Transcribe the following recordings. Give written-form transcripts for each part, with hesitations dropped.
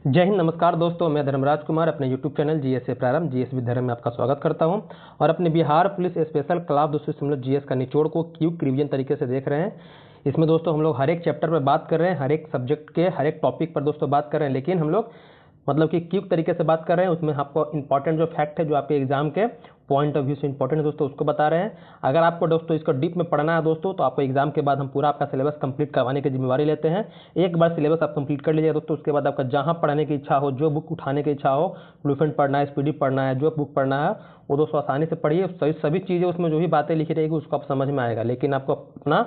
जय हिंद, नमस्कार दोस्तों। मैं धर्मराज कुमार अपने यूट्यूब चैनल जीएस से प्रारंभ जीएस विद्यारंभ में आपका स्वागत करता हूं और अपने बिहार पुलिस स्पेशल क्लास दोस्तों सिमुलर जीएस का निचोड़ को क्विक रिवीजन तरीके से देख रहे हैं। इसमें दोस्तों हम लोग हर एक चैप्टर पर बात कर रहे हैं, हर एक सब्जेक्ट के हर एक टॉपिक पर दोस्तों बात कर रहे हैं, लेकिन हम लोग मतलब कि क्विक तरीके से बात कर रहे हैं। उसमें आपको इंपॉर्टेंट जो फैक्ट है, जो आपके एग्जाम के पॉइंट ऑफ व्यू से इंपॉर्टेंट है दोस्तों, उसको बता रहे हैं। अगर आपको दोस्तों इसको डीप में पढ़ना है दोस्तों, तो आपको एग्जाम के बाद हम पूरा आपका सिलेबस कंप्लीट करवाने की जिम्मेवारी लेते हैं। एक बार सिलेबस आप कंप्लीट कर लीजिएगा दोस्तों, उसके बाद आपका जहां पढ़ने की इच्छा हो, जो बुक उठाने की इच्छा हो, ब्लूप्रिंट पढ़ना है, स्पीडी पढ़ना है, जो बुक पढ़ना है वो दोस्तों आसानी से पढ़िए। सभी चीज़ें उसमें जो भी बातें लिखी रहेगी उसको आप समझ में आएगा, लेकिन आपको अपना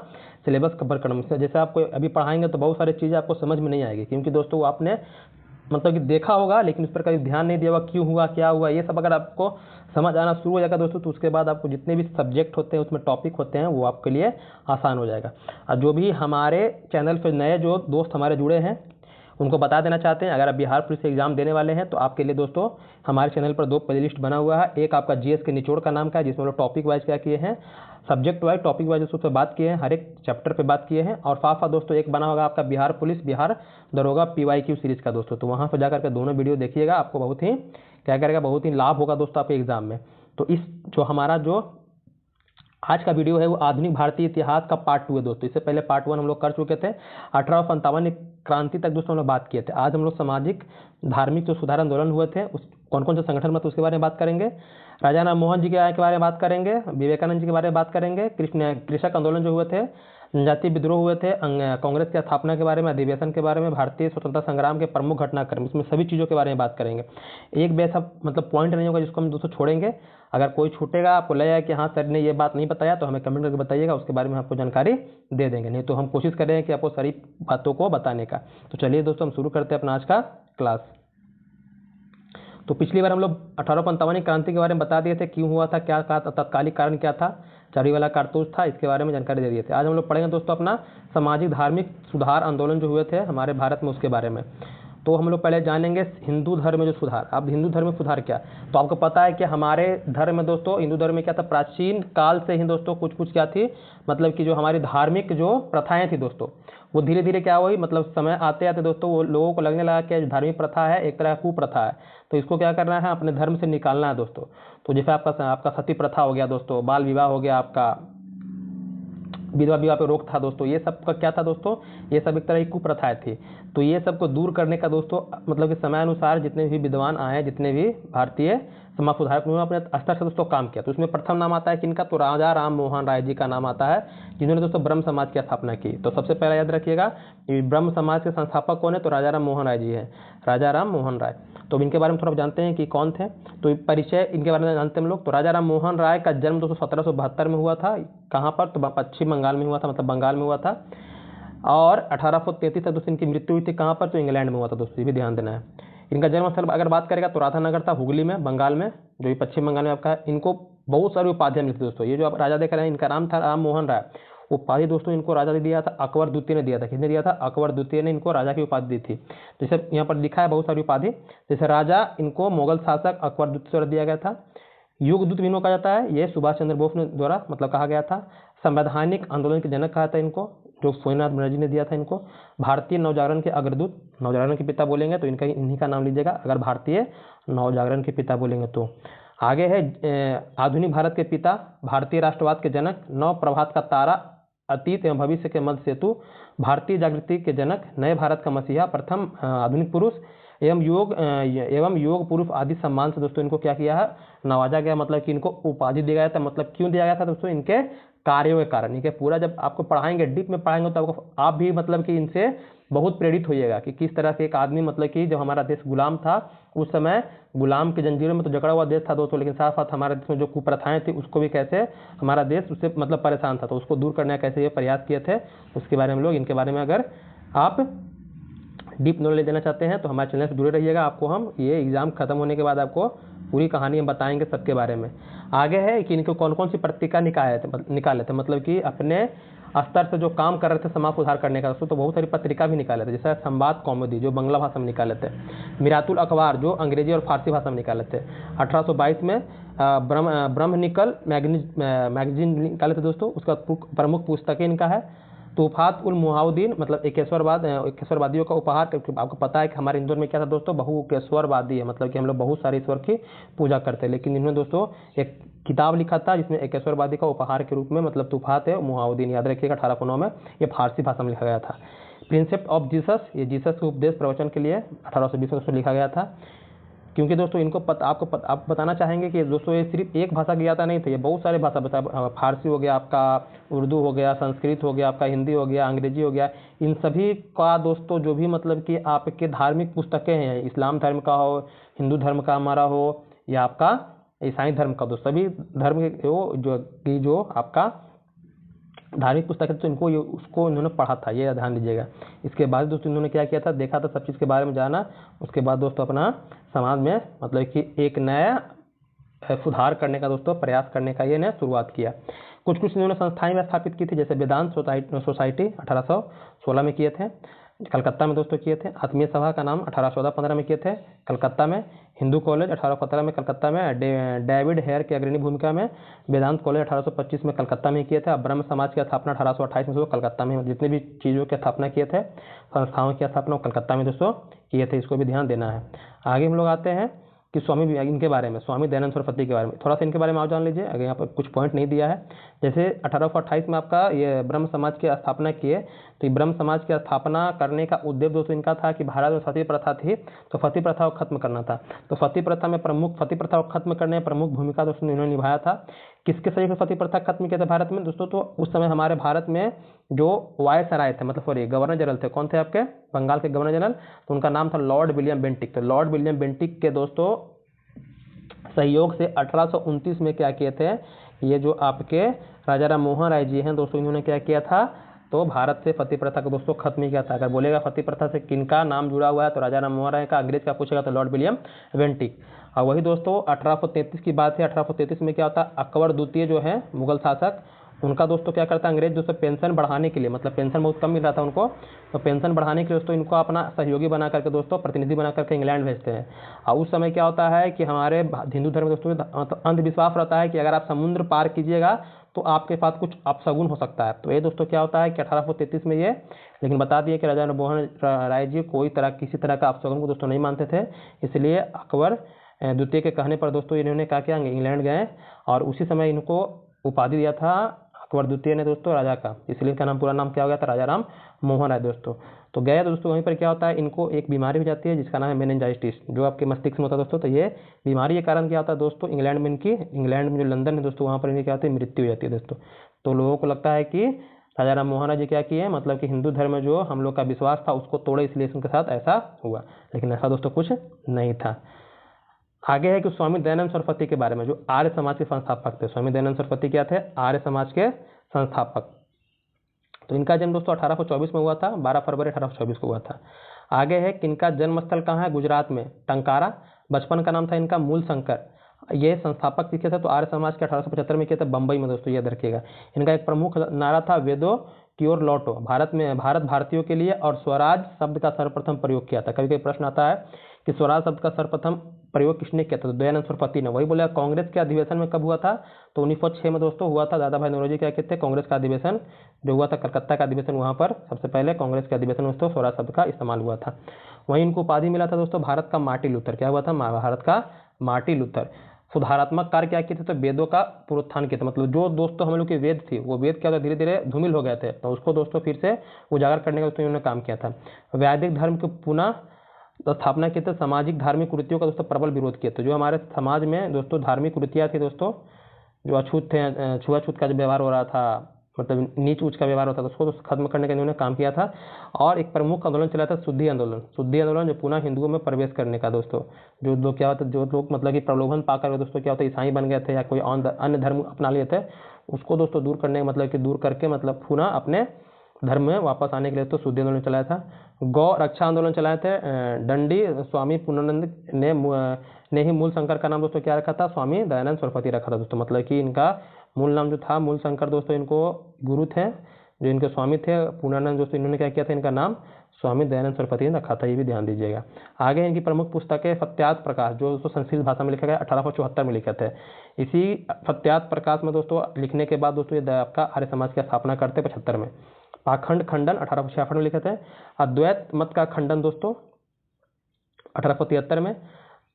सिलेबस कवर करना। जैसे आपको अभी पढ़ाएंगे तो बहुत सारी चीज़ें आपको समझ में नहीं आएगी, क्योंकि दोस्तों वो आपने मतलब कि देखा होगा लेकिन उस पर कभी ध्यान नहीं दिया होगा, क्यों हुआ, क्या हुआ, ये सब अगर आपको समझ आना शुरू हो जाएगा दोस्तों, तो उसके बाद आपको जितने भी सब्जेक्ट होते हैं उसमें टॉपिक होते हैं वो आपके लिए आसान हो जाएगा। और जो भी हमारे चैनल पर नए जो दोस्त हमारे जुड़े हैं उनको बता देना चाहते हैं, अगर आप बिहार पुलिस एग्जाम देने वाले हैं तो आपके लिए दोस्तों हमारे चैनल पर 2 प्लेलिस्ट बना हुआ है। एक आपका जीएस के निचोड़ का नाम का है, जिसमें लोग टॉपिक वाइज क्या किए हैं, सब्जेक्ट वाइज टॉपिक वाइज उस पर बात किए हैं, हर एक चैप्टर पे बात किए हैं। और साथ साथ दोस्तों एक बना होगा आपका बिहार पुलिस बिहार दरोगा PYQ सीरीज का दोस्तों, तो वहाँ पर जाकर के दोनों वीडियो देखिएगा, आपको बहुत ही क्या करेगा, बहुत ही लाभ होगा दोस्तों आपके एग्जाम में। तो इस जो हमारा जो आज का वीडियो है वो आधुनिक भारतीय इतिहास का पार्ट 2 है दोस्तों। इससे पहले पार्ट 1 हम लोग कर चुके थे, 1857 क्रांति तक दोस्तों हम लोग बात किए थे। आज हम लोग सामाजिक धार्मिक जो सुधार आंदोलन हुए थे उस कौन कौन से संगठन में, तो उसके बारे में बात करेंगे। राजा राम मोहन जी के बारे में बात करेंगे, विवेकानंद जी के बारे में बात करेंगे, कृषक आंदोलन जो हुए थे, जनजातीय विद्रोह हुए थे, कांग्रेस की स्थापना के बारे में, अधिवेशन के बारे में, भारतीय स्वतंत्रता संग्राम के प्रमुख घटनाक्रम, इसमें सभी चीज़ों के बारे में बात करेंगे। एक भी ऐसा मतलब पॉइंट नहीं होगा जिसको हम दोस्तों छोड़ेंगे। अगर कोई छूटेगा, आपको लगेगा कि हाँ सर ने ये बात नहीं बताया, तो हमें कमेंट करके बताइएगा, उसके बारे में आपको जानकारी दे देंगे। नहीं तो हम कोशिश करेंगे कि आपको सारी बातों को बताने का। तो चलिए दोस्तों हम शुरू करते हैं अपना आज का क्लास। तो पिछली बार हम लोग 1857 क्रांति के बारे में बता दिए थे, क्यों हुआ था, क्या कहा, तत्कालिक कारण क्या था, चाबी वाला कारतूस था, इसके बारे में जानकारी दे दिए थे। आज हम लोग पढ़ेंगे दोस्तों अपना सामाजिक धार्मिक सुधार आंदोलन जो हुए थे हमारे भारत में, उसके बारे में। तो हम लोग पहले जानेंगे हिंदू धर्म में जो सुधार। अब हिंदू धर्म में सुधार क्या, तो आपको पता है कि हमारे धर्म में दोस्तों, हिंदू धर्म में क्या था, प्राचीन काल से ही दोस्तों कुछ क्या थी, मतलब कि जो हमारी धार्मिक जो प्रथाएं थी दोस्तों, वो धीरे धीरे क्या हुई, मतलब समय आते आते दोस्तों वो लोगों को लगने लगा कि धार्मिक प्रथा है एक तरह कुप्रथा है, तो इसको क्या करना है, अपने धर्म से निकालना है दोस्तों। तो जैसे आपका सती प्रथा हो गया दोस्तों, बाल विवाह हो गया, आपका विधवा विवाह पे रोक था दोस्तों, ये सब का क्या था दोस्तों, ये सब एक तरह की कुप्रथाएं थी। तो ये सब को दूर करने का दोस्तों मतलब कि समय अनुसार जितने भी विद्वान आए, जितने भी भारतीय समाज सुधारक, उन्होंने अपने स्तर से दोस्तों काम किया। तो उसमें प्रथम नाम आता है किनका, तो राजा राम मोहन राय जी का नाम आता है, जिन्होंने दोस्तों ब्रह्म समाज की स्थापना की। तो सबसे पहले याद रखिएगा ब्रह्म समाज के संस्थापक कौन है, तो राजा राम मोहन राय जी है, राजा राम मोहन राय। तो इनके बारे में थोड़ा जानते हैं कि कौन थे, तो परिचय इनके बारे में जानते हैं हम लोग। तो राजा राम मोहन राय का जन्म दोस्तों 1772 में हुआ था। कहाँ पर, तो पश्चिम बंगाल में हुआ था, मतलब बंगाल में हुआ था। और 1833 तक दोस्तों इनकी मृत्यु हुई थी, कहाँ पर, तो इंग्लैंड में हुआ था दोस्तों, ये भी ध्यान देना है। इनका जन्म स्थल अगर बात करेगा तो राधानगर था, हुगली में, बंगाल में, जो भी पश्चिम बंगाल में आपका है। इनको बहुत सारी उपाधियां मिली थी दोस्तों। ये जो आप राजा देख रहे हैं, इनका नाम था राम मोहन राय। उपाधि दोस्तों इनको राजा ने दिया था, अकबर द्वितीय ने दिया था। किसने दिया था, अकबर द्वितीय ने इनको राजा की उपाधि दी थी। जैसे यहाँ पर लिखा है बहुत सारी उपाधि, जैसे राजा इनको मुगल शासक अकबर द्वितीय द्वारा दिया गया था। युग दूत भी इनको कहा जाता है, ये सुभाष चंद्र बोस ने द्वारा मतलब कहा गया था। संवैधानिक आंदोलन के जनक कहा था इनको, जो सोनीनाथ बनर्जी ने दिया था इनको। भारतीय नवजागरण के अग्रदूत, नवजागरण के पिता बोलेंगे तो इनका इन्हीं का नाम लीजिएगा, अगर भारतीय नवजागरण के पिता बोलेंगे तो। आगे है आधुनिक भारत के पिता, भारतीय राष्ट्रवाद के जनक, नव प्रभात का तारा, अतीत एवं भविष्य के मध्य सेतु, भारतीय जागृति के जनक, नए भारत का मसीहा, प्रथम आधुनिक पुरुष एवं योग पुरुष आदि सम्मान से दोस्तों इनको क्या किया है, नवाजा गया। मतलब कि इनको उपाधि दिया गया था। मतलब क्यों दिया गया था दोस्तों, इनके कार्यों के कारण। इनके पूरा जब आपको पढ़ाएंगे, डीप में पढ़ाएंगे, तो आपको आप भी मतलब कि इनसे बहुत प्रेरित होइएगा कि किस तरह से एक आदमी, मतलब कि जब हमारा देश गुलाम था उस समय, गुलाम की जंजीरों में तो जकड़ा हुआ देश था दोस्तों, लेकिन साथ साथ हमारे देश में जो कुप्रथाएं थी उसको भी कैसे हमारा देश उससे मतलब परेशान था, तो उसको दूर करने का कैसे ये प्रयास किए थे, उसके बारे में लोग, इनके बारे में अगर आप डीप नॉलेज देना चाहते हैं तो हमारे चैनल से जुड़े रहिएगा। आपको हम ये एग्जाम खत्म होने के बाद आपको पूरी कहानी हम बताएंगे सबके बारे में। आगे है कि इनको कौन कौन सी पत्रिका निकाले थे, मतलब कि अपने स्तर से जो काम कर रहे थे समाज सुधार करने का, तो बहुत सारी पत्रिका भी निकाले थे। जैसे संवाद कौमुदी जो बांग्ला भाषा में निकाले थे, मिरातुल अखबार जो अंग्रेजी और फारसी भाषा में निकाले थे। 1822 में ब्रह्म निकल मैगजीन निकाले थे दोस्तों, उसका प्रमुख पुस्तकें इनका है। तूफात उल मुहाउद्दीन मतलब एकेश्वरवादियों का उपहार, क्योंकि आपको पता है कि हमारे हिंदू में क्या था दोस्तों, बहुकेश्वरवादी है, मतलब कि हम लोग बहुत सारे ईश्वर की पूजा करते हैं। लेकिन इन्होंने दोस्तों एक किताब लिखा था जिसमें एकेश्वरवादी का उपहार के रूप में मतलब तूफात है मुहाउद्दीन, याद रखिएगा 1809 में, ये फारसी भाषा में लिखा गया था। प्रिंसेप्ट ऑफ जीसस, ये जीसस के उपदेश प्रवचन के लिए 1820 में लिखा गया था। क्योंकि दोस्तों इनको आप बताना चाहेंगे कि दोस्तों ये सिर्फ एक भाषा की यात्रा नहीं थी, ये बहुत सारे भाषा फारसी हो गया आपका, उर्दू हो गया, संस्कृत हो गया आपका, हिंदी हो गया, अंग्रेजी हो गया, इन सभी का दोस्तों जो भी मतलब कि आपके धार्मिक पुस्तकें हैं, इस्लाम धर्म का हो, हिंदू धर्म का हमारा हो, या आपका ईसाई धर्म का, दोस्तों सभी धर्म के जो आपका धार्मिक पुस्तक है तो इनको उसको इन्होंने पढ़ा था, ये ध्यान दीजिएगा। इसके बाद दोस्तों इन्होंने क्या किया था, देखा था सब चीज़ के बारे में जाना, उसके बाद दोस्तों अपना समाज में मतलब कि एक नया सुधार करने का दोस्तों प्रयास करने का ये ने शुरुआत किया। कुछ इन्होंने संस्थाएं भी स्थापित की थी, जैसे वेदांत सोसाइटी 1816 में किए थे, कलकत्ता में दोस्तों किए थे। आत्मीय सभा का नाम 1814-15 में किए थे कलकत्ता में। हिंदू कॉलेज 1817 में कलकत्ता में, डेविड हेयर की अग्रणी भूमिका में। वेदांत कॉलेज 1825 में कलकत्ता में किए थे। अब ब्रह्म समाज की स्थापना 1828 में दोस्तों कलकत्ता में, जितने भी चीज़ों की स्थापना किए थे, संस्थाओं की स्थापना कलकत्ता में दोस्तों किए थे, इसको भी ध्यान देना है। आगे हम लोग आते हैं कि इनके बारे में, स्वामी दयानंद सरस्वती के बारे में थोड़ा सा इनके बारे में आप जान लीजिए। अगर यहाँ पर कुछ पॉइंट नहीं दिया है, जैसे 1828 में आपका ये ब्रह्म समाज की स्थापना किए, तो ये ब्रह्म समाज की स्थापना करने का उद्देश्य दोस्तों इनका था कि भारत में सती प्रथा थी, तो सती प्रथा को खत्म करना था। तो सती प्रथा को खत्म करने में प्रमुख भूमिका दोस्तों इन्होंने निभाया था। किसके सहयोग से सती प्रथा खत्म किया था भारत में दोस्तों, तो उस समय हमारे भारत में जो वायसराय थे, मतलब सॉरी गवर्नर जनरल थे, कौन थे आपके बंगाल के गवर्नर जनरल, तो उनका नाम था लॉर्ड विलियम बेंटिक। तो लॉर्ड विलियम बेंटिक के दोस्तों सहयोग से 1829 में क्या किए थे, ये जो आपके राजा राम मोहन राय जी हैं दोस्तों, इन्होंने क्या किया था, तो भारत से सती प्रथा को दोस्तों खत्म किया था। अगर बोलेगा सती प्रथा से किनका नाम जुड़ा हुआ है, तो राजा राम मोहन राय का, अंग्रेज का पूछेगा तो लॉर्ड विलियम बेंटिक। और वही दोस्तों 1833 की बात है, 1833 में क्या होता है, अकबर द्वितीय जो है मुगल शासक, उनका दोस्तों क्या करता है, अंग्रेज दोस्तों पेंशन बढ़ाने के लिए, मतलब पेंशन बहुत कम मिल रहा था उनको, तो पेंशन बढ़ाने के लिए दोस्तों इनको अपना सहयोगी बना करके दोस्तों प्रतिनिधि बना करके इंग्लैंड भेजते हैं। और उस समय क्या होता है कि हमारे हिंदू धर्म में दोस्तों अंधविश्वास रहता है कि अगर आप समुद्र पार कीजिएगा तो आपके साथ कुछ अपशगुन हो सकता है। तो ये दोस्तों क्या होता है कि 1833 में ये, लेकिन बता दिए कि राजा राम मोहन राय जी किसी तरह का अपशगुन को दोस्तों नहीं मानते थे, इसलिए अकबर द्वितीय के कहने पर दोस्तों इन्होंने क्या किया, इंग्लैंड गए, और उसी समय इनको उपाधि दिया था अकबर द्वितीय ने दोस्तों राजा का, इसलिए इनका नाम पूरा नाम क्या हो गया था, राजा राम मोहन राय दोस्तों। तो गए तो दोस्तों वहीं पर क्या होता है, इनको एक बीमारी हो जाती है जिसका नाम है मेनिंजाइटिस, जो आपके मस्तिष्क में होता है दोस्तों। तो ये बीमारी के कारण क्या होता है दोस्तों, इंग्लैंड में जो लंदन है दोस्तों, वहाँ पर इनकी क्या होती है, मृत्यु हो जाती है दोस्तों। तो लोगों को लगता है कि राजा राम मोहन राय जी क्या किए, मतलब कि हिंदू धर्म में जो हम लोग का विश्वास था उसको तोड़े, इसलिए उनके साथ ऐसा हुआ, लेकिन ऐसा दोस्तों कुछ नहीं था। आगे है कि स्वामी दयानंद सरस्वती के बारे में, जो आर्य समाज के संस्थापक थे। स्वामी दयानंद सरस्वती क्या थे, आर्य समाज के संस्थापक। तो इनका जन्म दोस्तों 1824 में हुआ था, 12 फरवरी 1824 को हुआ था। आगे है कि इनका जन्म स्थल कहाँ है, गुजरात में, टंकारा। बचपन का नाम था इनका मूल शंकर। ये संस्थापक किसके थे, तो आर्य समाज के 1875 में किए थे, बंबई में दोस्तों, याद रखिएगा। इनका एक प्रमुख नारा था, वेदों की ओर लौटो, भारत भारतीयों के लिए, और स्वराज शब्द का सर्वप्रथम प्रयोग किया था। कभी कभी प्रश्न आता है कि स्वराज शब्द का सर्वप्रथम प्रयोग किसने किया था, तो दयानंद सरस्वती ने। वही बोला, कांग्रेस के अधिवेशन में कब हुआ था, तो 1906 में दोस्तों हुआ था। दादा भाई नौरोजी क्या कहते हैं, कांग्रेस का अधिवेशन जो हुआ था, कलकत्ता का अधिवेशन, वहाँ पर सबसे पहले कांग्रेस के अधिवेशन में दोस्तों स्वराज शब्द का इस्तेमाल हुआ था। वहीं इनको उपाधि मिला था दोस्तों भारत का मार्टिन लूथर। क्या हुआ था, भारत का मार्टिन लूथर। सुधारात्मक कार्य क्या किए थे, तो वेदों का पुनरुत्थान किया था। मतलब जो दोस्तों हम लोग के वेद थी, वो वेद क्या होता धीरे धीरे धूमिल हो गए थे, तो उसको दोस्तों फिर से उजागर करने का दोस्तों इन्होंने काम किया था। वैदिक धर्म के पुनः स्थापना की थी। सामाजिक धार्मिक कुरीतियों का दोस्तों प्रबल विरोध किया। तो जो हमारे समाज में दोस्तों धार्मिक कुरीतियाँ थी दोस्तों, जो अछूत थे, छुआछूत का जो व्यवहार हो रहा था, मतलब नीच ऊंच का व्यवहार होता था, उसको तो खत्म करने का इन्होंने काम किया था। और एक प्रमुख आंदोलन चला था, शुद्धि आंदोलन, जो पुनः हिंदुओं में प्रवेश करने का दोस्तों। जो लोग क्या होता, जो लोग मतलब कि प्रलोभन पाकर दोस्तों क्या होता है, ईसाई बन गए थे या कोई अन्य धर्म अपना लिए थे, उसको दोस्तों दूर करने मतलब कि दूर करके मतलब पुनः अपने धर्म में वापस आने के लिए तो शुद्धि आंदोलन चलाया था। गौ रक्षा आंदोलन चलाए थे दंडी स्वामी पूर्णानंद ने ही मूल शंकर का नाम दोस्तों क्या रखा था, स्वामी दयानंद सरस्वती रखा था दोस्तों। मतलब कि इनका मूल नाम जो था मूल शंकर दोस्तों, इनको गुरु थे जो इनके स्वामी थे पूर्णानंद दोस्तों, इन्होंने क्या किया था, इनका नाम स्वामी दयानंद सरस्वती ने रखा था, ये भी ध्यान दीजिएगा। आगे इनकी प्रमुख पुस्तकें सत्यार्थ प्रकाश, जो दोस्तों संस्कृत भाषा में लिखा गया, 1874 में लिखे थे। इसी सत्यार्थ प्रकाश में दोस्तों लिखने के बाद दोस्तों ये आपका आर्य समाज की स्थापना करते 75 में। पाखंड खंडन 1866 में लिखे थे। अद्वैत मत का खंडन दोस्तों 1873 में।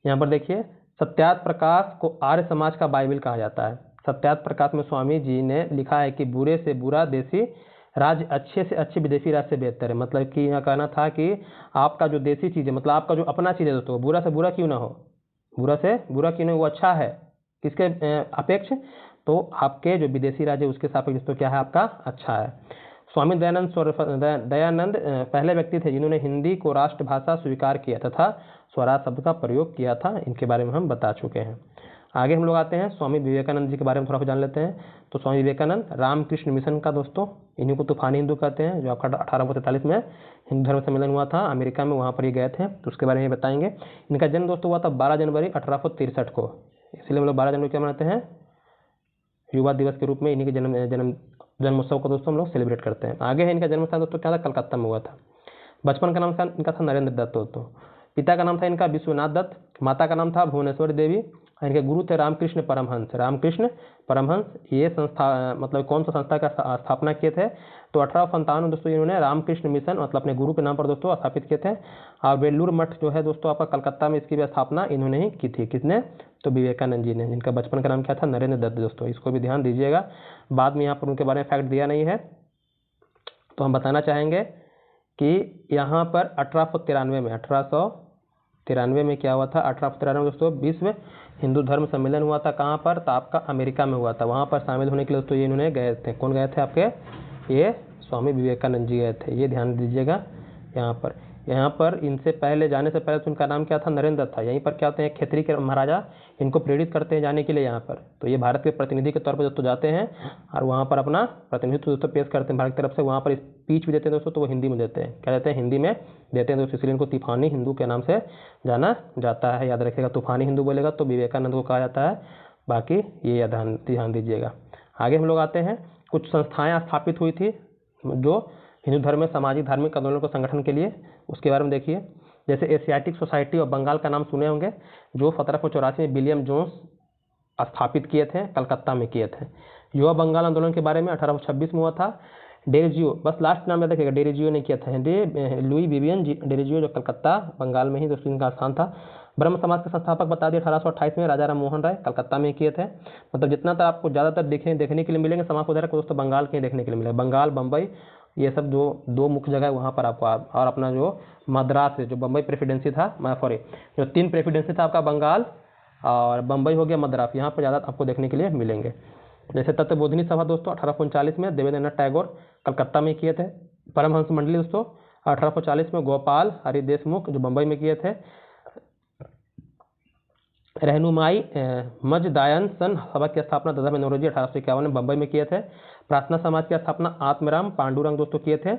यहाँ पर देखिए, सत्यार्थ प्रकाश को आर्य समाज का बाइबल कहा जाता है। सत्यार्थ प्रकाश में स्वामी जी ने लिखा है कि बुरे से बुरा देसी राज्य अच्छे से अच्छे विदेशी राज्य से बेहतर है। मतलब कि यहाँ कहना था कि आपका जो देसी चीज़ है, मतलब आपका जो अपना चीज़ है दोस्तों, बुरा से बुरा क्यों ना हो, बुरा से बुरा क्यों ना हो, वो अच्छा है। किसके अपेक्ष? तो आपके जो विदेशी राज्य उसके सापेक्ष दोस्तों क्या है, आपका अच्छा है। स्वामी दयानंद पहले व्यक्ति थे जिन्होंने हिंदी को राष्ट्रभाषा स्वीकार किया तथा स्वराज शब्द का प्रयोग किया था। इनके बारे में हम बता चुके हैं। आगे हम लोग आते हैं स्वामी विवेकानंद जी के बारे में थोड़ा सा जान लेते हैं। तो स्वामी विवेकानंद रामकृष्ण मिशन का दोस्तों, इन्हीं को तूफानी हिंदू कहते हैं, जो आपका 1843 में हिंदू धर्म सम्मेलन हुआ था अमेरिका में, वहाँ पर ये गए थे, तो उसके बारे में बताएंगे। इनका जन्म दोस्तों हुआ था 12 जनवरी 1863 को, इसलिए हम लोग 12 जनवरी क्या मनाते हैं, युवा दिवस के रूप में इन्हीं के जन्मोत्सव को दोस्तों हम लोग सेलिब्रेट करते हैं। आगे है इनका जन्म स्थान दोस्तों क्या था, कलकत्ता में हुआ था। बचपन का नाम था इनका था नरेंद्र दत्त दोस्तों। पिता का नाम था इनका विश्वनाथ दत्त, माता का नाम था भुवनेश्वरी देवी, इनके गुरु थे रामकृष्ण परमहंस। रामकृष्ण परमहंस ये संस्था मतलब कौन सा संस्था का स्थापना किए थे, तो 1857 में दोस्तों इन्होंने रामकृष्ण मिशन मतलब अपने गुरु के नाम पर दोस्तों स्थापित किए थे। और वेल्लूर मठ जो है दोस्तों आपका कलकत्ता में, इसकी भी स्थापना इन्होंने ही की थी। किसने? तो विवेकानंद जी ने, जिनका बचपन का नाम क्या था, नरेंद्र दत्त दोस्तों। इसको भी ध्यान दीजिएगा, बाद में यहाँ पर उनके बारे में फैक्ट दिया नहीं है, तो हम बताना चाहेंगे कि यहाँ पर 1893 में क्या हुआ था, 1893 में दोस्तों विश्व हिंदू धर्म सम्मेलन हुआ था। कहाँ पर? तो आपका अमेरिका में हुआ था। वहाँ पर शामिल होने के लिए दोस्तों ये इन्होंने गए थे। कौन गए थे आपके? ये स्वामी विवेकानंद जी गए थे। ये ध्यान दीजिएगा। यहाँ पर इनसे पहले जाने से पहले तो उनका नाम क्या था, नरेंद्र था। यहीं पर क्या होते हैं, क्षेत्रीय के महाराजा इनको प्रेरित करते हैं जाने के लिए यहाँ पर। तो ये भारत के प्रतिनिधि के तौर पर दोस्तों जाते हैं और वहाँ पर अपना प्रतिनिधित्व दोस्तों पेश करते हैं भारत की तरफ से। वहाँ पर स्पीच भी देते हैं दोस्तों, तो वो हिंदी में देते हैं। क्या देते हैं? हिंदी में देते हैं दोस्तों, इसलिए इनको तूफानी हिंदू के नाम से जाना जाता है। याद रखिएगा, तूफानी हिंदू बोलेगा तो विवेकानंद को कहा जाता है। बाकी ये ध्यान दीजिएगा। आगे हम लोग आते हैं, कुछ संस्थाएँ स्थापित हुई थी जो हिंदू धर्म में सामाजिक धार्मिक आंदोलन को संगठन के लिए, उसके बारे में देखिए। जैसे एशियाटिक सोसाइटी ऑफ बंगाल का नाम सुने होंगे, जो 1784 में विलियम जोन्स स्थापित किए थे, कलकत्ता में किए थे। युवा बंगाल आंदोलन के बारे में 1826 में हुआ था। डेरिजियो, बस लास्ट नाम याद रखिएगा, डेरिजियो ने किया था, लुई विवियन डेरिजियो, जो कलकत्ता बंगाल में ही दोस्तों इनका स्थान था। ब्रह्म समाज के संस्थापक बता दिए 1828 में राजा राम मोहन राय, कलकत्ता में किए थे। मतलब जितना तक आपको ज़्यादातर देखने के लिए मिलेंगे समाज सुधारक को दोस्तों बंगाल के देखने के लिए मिलेगा। बंगाल, बम्बई, ये सब दो मुख्य जगह है वहाँ पर आपको। और अपना जो मद्रास है, जो बम्बई प्रेसिडेंसी था, जो 3 प्रेसिडेंसी था आपका, बंगाल और बम्बई हो गया, मद्रास, यहाँ पर ज़्यादा आपको देखने के लिए मिलेंगे। जैसे तत्वबोधिनी सभा दोस्तों 1839 में देवेंद्रनाथ टैगोर कलकत्ता में किए थे। परमहंस मंडली दोस्तों 1840 में गोपाल हरि देशमुख जो बम्बई में किए थे। रहनुमाई मजदायन सन सभा की स्थापना दादा मनोहर 1851 में बम्बई में किए थे। प्रार्थना समाज की स्थापना आत्मराम पांडुरंग दोस्तों किए थे।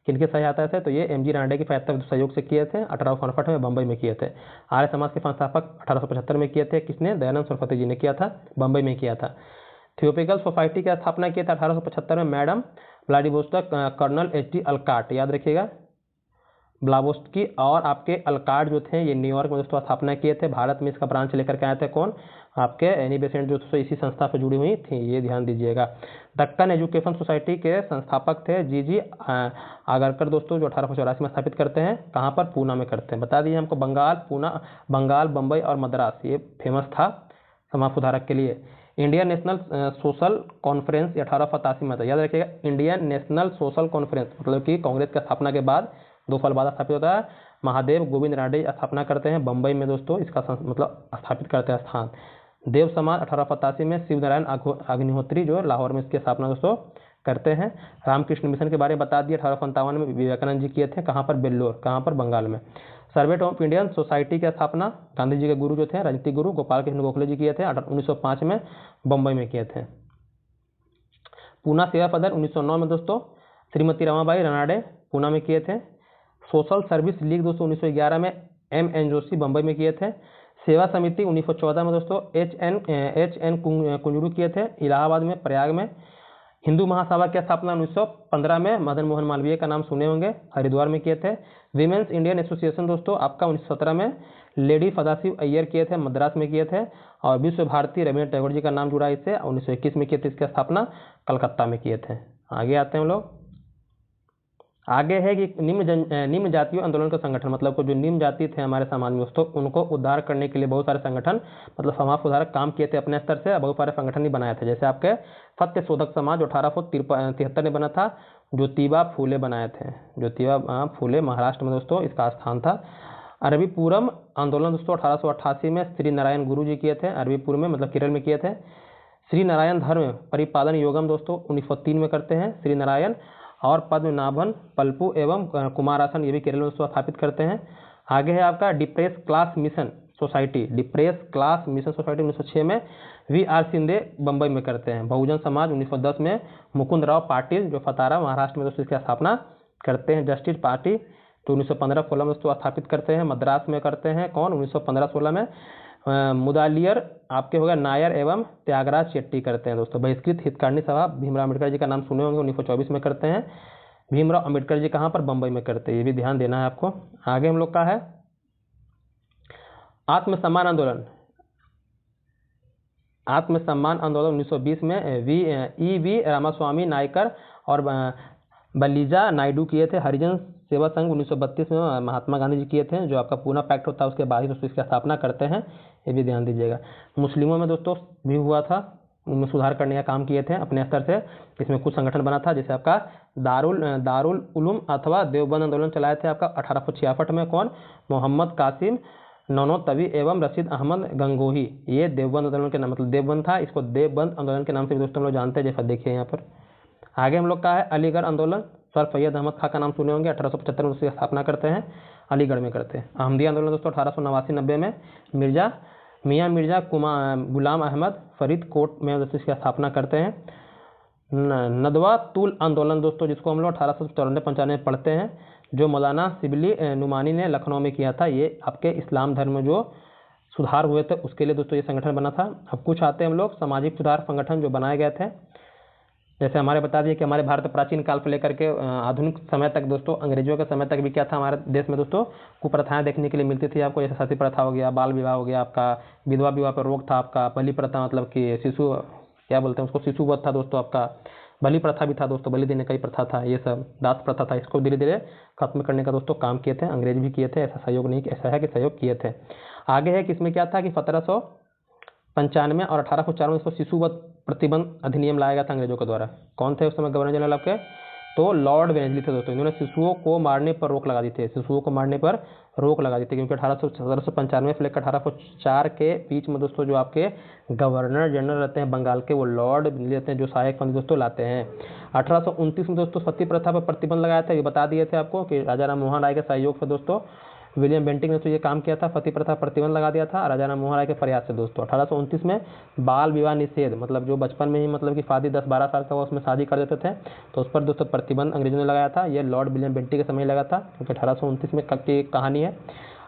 किनके सहायता से? तो ये एम जी रानडे के सहयोग से किए थे। 1859 में बम्बई में किए थे। आर्य समाज के संस्थापक 1875 में किए थे। किसने? दयानंद सरस्वती जी ने किया था, बम्बई में किया था। थियोपिकल सोसाइटी की स्थापना किया था 1875 में मैडम व्लादिवोस्टोक कर्नल एच.डी. अल्काट, याद रखिएगा, ब्लावोस्की और आपके अल्काट जो थे ये न्यूयॉर्क में दोस्तों स्थापना किए थे। भारत में इसका ब्रांच लेकर के आए थे कौन? आपके एनी बेसेंट जो दोस्तों इसी संस्था से जुड़ी हुई थी, ये ध्यान दीजिएगा। दक्कन एजुकेशन सोसाइटी के संस्थापक थे जी आगरकर दोस्तों, जो 1884 में स्थापित करते हैं। कहाँ पर? पूना में करते हैं। बता दीजिए हमको, बंगाल, बम्बई और मद्रास ये फेमस था समाज सुधारक के लिए। इंडियन नेशनल सोशल कॉन्फ्रेंस 1885 में था, याद रखिएगा। इंडियन नेशनल सोशल कॉन्फ्रेंस मतलब कि कांग्रेस की स्थापना के बाद 2 साल बाद स्थापित होता है। महादेव गोविंद रानडे स्थापना करते हैं बम्बई में दोस्तों, इसका मतलब स्थापित करते हैं स्थान। देव समाज 1885 में शिव नारायण अग्निहोत्री जो लाहौर में इसकी स्थापना दोस्तों करते हैं। रामकृष्ण मिशन के बारे में बता दिए, 1857 में विवेकानंद जी किए थे। कहाँ पर? बेल्लोर, कहाँ पर? बंगाल में। सर्वेट ऑफ इंडियन सोसाइटी की स्थापना गांधी जी के गुरु जो थे, राजनीतिक गुरु गोपाल कृष्ण गोखले जी किए थे, 1905 में बम्बई में किए थे। पूना सेवा सदन 1909 में दोस्तों श्रीमती रमाबाई रानडे पूना में किए थे। सोशल सर्विस लीग दोस्तों 1911 में M.N. जोशी बम्बई में किए थे। सेवा समिति 1914 में दोस्तों H.N. कुंजरू किए थे, इलाहाबाद में, प्रयाग में। हिंदू महासभा की स्थापना 1915 में मदन मोहन मालवीय का नाम सुने होंगे, हरिद्वार में किए थे। विमेंस इंडियन एसोसिएशन दोस्तों आपका 1917 में लेडी सदाशिव अय्यर किए थे, मद्रास में किए थे। और विश्व भारती रवींद्रनाथ टैगोर जी का नाम जुड़ा इससे, 1921 में किए थे। इसकी स्थापना कलकत्ता में किए थे। आगे आते हैं हम लोग, आगे है कि निम्न जातियों आंदोलन का संगठन, मतलब को जो निम्न जाति थे हमारे समाज में दोस्तों, उनको उद्धार करने के लिए बहुत सारे संगठन, मतलब समाज सुधारक काम किए थे अपने स्तर से, बहुत सारे संगठन भी बनाए थे। जैसे आपके सत्य शोधक समाज 1873 में बना था, ज्योतिबा फूले बनाए थे, ज्योतिबा फूले महाराष्ट्र में दोस्तों इसका स्थान था। अरबी पूरम आंदोलन दोस्तों 1888 में श्री नारायण गुरु जी किए थे, अरबी पूरम में मतलब केरल में किए थे। श्री नारायण धर्म परिपालन योगम दोस्तों 1903 में करते हैं श्री नारायण, और पद्मनाभन पल्पू एवं कुमारासन ये भी केरल में स्थापित करते हैं। आगे है आपका depress class mission society, depress class mission society 1906 में वी आर सिंधे बम्बई में करते हैं। बहुजन समाज 1910 में मुकुंद राव पाटिल जो फतारा महाराष्ट्र में दोस्तों इसकी स्थापना करते हैं। जस्टिस पार्टी तो 1915-16 में दोस्तों स्थापित करते हैं। मद्रास में करते हैं कौन, 1915-16 में मुदालियर आपके हो गया नायर एवं त्यागराज शेट्टी करते हैं दोस्तों। बहिष्कृत हितकारिणी सभा भीमराव अम्बेडकर जी का नाम सुने होंगे, 1924 में करते हैं। भीमराव अम्बेडकर जी कहाँ पर, बम्बई में करते हैं, ये भी ध्यान देना है आपको। आगे हम लोग का है आत्मसम्मान आंदोलन। आत्मसम्मान आंदोलन 1920 में वी रामास्वामी नायकर और बलीजा नायडू किए थे। हरिजन सेवा संघ 1932 में महात्मा गांधी जी किए थे, जो आपका पूना पैक्ट होता है उसके बाद ही दोस्तों इसकी स्थापना करते हैं, ये भी ध्यान दीजिएगा। मुस्लिमों में दोस्तों भी हुआ था, उनमें सुधार करने का काम किए थे अपने स्तर से। इसमें कुछ संगठन बना था, जैसे आपका दारुल उलूम अथवा देवबंद आंदोलन चलाए थे आपका 1866 में कौन, मोहम्मद कासिम नौनोतवी एवं रशीद अहमद गंगोही, ये देवबंद आंदोलन के नाम, मतलब देवबंद था, इसको देवबंद आंदोलन के नाम से भी दोस्तों हम लोग जानते हैं, जैसा देखिए यहाँ पर। आगे हम लोग का है अलीगढ़ आंदोलन, सर सैयद अहमद खां का नाम सुने होंगे, 1875 में उसकी स्थापना करते हैं, अलीगढ़ में करते हैं। अहमदी आंदोलन दोस्तों 1889-90 में मियाँ मिर्जा गुलाम अहमद फरीदकोट में दोस्तों इसकी स्थापना करते हैं। नदवा तुल आंदोलन दोस्तों जिसको हम लोग 1894-95 में पढ़ते हैं, जो मौलाना शिबली नुमानी ने लखनऊ में किया था। ये आपके इस्लाम धर्म में जो सुधार हुए थे उसके लिए दोस्तों ये संगठन बना था। अब कुछ आते हैं हम लोग सामाजिक सुधार संगठन जो बनाए गए थे। जैसे हमारे बता दिए कि हमारे भारत प्राचीन काल से लेकर के आधुनिक समय तक दोस्तों, अंग्रेजों के समय तक भी क्या था हमारे देश में दोस्तों, कुप्रथाएं देखने के लिए मिलती थी आपको। जैसे सती प्रथा हो गया, बाल विवाह हो गया, आपका विधवा विवाह पर रोक था, आपका बलि प्रथा मतलब कि शिशु क्या बोलते हैं उसको, शिशुवध था दोस्तों, आपका बलि प्रथा भी था दोस्तों, बलि देने का ही प्रथा था, ये सब दास प्रथा था। इसको धीरे धीरे खत्म करने का दोस्तों काम किए थे, अंग्रेज भी किए थे, ऐसा सहयोग नहीं, ऐसा है कि सहयोग किए थे। आगे है कि इसमें क्या था कि 1795 और 1804 में इसको शिशुवध प्रतिबंध अधिनियम लाया गया था अंग्रेजों के द्वारा। कौन थे उस समय गवर्नर जनरल आपके, तो लॉर्ड वेलेस्ली थे दोस्तों। इन्होंने शिशुओं को मारने पर रोक लगा दी थी, शिशुओं को मारने पर रोक लगा दी थी, क्योंकि 1795 से लेकर 1804 के बीच में दोस्तों जो आपके गवर्नर जनरल रहते हैं बंगाल के, वो लॉर्ड लेते हैं, जो सहायक फंड दोस्तों लाते हैं। 1829 में दोस्तों सती प्रथा पर प्रतिबंध लगाया था, ये बता दिए थे आपको कि राजा राम मोहन राय के सहयोग से दोस्तों विलियम बेंटिंग ने तो ये काम किया था, सती प्रथा प्रतिबंध लगा दिया था राजा राम मोहन राय के प्रयास से दोस्तों। 1829 में बाल विवाह निषेध, मतलब जो बचपन में ही मतलब कि शादी 10-12 साल का वो उसमें शादी कर देते थे, तो उस पर दोस्तों प्रतिबंध अंग्रेजों ने लगाया था। ये लॉर्ड विलियम बेंटिंग के समय लगा था, क्योंकि 1829 में की कहानी है।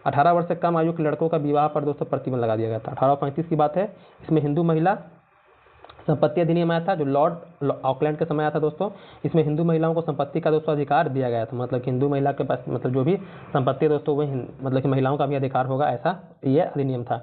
18 वर्ष से कम आयु के लड़कों का विवाह पर दोस्तों प्रतिबंध लगा दिया गया था। 1835 की बात है, इसमें हिंदू महिला संपत्ति अधिनियम आया था, जो लॉर्ड ऑकलैंड के समय आया था दोस्तों। इसमें हिंदू महिलाओं को संपत्ति का दोस्तों अधिकार दिया गया था, मतलब कि हिंदू महिला के पास मतलब जो भी संपत्ति दोस्तों वो मतलब कि महिलाओं का भी अधिकार होगा, ऐसा ये अधिनियम था।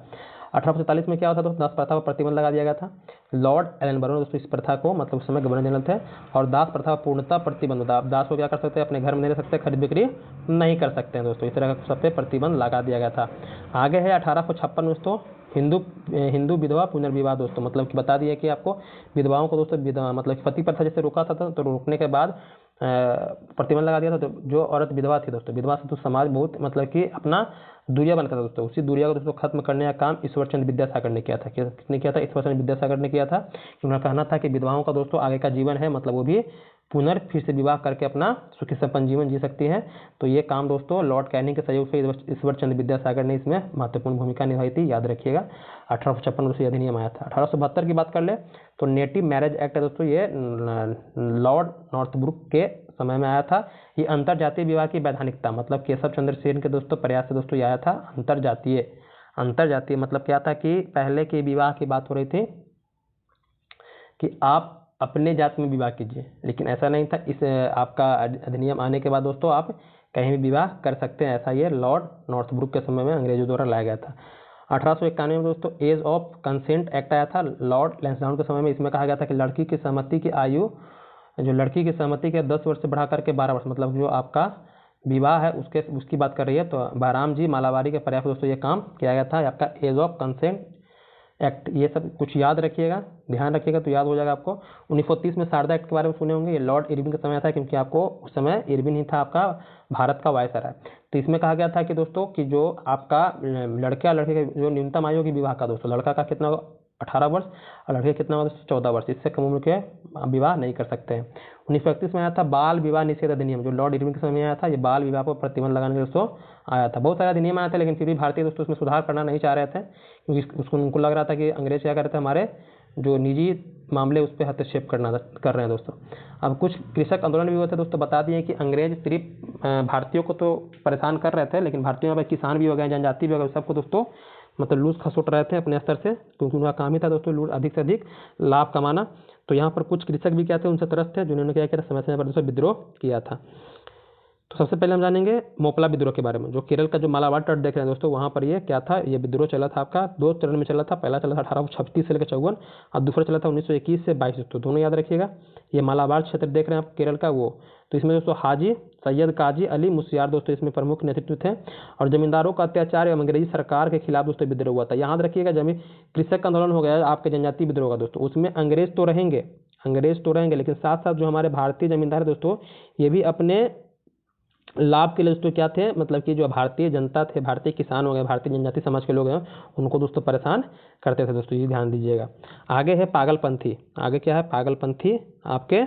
1847 में क्या होता दोस्तों, दास प्रथा पर प्रतिबंध लगा दिया गया था। लॉर्ड एलनबरो दोस्तों इस प्रथा को मतलब उस समय गवर्नर जनरल थे, और दास प्रथा पूर्णतः प्रतिबंध था। दास को क्या कर सकते हैं, अपने घर में नहीं रह सकते, खरीद बिक्री नहीं कर सकते हैं दोस्तों, इस तरह का सब पे प्रतिबंध लगा दिया गया था। आगे है 1856 में दोस्तों हिंदू विधवा पुनर्विवाह दोस्तों, मतलब कि बता दिया कि आपको विधवाओं को दोस्तों विधवा मतलब पति प्रथा जैसे रोका था तो रोकने के बाद प्रतिबंध लगा दिया था। तो जो औरत विधवा थी दोस्तों, विधवा से तो समाज बहुत मतलब कि अपना दूरिया बनता था दोस्तों, उसी दूरिया को दोस्तों खत्म करने का काम ईश्वर चंद्र विद्यासागर ने किया था। किसने किया था, ईश्वर चंद्र विद्यासागर ने किया था। उन्होंने कहना था कि विधवाओं का दोस्तों आगे का जीवन है, मतलब वो भी फिर से विवाह करके अपना सुखी संपन्न जीवन जी सकती हैं। तो ये काम दोस्तों लॉर्ड कैनिंग के सहयोग से ईश्वर चंद्र विद्यासागर ने इसमें महत्वपूर्ण भूमिका निभाई थी, याद रखिएगा। 1856 में दोस्तों अधिनियम आया था। 1872 की बात कर ले तो नेटिव मैरिज एक्ट है दोस्तों, ये लॉर्ड नॉर्थब्रुक के समय में आया था। ये अंतर जातीय विवाह की वैधानिकता मतलब केशव चंद्र सेन के दोस्तों प्रयास से दोस्तों ये आया था। अंतर जातीय मतलब क्या था कि पहले के विवाह की बात हो रही थी कि आप अपने जात में विवाह कीजिए, लेकिन ऐसा नहीं था। इस आपका अधिनियम आने के बाद दोस्तों आप कहीं भी विवाह कर सकते हैं, ऐसा ये लॉर्ड नॉर्थब्रुक के समय में अंग्रेजों द्वारा लाया गया था। 1891 में दोस्तों एज ऑफ कंसेंट एक्ट आया था लॉर्ड लैंसडाउन के समय में। इसमें कहा गया था कि लड़की की सहमति की आयु जो लड़की की सहमति के 10 वर्ष से बढ़ा करके 12 वर्ष, मतलब जो आपका विवाह है उसकी बात कर रही है। तो बहराम जी मालाबारी के पर्याप्त दोस्तों ये काम किया गया था। आपका एज ऑफ कंसेंट एक्ट, ये सब कुछ याद रखिएगा, ध्यान रखिएगा तो याद हो जाएगा आपको। 1930 में शारदा एक्ट के बारे में सुने होंगे, ये लॉर्ड इरविन का समय था, क्योंकि आपको उस समय इरविन ही था आपका भारत का वायसराय। तो इसमें कहा गया था कि दोस्तों कि जो आपका लड़का लड़के का जो न्यूनतम आयु की विवाह का दोस्तों, लड़का का कितना 18 वर्ष और लड़के कितना 14 वर्ष, इससे कम उम्र के विवाह नहीं कर सकते हैं। 1931 में आया था बाल विवाह निषेध अधिनियम, जो लॉर्ड इरविन के समय में आया था। ये बाल विवाह पर प्रतिबंध लगाने के दोस्तों आया था। बहुत सारे अधिनियम आया था, लेकिन फिर भी भारतीय दोस्तों उसमें सुधार करना नहीं चाह रहे थे, क्योंकि उसको उनको लग रहा था कि अंग्रेज क्या कर रहे थे, हमारे जो निजी मामले उस पर हस्तक्षेप कर रहे हैं दोस्तों। अब कुछ कृषक आंदोलन भी हुए थे दोस्तों। बता दिए कि अंग्रेज सिर्फ भारतीयों को तो परेशान कर रहे थे, लेकिन भारतीयों में किसान भी हो गए, जनजाति भी हो गए, सबको दोस्तों मतलब लूट खसोट रहे थे अपने स्तर से, क्योंकि उनका काम ही था दोस्तों लूट, अधिक से अधिक लाभ कमाना। तो यहाँ पर कुछ कृषक भी क्या थे, उनसे तरस थे, जिन्होंने क्या किया था, समय समय पर दोस्तों विद्रोह किया था। तो सबसे पहले हम जानेंगे मोपला विद्रोह के बारे में। जो केरल का जो मालाबार तट देख रहे हैं दोस्तों, वहाँ पर ये क्या था, ये विद्रोह चला था आपका 2 चरण में चला था। पहला चला था 1836 से लेकर 54 और दूसरा चला था 1921 से 22। दोस्तों दोनों याद रखिएगा। ये मालाबार क्षेत्र देख रहे हैं आप केरल का वो, तो इसमें दोस्तों हाजी सैयद काजी अली मुस्यार दोस्तों इसमें प्रमुख नेतृत्व थे। और जमींदारों का अत्याचार एवं अंग्रेजी सरकार के खिलाफ दोस्तों विद्रोह हुआ था। याद रखिएगा, जमीन कृषक आंदोलन हो गया आपके जनजाति विद्रोह का दोस्तों, उसमें अंग्रेज तो रहेंगे, लेकिन साथ साथ जो हमारे भारतीय जमींदार दोस्तों, ये भी अपने लाभ के लिए दोस्तों क्या थे, मतलब कि जो भारतीय जनता थे, भारतीय किसान हो गए, भारतीय जनजाति समाज के लोग हैं, उनको दोस्तों परेशान करते थे दोस्तों, ये ध्यान दीजिएगा। आगे है पागलपंथी। आगे क्या है, पागलपंथी आपके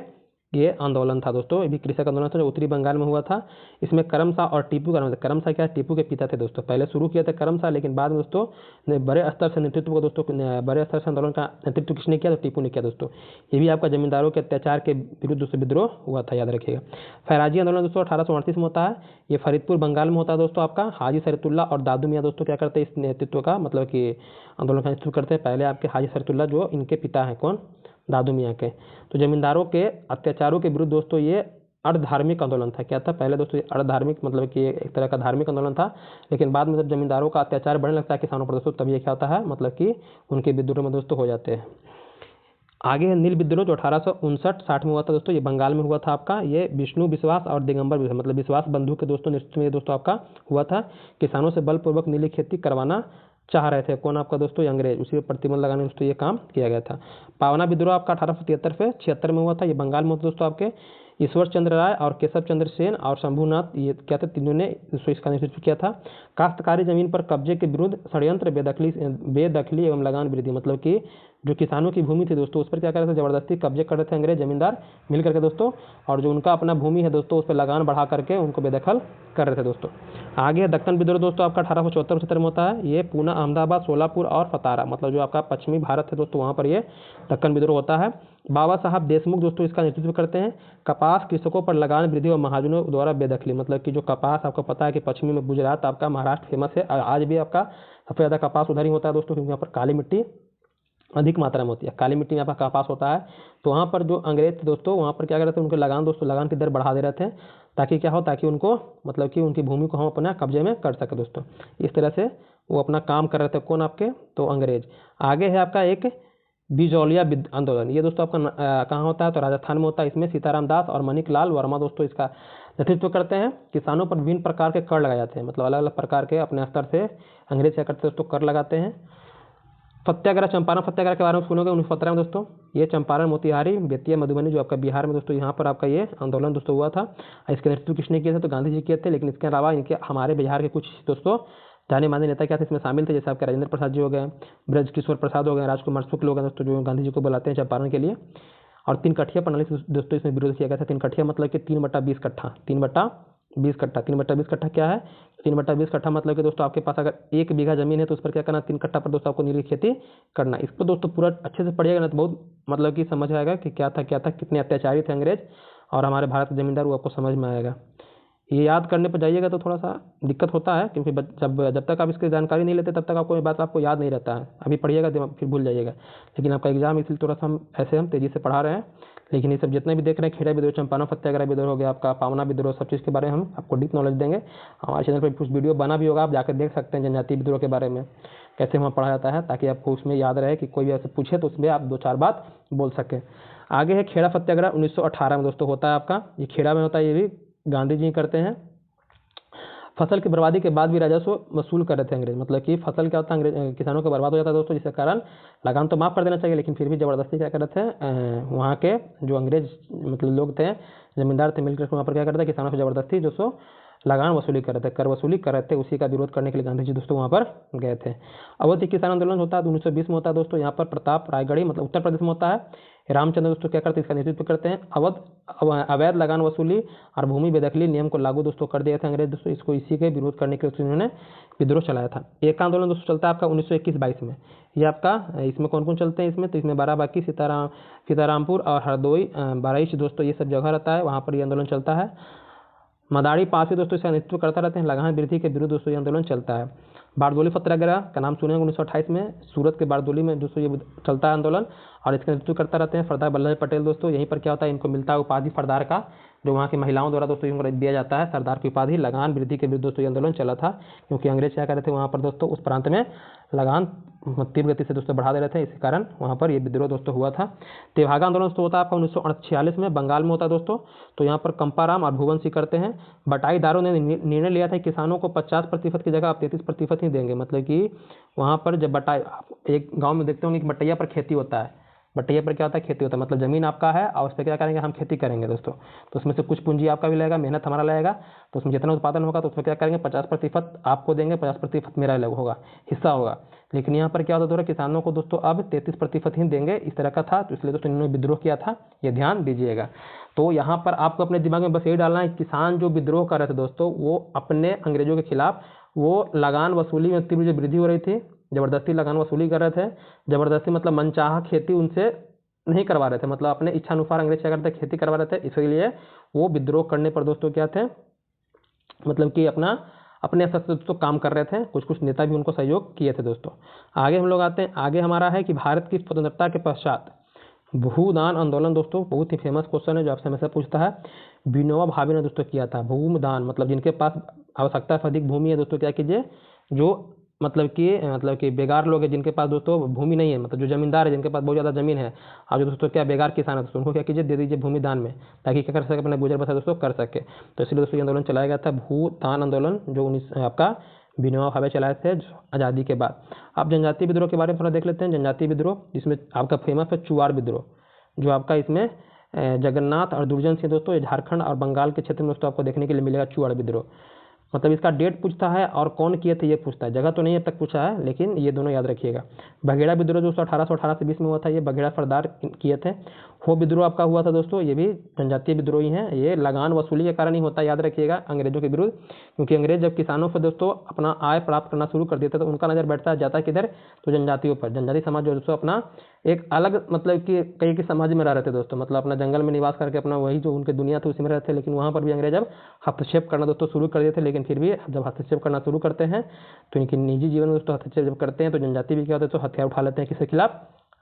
ये आंदोलन था दोस्तों, ये भी कृषक आंदोलन था, जो उत्तरी बंगाल में हुआ था। इसमें करमशाह और टीपू का, करमशाह क्या है, टीपू के पिता थे दोस्तों। पहले शुरू किया था करमशाह, लेकिन बाद में दोस्तों बड़े स्तर से नेतृत्व को दोस्तों, बड़े स्तर से आंदोलन का नेतृत्व किसने किया, तो टीपू ने किया दोस्तों। ये भी आपका जमींदारों के अत्याचार के विरुद्ध दोस्तों विद्रोह हुआ था, याद रखिएगा। फैराजी आंदोलन दोस्तों 1838 में होता है। ये फरीदपुर बंगाल में होता है दोस्तों आपका। हाजी शरीयतुल्लाह और दादू मियाँ दोस्तों क्या करते हैं, इस नेतृत्व का मतलब कि आंदोलन का नेतृत्व करते हैं। पहले आपके हाजी शरीयतुल्लाह जो इनके पिता हैं, कौन, दादू मियाँ के। तो जमींदारों के अत्याचारों के विरुद्ध दोस्तों ये अर्धधार्मिक आंदोलन था। क्या था पहले दोस्तों, अर्धधार्मिक मतलब कि एक तरह का धार्मिक आंदोलन था, लेकिन बाद में जब जमींदारों का अत्याचार बढ़ने लगता है किसानों पर दोस्तों, तब ये क्या होता है, मतलब कि उनके विद्रोह में दोस्तों हो जाते हैं। आगे है नील विद्रोह, जो 1859-60 में हुआ था दोस्तों। ये बंगाल में हुआ था आपका। ये विष्णु विश्वास और दिगंबर विश्वास मतलब विश्वास बंधु के दोस्तों नेतृत्व में दोस्तों आपका हुआ था। किसानों से बलपूर्वक नीली खेती करवाना चाह रहे थे, कौन आपका दोस्तों, अंग्रेज। उसी पर प्रतिबंध लगाने दोस्तों ये काम किया गया था। पावना विद्रोह आपका 1873 से 76 में हुआ था। ये बंगाल में होता दोस्तों आपके। ईश्वर चंद्र राय और केशव चंद्र सेन और शंभुनाथ, ये क्या थे, तीनों ने इसका नेतृत्व किया था। काश्तकारी जमीन पर कब्जे के विरुद्ध षड्यंत्र, बेदखली एवं लगान वृद्धि, मतलब कि जो किसानों की भूमि थी दोस्तों, उस पर क्या कर रहे थे, जबरदस्ती कब्जे कर रहे थे अंग्रेज जमींदार मिल करके दोस्तों, और जो उनका अपना भूमि है दोस्तों, उस पर लगान बढ़ा करके उनको बेदखल कर रहे थे दोस्तों। आगे दक्कन विद्रोह दोस्तों आपका 1874-75 में होता है। ये पूना, अहमदाबाद, सोलापुर और फतारा, मतलब जो आपका पश्चिमी भारत है दोस्तों, वहाँ पर ये दक्कन विद्रोह होता है। बाबा साहब देशमुख दोस्तों इसका नेतृत्व करते हैं। कपास कृषकों पर लगान वृद्धि और महाजनों द्वारा बेदखली, मतलब कि जो कपास आपको पता है कि पश्चिमी में गुजरात आपका, महाराष्ट्र फेमस है, आज भी आपका सबसे ज़्यादा कपास उधर ही होता है दोस्तों, क्योंकि यहाँ पर काली मिट्टी अधिक मात्रा में होती है। काली मिट्टी में आपका कपास होता है। तो वहाँ पर जो अंग्रेज थे दोस्तों, वहाँ पर क्या कर रहे थे, उनके लगान दोस्तों, लगान की दर बढ़ा दे रहे थे, ताकि क्या हो, ताकि उनको मतलब कि उनकी भूमि को हम अपना कब्जे में कर सके दोस्तों। इस तरह से वो अपना काम कर रहे थे, कौन आपके, तो अंग्रेज। आगे है आपका एक बिजौलिया आंदोलन। ये दोस्तों आपका कहाँ होता है, तो राजस्थान में होता है। इसमें सीताराम दास और मणिक लाल वर्मा दोस्तों इसका नेतृत्व करते हैं। किसानों पर विभिन्न प्रकार के कर लगाए जाते हैं, मतलब अलग अलग प्रकार के अपने स्तर से अंग्रेज क्या करते हैं दोस्तों, कर लगाते हैं। सत्याग्रह, चंपारण सत्याग्रह के बारे में सुनोगे 1917 में दोस्तों। ये चंपारण, मोतिहारी, बेतिया, मधुबनी जो आपका बिहार में दोस्तों, यहाँ पर आपका ये आंदोलन दोस्तों हुआ था। इसके नेतृत्व किसने किए थे, तो गांधी जी किए थे। लेकिन इसके अलावा इनके हमारे बिहार के कुछ दोस्तों जाने माने नेता क्या थे इसमें शामिल थे, जैसे आपके राजेंद्र प्रसाद जी हो गए, ब्रज किशोर प्रसाद हो गए, राजकुमार शुक्ल हो गए दोस्तों, जो गांधी जी को बुलाते हैं चंपारण के लिए। और 3 कठिया प्रणाली से दोस्तों इसमें विरोध किया गया था। 3 कठिया मतलब कि 3/20 कट्ठा, 3/20 कट्ठा। 3/20 कट्ठा क्या है, 3/20 कट्ठा मतलब कि दोस्तों आपके पास अगर 1 बीघा जमीन है तो उस पर क्या करना, 3 कट्ठा पर दोस्तों आपको नीली खेती करना। इस पर दोस्तों पूरा अच्छे से पढ़िएगा ना, तो बहुत मतलब कि समझ आएगा कि क्या था, कितने अत्याचारी थे अंग्रेज और हमारे भारत के जमींदार, वो आपको समझ में आएगा। ये याद करने पर जाइएगा तो थोड़ा सा दिक्कत होता है, क्योंकि जब तक आप इसकी जानकारी नहीं लेते तब तक आपको ये बात आपको याद नहीं रहता है। अभी पढ़िएगा फिर भूल जाइएगा, लेकिन आपका एग्जाम इसलिए थोड़ा सा हम तेज़ी से पढ़ा रहे हैं। लेकिन ये सब जितने भी देख रहे हैं, खेड़ा विद्रोह, चंपारण सत्याग्रह विद्रोह हो गया आपका, पावना विद्रोह, सब चीज़ के बारे में हम आपको डीप नॉलेज देंगे। हमारे चैनल पर कुछ वीडियो बना भी होगा, आप जाकर देख सकते हैं जनजातीय विद्रोह के बारे में। कैसे वहाँ पढ़ा जाता है, ताकि आपको उसमें याद रहे कि कोई भी ऐसे पूछे तो उसमें आप 2-4 बात बोल सकें। आगे है खेड़ा सत्याग्रह 1918 में दोस्तों होता है आपका, ये खेड़ा में होता है, ये भी गांधी जी करते हैं। फसल की बर्बादी के बाद भी राजस्व वसूल कर रहे थे अंग्रेज, मतलब कि फसल क्या होता है, अंग्रेज किसानों का बर्बाद हो जाता है दोस्तों, जिसके कारण लगान तो माफ़ कर देना चाहिए, लेकिन फिर भी ज़बरदस्ती क्या कर रहे थे, वहाँ के जो अंग्रेज मतलब लोग थे, जमींदार थे, मिलकर वहाँ पर क्या करते थे, किसानों से ज़बरदस्ती दोस्तों लगान वसूली कर रहे थे, कर वसूली कर रहे थे। उसी का विरोध करने के लिए गांधी जी दोस्तों वहाँ पर गए थे। अवध किसान आंदोलन होता है 1920 में होता है दोस्तों, यहाँ पर प्रताप रायगढ़ी मतलब उत्तर प्रदेश में होता है। रामचंद्र दोस्तों क्या करते हैं, इसका नेतृत्व करते हैं। अवैध लगान वसूली और भूमि बेदखली नियम को लागू दोस्तों कर दिए थे अंग्रेज दोस्तों, इसको इसी के विरोध करने के लिए उन्होंने विद्रोह चलाया था। एक आंदोलन दोस्तों चलता है आपका 1921-22 में, ये आपका इसमें कौन कौन चलते हैं इसमें, तो इसमें बाराबांकी, सीतारामपुर और हरदोई, बहराइच दोस्तों ये सब जगह रहता है, वहाँ पर ये आंदोलन चलता है। मदारी पास भी दोस्तों इसका नेतृत्व करता रहते हैं। लगान वृद्धि के विरुद्ध दोस्तों ये आंदोलन चलता है। बारदोली सत्याग्रह का नाम सुने 1928 में, सूरत के बारदोली में दोस्तों ये चलता है आंदोलन, और इसका नेतृत्व करता रहते हैं सरदार वल्लभ भाई पटेल दोस्तों। यहीं पर क्या होता है, इनको मिलता है उपाधि सरदार का, जो वहाँ की महिलाओं द्वारा दोस्तों इनको दिया जाता है सरदार की उपाधि। लगान वृद्धि के विरुद्ध दोस्तों ये आंदोलन चला था, क्योंकि अंग्रेज क्या कर रहे थे वहाँ पर दोस्तों, उस प्रांत में लगान तीव्र गति से दोस्तों बढ़ा दे रहे थे, इसी कारण वहाँ पर ये विद्रोह दोस्तों हुआ था। तेभागा आंदोलन दोस्तों होता है आपका 1946 में, बंगाल में होता है दोस्तों। तो यहाँ पर कंपाराम और भुवन सिंह करते हैं। बटाईदारों ने निर्णय लिया था कि किसानों को 50% की जगह आप 33% ही देंगे, मतलब कि वहाँ पर जब एक गाँव में देखते होंगे कि बटैया पर खेती होता है, बटैया पर क्या होता है, खेती होता है, मतलब ज़मीन आपका है और उस पर क्या करेंगे, हम खेती करेंगे दोस्तों। तो उसमें से कुछ पूंजी आपका भी लगेगा, मेहनत हमारा लगेगा, तो उसमें जितना उत्पादन होगा तो उसमें क्या करेंगे, 50% आपको देंगे, 50% मेरा होगा, हिस्सा होगा। लेकिन यहाँ पर क्या होता है, किसानों को दोस्तों अब 33% ही देंगे, इस तरह का था। तो इसलिए दोस्तों इन्होंने विद्रोह किया था, ये ध्यान दीजिएगा। तो यहाँ पर आपको अपने दिमाग में बस यही डालना है, किसान जो विद्रोह कर रहे थे दोस्तों, वो अपने अंग्रेजों के खिलाफ वो लगान वसूली में तीव्र वृद्धि हो रही थी, ज़बरदस्ती लगान वसूली कर रहे थे। ज़बरदस्ती मतलब मनचाहा खेती उनसे नहीं करवा रहे थे, मतलब अपने इच्छानुसार अंग्रेज क्या करते खेती करवा रहे थे, इसलिए वो विद्रोह करने पर दोस्तों क्या थे, मतलब कि अपने स्तर से दोस्तों काम कर रहे थे। कुछ कुछ नेता भी उनको सहयोग किए थे दोस्तों। आगे हम लोग आते हैं, आगे हमारा है कि भारत की स्वतंत्रता के पश्चात भूदान आंदोलन दोस्तों, बहुत ही फेमस क्वेश्चन है जो आपसे हमेशा पूछता है। विनोबा भावे ने दोस्तों किया था भूदान, मतलब जिनके पास आवश्यकता से अधिक भूमि है दोस्तों, क्या कीजिए, जो मतलब कि बेगार लोग हैं, जिनके पास दोस्तों भूमि नहीं है, मतलब जो जमींदार है जिनके पास बहुत ज़्यादा ज़मीन है, और जो दोस्तों क्या बेगार किसान है दोस्तों, उनको क्या कीजिए, दे दीजिए भूमि दान में, ताकि क्या कर सके, अपना गुजर बसर दोस्तों कर सके। तो इसलिए दोस्तों ये आंदोलन चलाया गया था, भूदान आंदोलन, जो आपका विनोबा भावे चलाए थे आज़ादी के बाद। अब जनजातीय विद्रोह के बारे में थोड़ा देख लेते हैं। जनजातीय विद्रोह जिसमें आपका फेमस है चुआड़ विद्रोह, जो आपका इसमें जगन्नाथ और दुर्जन सिंह दोस्तों, ये झारखंड और बंगाल के क्षेत्र में दोस्तों आपको देखने के लिए मिलेगा चुआड़ विद्रोह। मतलब इसका डेट पूछता है और कौन किए थे ये पूछता है, जगह तो नहीं अब तक पूछा है, लेकिन ये दोनों याद रखिएगा। बघेड़ा विद्रोह दोस्तों 1818 से 20 में हुआ था, ये बघेड़ा सरदार किए थे। हो विद्रोह आपका हुआ था दोस्तों, ये भी जनजातीय विद्रोही हैं, ये लगान वसूली के कारण ही होता है, याद रखिएगा, अंग्रेजों के विरुद्ध। क्योंकि अंग्रेज जब किसानों से दोस्तों अपना आय प्राप्त करना शुरू कर देते तो उनका नज़र बैठता जाता किधर, तो जनजातियों पर। जनजाति समाज जो दोस्तों अपना एक अलग मतलब कि कई के समाज में रह रहे थे दोस्तों, मतलब अपना जंगल में निवास करके अपना वही जो उनकी दुनिया थी उसी में रहते थे। लेकिन वहाँ पर भी अंग्रेज अब हस्तक्षेप करना दोस्तों शुरू कर दिए थे। लेकिन फिर भी जब हस्तक्षेप करना शुरू करते हैं तो इनकी निजी जीवन में दोस्तों हस्तक्षेप जब करते हैं तो जनजाति भी क्या होते हैं, तो हथियार उठा लेते हैं किसके खिलाफ,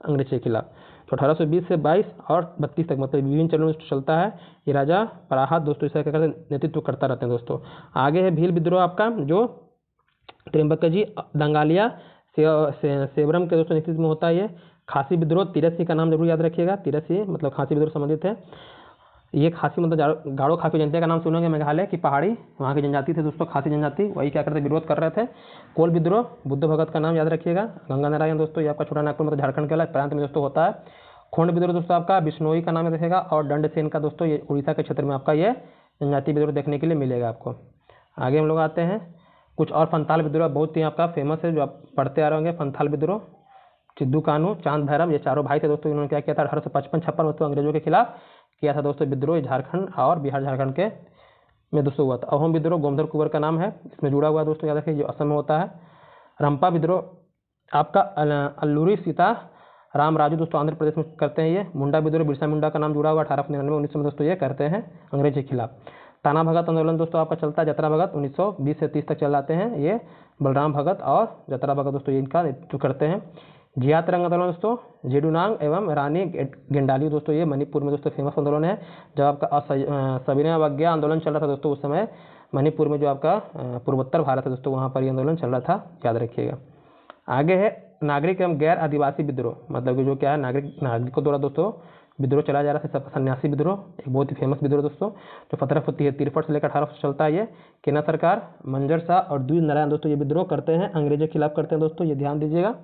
अंग्रेज के खिलाफ। तो 1820 से 22 और 32 तक मतलब विभिन्न चरणों में चलता है। ये राजा पराहत दोस्तों इसका क्या करते हैं, नेतृत्व करता रहते हैं दोस्तों। आगे है भील विद्रोह आपका, जो त्रिम्बक जी दंगालिया सेवरम के दोस्तों नेतृत्व में होता है। ये खासी विद्रोह, तिरसी का नाम जरूर याद रखिएगा, तिरसी मतलब खासी विद्रोह संबंधित है। ये खासी मतलब गारो खासी जनता का नाम सुनेंगे, मेघालय की पहाड़ी वहाँ की जनजाति थे दोस्तों, खासी जनजाति, वही क्या करते विरोध कर रहे थे। कोल विद्रोह, बुद्ध भगत का नाम याद रखिएगा। गंगा नारायण दोस्तों ये आपका छोटा नागपुर मतलब झारखंड के प्रांत में दोस्तों होता है। खोंड विद्रोह दोस्तों आपका बिश्नोई का नाम याद रखिएगा। और दंड सेन का दोस्तों ये उड़ीसा के क्षेत्र में आपका ये जनजाति विद्रोह देखने के लिए मिलेगा आपको। आगे हम लोग आते हैं कुछ और। फंथाल विद्रोह बहुत ही आपका फेमस है, जो आप पढ़ते आ रहे होंगे। फंथाल विद्रोह, सिद्धू कानू, चांद भैरव, ये चारों भाई थे दोस्तों। इन्होंने क्या किया था, 1855-56 में दोस्तों अंग्रेजों के खिलाफ किया था दोस्तों विद्रोह। झारखंड और बिहार झारखंड के में दोस्तों हुआ था। अहोम विद्रोह गोमधर कुंवर का नाम है, इसमें जुड़ा हुआ दोस्तों, याद रखिए, जो असम में होता है। रंपा विद्रोह आपका अल्लूरी सीता राम राजू दोस्तों आंध्र प्रदेश में करते हैं। ये मुंडा विद्रोह बिरसा मुंडा का नाम जुड़ा हुआ 1899-1900 में दोस्तों ये करते हैं अंग्रेज के खिलाफ। ताना भगत आंदोलन दोस्तों आपका चलता है। जतरा भगत 1920 से 30 तक चल जाते हैं। ये बलराम भगत और जतरा भगत दोस्तों इनका नेतृत्व करते हैं। जियात रंग आंदोलन दोस्तों जेडुनांग एवं रानी गेंडाली दोस्तों ये मणिपुर में दोस्तों फेमस आंदोलन है। जब आपका सविनय अवज्ञा आंदोलन चल रहा था दोस्तों, उस समय मणिपुर में जो आपका पूर्वोत्तर भारत है दोस्तों, वहाँ पर ये आंदोलन चल रहा था, याद रखिएगा। आगे है नागरिक एवं गैर आदिवासी विद्रोह, मतलब कि जो क्या है नागरिकों द्वारा दोस्तों विद्रोह चलाया जा रहा है, सन्यासी विद्रोह, एक बहुत ही फेमस विद्रोह दोस्तों, जो 1763 से लेकर 1800 चलता है। ये केना सरकार, मंजर शाह और द्विज नारायण दोस्तों ये विद्रोह करते हैं, अंग्रेजों के खिलाफ करते हैं दोस्तों, ये ध्यान दीजिएगा।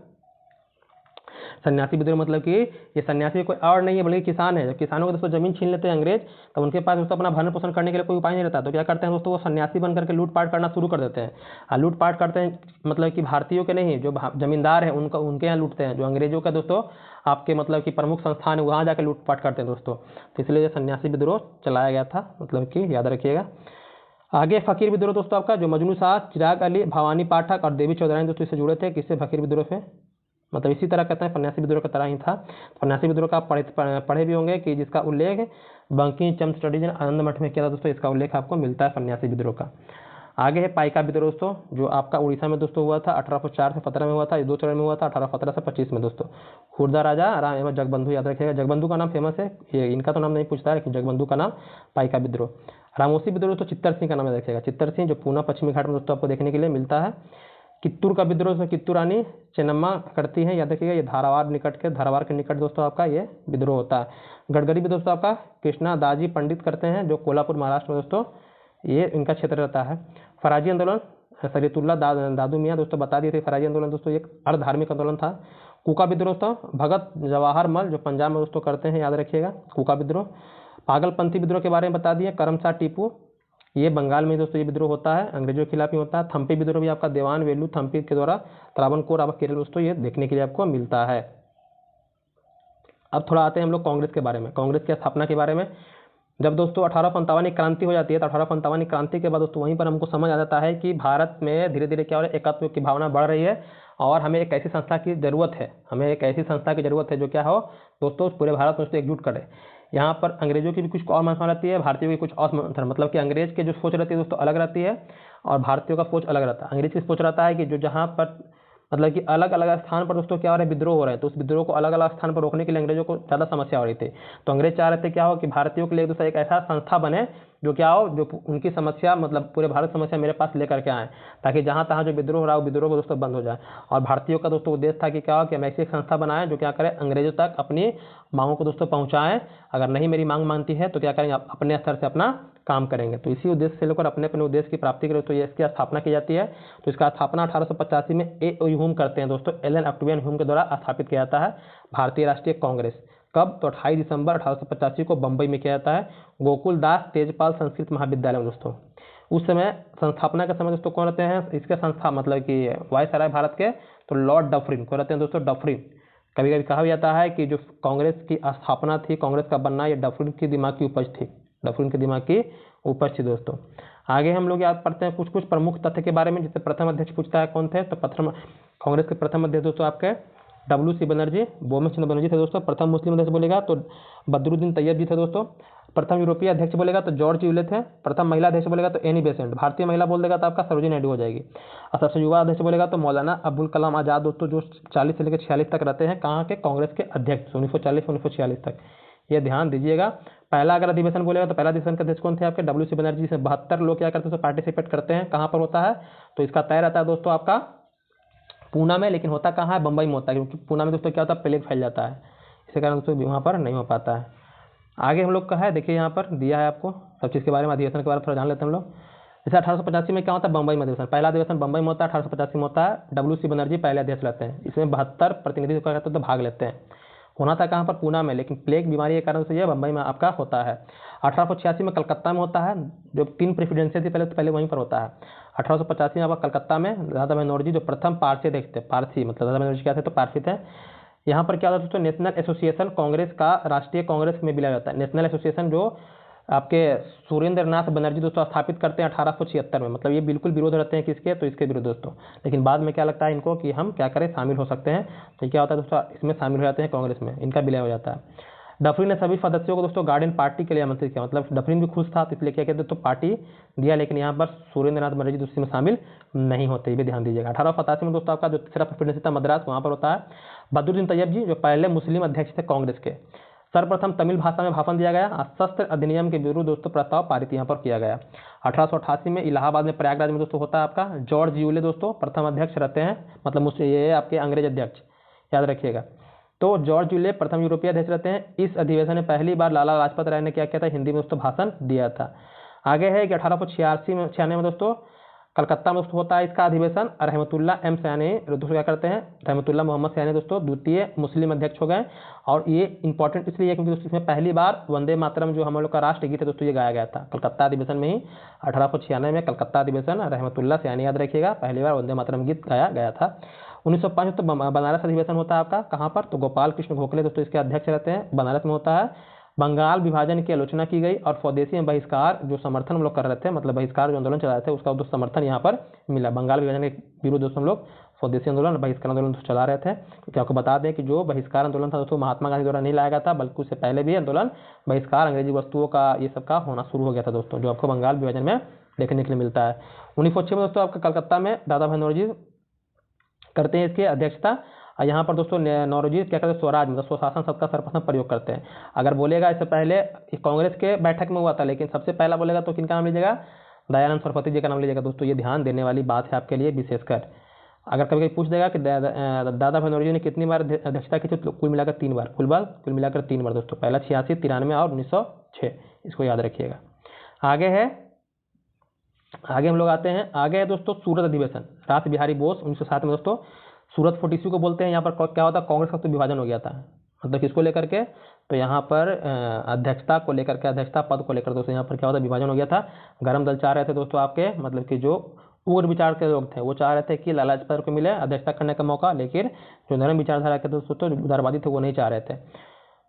सन्यासी विद्रोह मतलब कि ये सन्यासी कोई और नहीं है बल्कि किसान है। जब किसानों को दोस्तों जमीन छीन लेते हैं अंग्रेज, तो उनके पास दोस्तों अपना भरण पोषण करने के लिए कोई उपाय नहीं रहता, तो क्या करते हैं दोस्तों, वो सन्यासी बन करके लूटपाट करना शुरू कर देते हैं। लूटपाट करते हैं मतलब कि भारतीयों के नहीं, जो जमींदार है उनका उनके यहाँ लूटते हैं, जो अंग्रेजों का दोस्तों आपके मतलब कि प्रमुख संस्थान है वहाँ जाकर लूटपाट करते हैं दोस्तों। तो इसलिए सन्यासी विद्रोह चलाया गया था, मतलब कि याद रखिएगा। आगे फकीर विद्रोह दोस्तों आपका, जो मजनू शाह, चिराग अली, भवानी पाठक और देवी चौधरी दोस्तों इससे जुड़े थे। किससे, फकीर विद्रोह से, मतलब इसी तरह कहते हैं सन्यासी विद्रोह की तरह ही था। सन्यासी विद्रोह का आप पढ़े भी होंगे कि जिसका उल्लेख बंकिम चंद्र स्टडीज ने आनंद मठ में किया था दोस्तों, इसका उल्लेख आपको मिलता है सन्यासी विद्रोह का। आगे है पाइका विद्रोह दोस्तों, जो आपका उड़ीसा में दोस्तों हुआ था, 1804 से 17 में हुआ था, ये 2 चरण में हुआ था, 1817 से 25 में दोस्तों। खुर्दा राजा राम एवं जगबंधु, याद रखिएगा, जगबंधु का नाम फेमस है, ये इनका तो नाम नहीं पूछता है, लेकिन जगबंधु का नाम पाइका विद्रोह। रामोसी विद्रोह तो चित्तर सिंह का नाम याद रखिएगा, चित्तर सिंह, जो पूना पश्चिमी घाट में दोस्तों आपको देखने के लिए मिलता है। कित्तूर का विद्रोह से कित्तूर रानी चेन्नम्मा करती है, याद रखिएगा, ये धारवाड़ के निकट दोस्तों आपका ये विद्रोह होता है। गडकरी भी दोस्तों आपका कृष्णा दाजी पंडित करते हैं, जो कोल्हापुर महाराष्ट्र में दोस्तों ये इनका क्षेत्र रहता है। फराजी आंदोलन, सरीतुल्ला दादू मियाँ दोस्तों बता दिए थे, फराजी आंदोलन दोस्तों एक अर्ध धार्मिक आंदोलन था। कूका विद्रोह तो भगत जवाहर मल, जो पंजाब में दोस्तों करते हैं, याद रखिएगा कूका विद्रोह। पागलपंथी विद्रोह के बारे में बता दिए, करमशाह टीपू, ये बंगाल में दोस्तों ये विद्रोह होता है, अंग्रेजों के खिलाफ ही होता है। थम्पी विद्रोह भी आपका देवान वेलू थम्पी के द्वारा त्रावणकोर आपका केरल दोस्तों ये देखने के लिए आपको मिलता है। अब थोड़ा आते हैं हम लोग कांग्रेस के बारे में, कांग्रेस की स्थापना के बारे में। जब दोस्तों 1855 की क्रांति हो जाती है, तो 1855 की क्रांति के बाद दोस्तों वहीं पर हमको समझ आ जाता है कि भारत में धीरे धीरे क्या हो रहा है, एकत्व की भावना बढ़ रही है और हमें एक ऐसी संस्था की जरूरत है, हमें एक ऐसी संस्था की जरूरत है जो क्या हो दोस्तों पूरे भारत में एकजुट करे। यहाँ पर अंग्रेजों की भी कुछ और मंशा रहती है, भारतीयों की कुछ और मंशा, मतलब कि अंग्रेज के जो सोच रहती है दोस्तों अलग रहती है और भारतीयों का सोच अलग रहता है। अंग्रेज की सोच रहता है कि जो जहाँ पर मतलब कि अलग अलग स्थान पर दोस्तों क्या हो रहा है, विद्रोह हो रहे हैं, तो उस विद्रोह को अलग अलग स्थान पर रोकने के लिए अंग्रेजों को ज़्यादा समस्या हो रही थी। तो अंग्रेज चाह रहे थे क्या हो कि भारतीयों के लिए दोस्तों एक ऐसा संस्था बने जो क्या हो, जो उनकी समस्या मतलब पूरे भारत समस्या मेरे पास लेकर के आए, ताकि जहाँ तहाँ जो विद्रोह हो रहा है वो विद्रोह को दोस्तों बंद हो जाए। और भारतीयों का दोस्तों उद्देश्य था कि क्या हो कि हम ऐसी एक संस्था बनाएं जो क्या करें, अंग्रेजों तक अपनी मांगों को दोस्तों पहुँचाएं, अगर नहीं मेरी मांग मानती है तो क्या करेंगे, अपने स्तर से अपना काम करेंगे। तो इसी उद्देश्य से लेकर अपने अपने उद्देश्य की प्राप्ति के लिए तो ये इसकी स्थापना की जाती है। तो इसका स्थापना 1885 में ए ह्यूम करते हैं दोस्तों, एलन ऑक्टेवियन ह्यूम के द्वारा स्थापित किया जाता है भारतीय राष्ट्रीय कांग्रेस। कब, तो 28 दिसंबर 1885 को बम्बई में किया जाता है, गोकुल दास तेजपाल संस्कृत महाविद्यालय में दोस्तों। उस समय संस्थापना के समय दोस्तों कौन रहते हैं इसके संस्था मतलब कि वायसराय भारत के, तो लॉर्ड डफरिन को रहते हैं दोस्तों, डफरिन। कभी कभी कहा जाता है कि जो कांग्रेस की स्थापना थी, कांग्रेस का बनना, ये डफरिन की दिमाग की उपज थी, डफरिन के दिमाग की उपज थी दोस्तों। आगे हम लोग याद पढ़ते हैं कुछ कुछ प्रमुख तथ्य के बारे में, जिससे प्रथम अध्यक्ष पूछता है कौन थे, तो प्रथम कांग्रेस के प्रथम अध्यक्ष दोस्तों आपके WC बनर्जी, बोमन चंद्र बनर्जी थे दोस्तों। प्रथम मुस्लिम अध्यक्ष बोलेगा तो बदरुद्दीन तैयब जी थे दोस्तों। प्रथम यूरोपीय अध्यक्ष बोलेगा तो जॉर्ज यूले थे। प्रथम महिला अध्यक्ष बोलेगा तो एनी बेसेंट, भारतीय महिला बोल देगा तो आपका सरोजिनी नायडू हो जाएगी। और सबसे युवा अध्यक्ष बोलेगा तो मौलाना अबुल कलाम आजाद दोस्तों, जो 40 से लेकर 46 तक रहते हैं, कहाँ के, कांग्रेस के अध्यक्ष 1940 से 1946 तक, ये ध्यान दीजिएगा। पहला अगर अधिवेशन बोलेगा तो पहला अधिवेशन के अध्यक्ष कौन थे आपके, WC बनर्जी से 72 लोग क्या करते हैं पार्टिसिपेट करते हैं। कहाँ पर होता है, तो इसका तय रहता है दोस्तों आपका पूना में, लेकिन होता कहाँ है, बम्बई में होता है, क्योंकि पूना में दोस्तों क्या होता है, प्लेग फैल जाता है, इसी कारण दोस्तों वहाँ पर नहीं हो पाता है। आगे हम लोग का है, देखिए यहाँ पर दिया है आपको सब चीज़ के बारे में, अधिवेशन के बारे में थोड़ा जान लेते हैं हम लोग। जैसे 1885 में क्या होता है, बम्बई में अधिवेशन, पहला अधिवेशन बम्बई में होता है, 1885 में होता है। WC बनर्जी पहले अध्यक्ष रहते हैं, इसमें 72 प्रतिनिधि तो भाग लेते हैं। होना था कहाँ पर, पूना में, लेकिन प्लेग बीमारी के कारण से यह बम्बई में आपका होता है। 1886 में कलकत्ता में होता है, जो 3 प्रेसिडेंसी थी पहले, तो पहले वहीं पर होता है। 1885 में आपका कलकत्ता में दादा भाई नौरोजी जो प्रथम पारसी अध्यक्ष थे, पारसी मतलब दादा भाई नौरोजी क्या थे, तो पारसी थे। यहाँ पर क्या होता है दोस्तों, नेशनल एसोसिएशन कांग्रेस का राष्ट्रीय कांग्रेस में मिला जाता है। नेशनल एसोसिएशन जो आपके सुरेंद्र नाथ बनर्जी दोस्तों स्थापित करते हैं 1876 में, मतलब ये बिल्कुल विरोध रहते हैं किसके, तो इसके विरुद्ध दोस्तों। लेकिन बाद में क्या लगता है इनको कि हम क्या करें, शामिल हो सकते हैं, तो क्या होता है दोस्तों, इसमें शामिल हो जाते हैं कांग्रेस में, इनका विलय हो जाता है। डफरिन ने सभी सदस्यों को दोस्तों गार्डियन पार्टी के लिए आमंत्रित किया, मतलब डफरिन भी खुश था, तो इसलिए क्या कहते तो पार्टी दिया, लेकिन यहाँ पर सुरेंद्र नाथ बनर्जी दोस्तों में शामिल नहीं होते, ये भी ध्यान दीजिएगा। 1885 में दोस्तों आपका जो तीसरा प्रेसिडेंसी था मद्रास, वहाँ पर होता है। बदरुद्दीन तैयब जी जो पहले मुस्लिम अध्यक्ष थे कांग्रेस के, सर्वप्रथम तमिल भाषा में भाषण दिया गया। शस्त्र अधिनियम के विरुद्ध दोस्तों प्रस्ताव पारित यहाँ पर किया गया। 1888 में इलाहाबाद में प्रयागराज में दोस्तों होता है आपका जॉर्ज यूले दोस्तों प्रथम अध्यक्ष रहते हैं, मतलब मुझसे ये आपके अंग्रेज अध्यक्ष, याद रखिएगा। तो जॉर्ज यूले प्रथम यूरोपीय अध्यक्ष रहते हैं। इस अधिवेशन में पहली बार लाला लाजपत राय ने क्या किया था, हिंदी में दोस्तों भाषण दिया था। आगे है कि 1896 में दोस्तों कलकत्ता में दोस्तों होता है इसका अधिवेशन। रहमतुल्ला एम सयानी दोस्तों क्या करते हैं, रहमतुल्ला मोहम्मद सयानी दोस्तों द्वितीय मुस्लिम अध्यक्ष हो गए। और ये इंपॉर्टेंट इसलिए है क्योंकि दोस्तों इसमें पहली बार वंदे मातरम जो हम लोग का राष्ट्रगीत है दोस्तों ये गाया गया था कलकत्ता अधिवेशन में ही। 1896 में कलकत्ता अधिवेशन, रहमतुल्ला सयानी याद रखिएगा, पहली बार वंदे मातरम गीत गाया गया था। 1905 तो बनारस अधिवेशन होता है आपका, कहाँ पर, तो गोपाल कृष्ण गोखले दोस्तों इसके अध्यक्ष रहते हैं, बनारस में होता है। बंगाल विभाजन की आलोचना की गई और स्वदेशी में बहिष्कार जो समर्थन हम लोग कर रहे थे, मतलब बहिष्कार जो आंदोलन चला रहे थे उसका दोस्तों समर्थन यहाँ पर मिला। बंगाल विभाजन के विरुद्ध दोस्तों हम लोग स्वदेशी आंदोलन बहिष्कार आंदोलन चला रहे थे। क्योंकि आपको बता दें कि जो बहिष्कार आंदोलन था दोस्तों महात्मा गांधी द्वारा नहीं लाया गया था, बल्कि उससे पहले भी आंदोलन बहिष्कार अंग्रेजी वस्तुओं का ये सब का होना शुरू हो गया था दोस्तों, जो आपको बंगाल विभाजन में देखने के लिए मिलता है। 1906 में दोस्तों आपका कलकत्ता में दादा भाई नौरोजी करते हैं इसकी अध्यक्षता। यहाँ पर दोस्तों नौरोजी क्या करते हैं, स्वराज मतलब स्वशासन शब्द का सर्वप्रथम प्रयोग करते हैं। अगर बोलेगा इससे पहले कांग्रेस के बैठक में हुआ था, लेकिन सबसे पहला बोलेगा तो किनका नाम लीजिएगा, दयानंद सरस्वती जी का नाम लीजिएगा दोस्तों। ये ध्यान देने वाली बात है आपके लिए विशेषकर। अगर कभी पूछ देगा कि दादा भाई नौरोजी ने कितनी बार अध्यक्षता की थी, तो कुल मिलाकर 3 बार, कुल मिलाकर 3 बार दोस्तों, पहला 86, 93 और 1906, इसको याद रखिएगा। आगे हम लोग आते हैं, आगे है दोस्तों सूरत अधिवेशन, रास बिहारी बोस 1907 में दोस्तों। सूरत 42 को बोलते हैं। यहाँ पर क्या होता है, कांग्रेस का तो विभाजन हो गया था, मतलब किसको लेकर के, तो यहाँ पर अध्यक्षता को लेकर के, अध्यक्षता पद को लेकर दोस्तों यहाँ पर क्या होता है, विभाजन हो गया था। गरम दल चाह रहे थे दोस्तों आपके, मतलब कि जो उग्र विचार के लोग थे वो चाह रहे थे कि लाला लाजपत को मिले अध्यक्षता करने का मौका, लेकिन जो नरम विचारधारा के दोस्तों तो उदारवादी थे वो नहीं चाह रहे थे।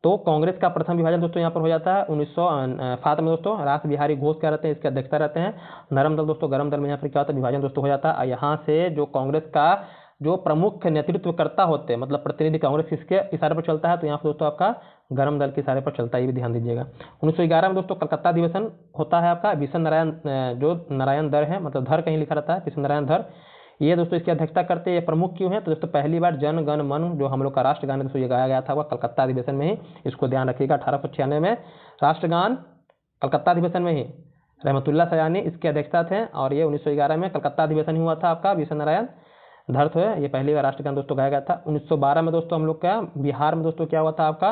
तो कांग्रेस का प्रथम विभाजन दोस्तों यहाँ पर हो जाता है 1907 में दोस्तों। रास बिहारी घोष क्या रहते हैं, इसके अध्यक्षता रहते हैं। नरम दल दोस्तों, गरम दल में यहाँ पर क्या होता है, विभाजन दोस्तों हो जाता है। यहाँ से जो कांग्रेस का जो प्रमुख नेतृत्वकर्ता होते हैं, मतलब प्रतिनिधि कांग्रेस किसके इशारे पर चलता है, तो यहाँ पर दोस्तों आपका गरम दल के इशारे पर चलता है, ये भी ध्यान दीजिएगा। 1911 में दोस्तों कलकत्ता अधिवेशन होता है आपका। विशन नारायण जो नारायण धर है, मतलब धर कहीं लिखा रहता है, विशन नारायण धर, ये दोस्तों इसकी अध्यक्षता करते हैं। ये प्रमुख क्यों है, तो दोस्तों पहली बार जन गण मन जो हम लोग का राष्ट्रगान दोस्तों ये गाया गया था वह कलकत्ता अधिवेशन में ही, इसको ध्यान रखिएगा। 1896 में राष्ट्रगान कलकत्ता अधिवेशन में ही, रहमतुल्ला सयानी इसके अध्यक्षता थे। और ये 1911 में कलकत्ता अधिवेशन हुआ था आपका, विशन नारायण धर थे, ये पहली बार राष्ट्रगान दोस्तों गाया गया था। 1912 में दोस्तों हम लोग का बिहार में दोस्तों क्या हुआ था आपका,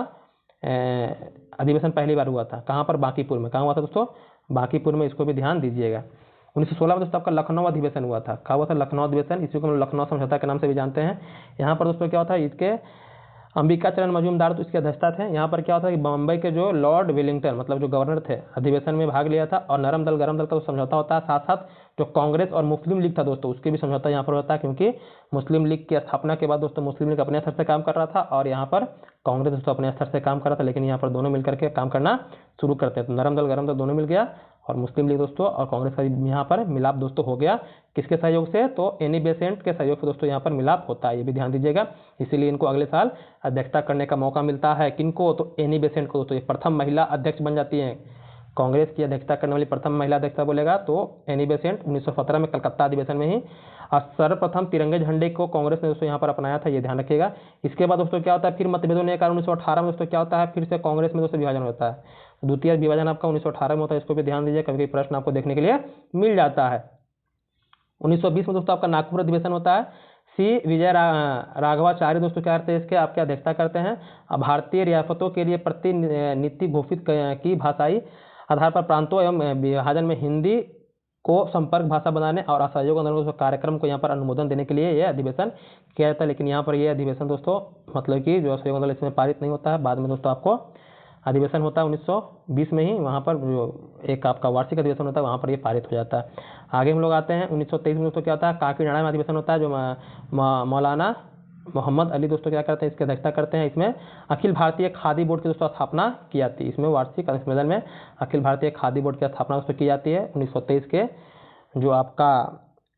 अधिवेशन पहली बार हुआ था, कहाँ पर, बांकीपुर में। कहाँ हुआ था दोस्तों, बांकीपुर में, इसको भी ध्यान दीजिएगा। 1916 में दोस्तों आपका लखनऊ अधिवेशन हुआ था। कहाँ हुआ था, लखनऊ अधिवेशन, इसी को हम लखनऊ समझौता के नाम से भी जानते हैं। यहाँ पर दोस्तों क्या होता है, इसके अंबिका चरण मजूमदार तो इसके अध्यक्षता थे। यहाँ पर क्या होता है कि बम्बई के जो लॉर्ड वेलिंगटन मतलब जो गवर्नर थे अधिवेशन में भाग लिया था। और नरम दल गरम दल का समझौता होता है, साथ साथ जो कांग्रेस और मुस्लिम लीग था दोस्तों उसके भी समझौता यहाँ पर होता है, क्योंकि मुस्लिम लीग की स्थापना के बाद दोस्तों मुस्लिम लीग अपने स्तर से काम कर रहा था और यहाँ पर कांग्रेस दोस्तों अपने स्तर से काम कर रहा था, लेकिन यहाँ पर दोनों मिलकर के काम करना शुरू करते हैं। तो नरम दल गरम दल दोनों मिल गया और मुस्लिम लीग दोस्तों और कांग्रेस का यहाँ पर मिलाप दोस्तों हो गया। किसके सहयोग से, तो एनी बेसेंट के सहयोग से दोस्तों यहाँ पर मिलाप होता है, ये भी ध्यान दीजिएगा। इसीलिए इनको अगले साल अध्यक्षता करने का मौका मिलता है। किनको, तो एनी बेसेंट को दोस्तों, ये प्रथम महिला अध्यक्ष बन जाती है। कांग्रेस की अध्यक्षता करने वाली प्रथम महिला अध्यक्षता बोलेगा तो एनी बेसेंट 1917 में कलकत्ता अधिवेशन में ही। और सर्वप्रथम तिरंगे झंडे को कांग्रेस ने दोस्तों यहाँ पर अपनाया था, ये ध्यान रखिएगा। इसके बाद दोस्तों क्या होता है, फिर मतभेदों ने कारण 1918 में दोस्तों क्या होता है, फिर से कांग्रेस में दोस्तों विभाजन होता है। द्वितीय विभाजन आपका 1918 में होता है, इसको भी ध्यान दीजिए, कभी प्रश्न आपको देखने के लिए मिल जाता है। 1920 में दोस्तों आपका नागपुर अधिवेशन होता है। सी विजय राघवाचार्य दोस्तों क्या करते हैं, इसके आपके अध्यक्षता करते हैं। भारतीय रियासतों के लिए प्रतिनिधि घोषित की भाषाई आधार पर प्रांतों एवं विभाजन में हिंदी को संपर्क भाषा बनाने और असहयोग आंदोलन कार्यक्रम को यहाँ पर अनुमोदन देने के लिए यह अधिवेशन किया जाता है। लेकिन यहाँ पर यह अधिवेशन दोस्तों मतलब कि जो असहयोग आंदोलन इसमें पारित नहीं होता है, बाद में दोस्तों आपको अधिवेशन होता है 1920 में ही, वहाँ पर जो एक आपका वार्षिक अधिवेशन होता है वहाँ पर ये पारित हो जाता है। आगे हम लोग आते हैं 1923 में दोस्तों क्या होता है, काकीनाडा में अधिवेशन होता है, जो मौलाना मोहम्मद अली दोस्तों क्या करते हैं, इसकी अध्यक्षता करते हैं। इसमें अखिल भारतीय खादी बोर्ड की दोस्तों स्थापना की जाती है। इसमें वार्षिक सम्मेलन में अखिल भारतीय खादी बोर्ड की स्थापना दोस्तों की जाती है 1923 के। जो आपका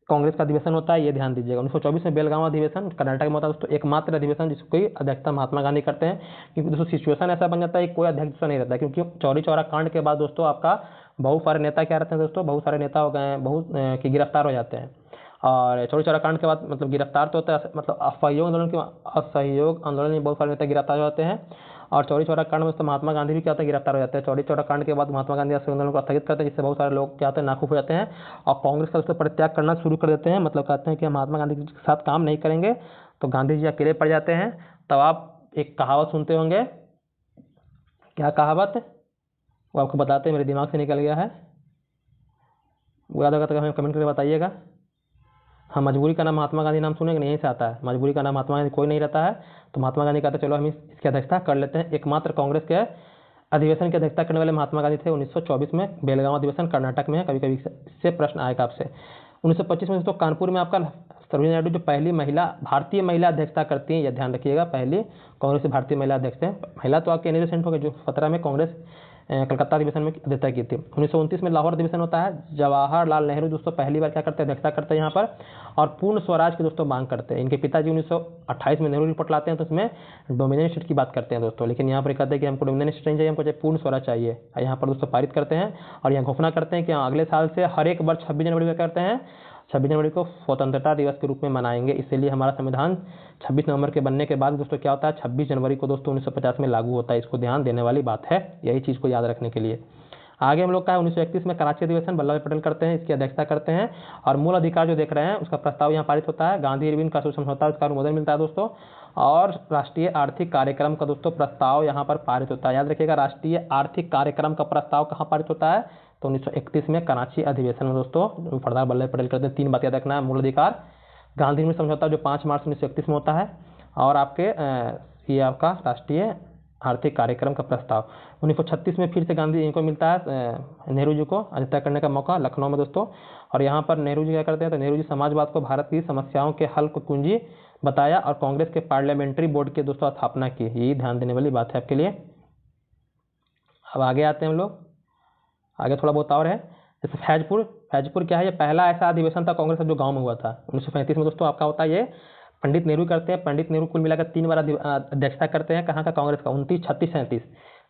कांग्रेस का अधिवेशन होता है ये ध्यान दीजिएगा। 1924 में बेलगांव अधिवेशन कर्नाटक में होता है दोस्तों, एकमात्र अधिवेशन जिसकी अध्यक्षता महात्मा गांधी करते हैं। क्योंकि दोस्तों सिचुएशन ऐसा बन जाता है कोई अध्यक्ष नहीं रहता है, क्योंकि चौरी चौरा कांड के बाद दोस्तों आपका बहुत सारे नेता क्या रहते हैं दोस्तों, बहुत सारे नेता हो गए हैं, बहुत की गिरफ्तार हो जाते हैं। और चौरी चौरा कांड के बाद मतलब गिरफ्तार तो होता है, मतलब असहयोग आंदोलन में बहुत सारे नेता गिरफ्तार हो जाते हैं। और चौरी चौरा कांड में दोस्तों महात्मा गांधी भी क्या होता है, गिरफ्तार हो जाते हैं। चौरी चौरा कांड के बाद महात्मा गांधी आंदोलन को स्थगित करते हैं, जिससे बहुत सारे लोग क्या होते हैं, नाखुश हो जाते हैं और कांग्रेस का दोस्तों परित्याग करना शुरू कर देते हैं। मतलब कहते हैं कि हम महात्मा गांधी के साथ काम नहीं करेंगे, तो गांधी जी अकेले पड़ जाते हैं। तब आप एक कहावत सुनते होंगे, क्या कहावत, वो आपको बताते हैं, मेरे दिमाग से निकल गया है, वो याद होगा तो हमें कमेंट करके बताइएगा। हाँ, मजबूरी का नाम महात्मा गांधी नाम सुनेंगे, नहीं से आता है, मजबूरी का नाम महात्मा गांधी कोई नहीं रहता है। तो महात्मा गांधी कहते चलो हम इसकी अध्यक्षता कर लेते हैं। एकमात्र कांग्रेस के अधिवेशन की अध्यक्षता करने वाले महात्मा गांधी थे 1924 में, बेलगांव अधिवेशन कर्नाटक में है। कभी कभी इससे प्रश्न आएगा आपसे। 1925 में दोस्तों कानपुर में आपका सरोजिनी नायडू जो पहली महिला, भारतीय महिला अध्यक्षता करती हैं, यह ध्यान रखिएगा, पहली कांग्रेस की भारतीय महिला अध्यक्ष हैं। महिला तो आपके रिसेंट हो गए, जो 17 में कांग्रेस कलकत्ता अधिवेशन में अध्यक्षता की थी। 1929 में लाहौर अधिवेशन होता है। जवाहरलाल नेहरू दोस्तों पहली बार क्या करते हैं, अध्यक्षता करते हैं यहाँ पर, और पूर्ण स्वराज की दोस्तों मांग करते हैं। इनके पिताजी 1928 में नेहरू रिपोर्ट लाते हैं, तो इसमें डोमिनेंट स्टेट की बात करते हैं दोस्तों, लेकिन यहाँ पर कहते हैं कि हमको डोमिनेंट स्टेट नहीं चाहिए, हमको चाहिए पूर्ण स्वराज चाहिए। यहाँ पर दोस्तों पारित करते हैं और यहाँ घोषणा करते हैं कि अगले साल से हर एक वर्ष 26 जनवरी को करते हैं, 26 जनवरी को स्वतंत्रता दिवस के रूप में मनाएंगे। इसीलिए हमारा संविधान 26 नवंबर के बनने के बाद दोस्तों क्या होता है, 26 जनवरी को दोस्तों 1950 में लागू होता है। इसको ध्यान देने वाली बात है, यही चीज़ को याद रखने के लिए। आगे हम लोग का है 1931 में कराची अधिवेशन वल्लभ भाई पटेल करते हैं, इसकी अध्यक्षता करते हैं। और मूल अधिकार जो देख रहे हैं उसका प्रस्ताव यहाँ पारित होता है। गांधी इरविन का समझौता, उसका अनुमोदन मिलता है दोस्तों। और राष्ट्रीय आर्थिक कार्यक्रम का दोस्तों प्रस्ताव यहाँ पर पारित होता है। याद रखिएगा, राष्ट्रीय आर्थिक कार्यक्रम का प्रस्ताव कहाँ पारित होता है, तो 1931 में कराची अधिवेशन में दोस्तों सरदार वल्लभ भाई पटेल करते हैं। 3 बात याद रखना है, मूल अधिकार, गांधी इरविन समझौता जो 5 मार्च 1931 में होता है, और आपके ये आपका राष्ट्रीय आर्थिक कार्यक्रम का प्रस्ताव। 1936 में फिर से गांधी इनको मिलता है, नेहरू जी को अध्यक्षता करने का मौका लखनऊ में दोस्तों। और यहाँ पर नेहरू जी क्या करते हैं, तो नेहरू जी समाजवाद को भारत की समस्याओं के हल को कुंजी बताया और कांग्रेस के पार्लियामेंट्री बोर्ड की दोस्तों स्थापना की। यही ध्यान देने वाली बात है आपके लिए। अब आगे आते हैं हम लोग, आगे थोड़ा बहुत और है, जैसे फैजपुर क्या है, ये पहला ऐसा अधिवेशन था कांग्रेस का जो गाँव में हुआ था। 1935 में दोस्तों आपका होता है, ये पंडित नेहरू करते हैं। पंडित नेहरू कुल मिलाकर 3 बार अध्यक्षता करते हैं, कहाँ का, कांग्रेस का, 29, 36, 37,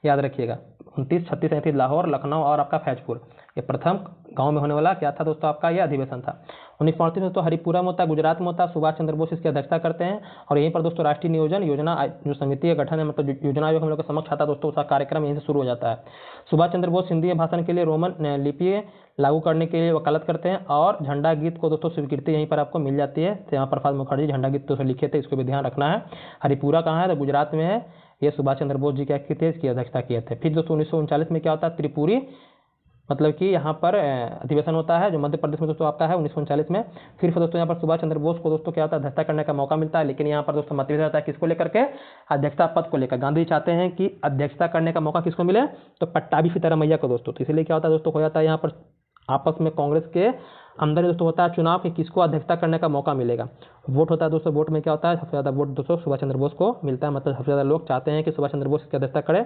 याद रखिएगा, 29, 36, 37, लाहौर, लखनऊ और आपका फैजपुर। ये प्रथम गांव में होने वाला क्या था दोस्तों, आपका ये अधिवेशन था। 1935 में दोस्तों हरिपुरा में होता है, गुजरात में होता है। सुभाष चंद्र बोस इसकी अध्यक्षता करते हैं और यहीं पर दोस्तों राष्ट्रीय नियोजन योजना जो समिति का गठन है, मतलब योजना आयोग हम लोग के समक्ष आता है दोस्तों, उसका कार्यक्रम यहीं से शुरू हो जाता है। सुभाष चंद्र बोस हिंदी भाषण के लिए रोमन लिपि लागू करने के लिए वकालत करते हैं और झंडा गीत को दोस्तों स्वीकृति यहीं पर आपको मिल जाती है। श्यामा प्रसाद मुखर्जी झंडा गीत दोस्तों लिखे थे, इसको भी ध्यान रखना है। हरिपुरा कहाँ है, तो गुजरात में है। ये सुभाष चंद्र बोस जी क्या किए थे, इसकी अध्यक्षता किए थे। फिर दोस्तों 1939 में क्या होता है, त्रिपुरी, मतलब कि यहाँ पर अधिवेशन होता है जो मध्य प्रदेश में दोस्तों आपका है 1939 में। फिर दोस्तों यहाँ पर सुभाष चंद्र बोस को दोस्तों क्या होता है, अध्यक्षता करने का मौका मिलता है, लेकिन यहाँ पर दोस्तों मतभेद रहता है किसको लेकर के, अध्यक्षता पद को लेकर। गांधी चाहते हैं कि अध्यक्षता करने का मौका किसको मिले, तो पट्टाभी सीतारामैया को दोस्तों। तो इसलिए क्या होता है दोस्तों, हो जाता है यहाँ पर आपस में कांग्रेस के अंदर दोस्तों होता है चुनाव कि किसको अध्यक्षता करने का मौका मिलेगा। वोट होता है दोस्तों, वोट में क्या होता है, सबसे ज़्यादा वोट दोस्तों सुभाष चंद्र बोस को मिलता है। मतलब सबसे ज़्यादा लोग चाहते हैं कि सुभाष चंद्र बोस की अध्यक्षता करे,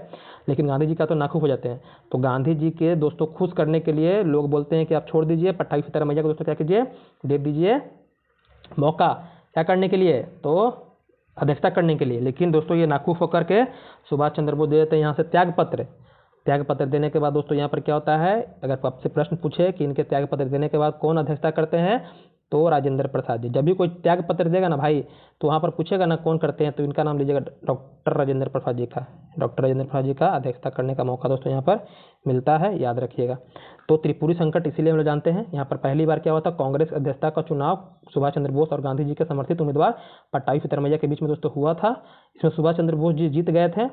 लेकिन गांधी जी का तो नाखुश हो जाते हैं। तो गांधी जी के दोस्तों खुश करने के लिए लोग बोलते हैं कि आप छोड़ दीजिए, पट्टाभी सीतारामैया को दोस्तों क्या कीजिए, दे दीजिए मौका, क्या करने के लिए, तो अध्यक्षता करने के लिए। लेकिन दोस्तों ये नाखुश होकर के सुभाष चंद्र बोस दे देते हैं यहाँ से त्याग पत्र देने के बाद दोस्तों यहाँ पर क्या होता है, अगर आपसे प्रश्न पूछे कि इनके त्याग पत्र देने के बाद कौन अध्यक्षता करते हैं, तो राजेंद्र प्रसाद जी। जब भी कोई त्याग पत्र देगा ना भाई, तो वहाँ पर पूछेगा ना कौन करते हैं, तो इनका नाम लीजिएगा, डॉक्टर राजेंद्र प्रसाद जी का। डॉक्टर राजेंद्र प्रसाद जी का अध्यक्षता करने का मौका दोस्तों यहाँ पर मिलता है, याद रखिएगा। तो त्रिपुरी संकट इसीलिए हम लोग जानते हैं। यहाँ पर पहली बार क्या हुआ था, कांग्रेस अध्यक्षता का चुनाव सुभाष चंद्र बोस और गांधी जी के समर्थित उम्मीदवार पट्टाभी सीतारामैया के बीच में दोस्तों हुआ था। इसमें सुभाष चंद्र बोस जी जीत गए थे,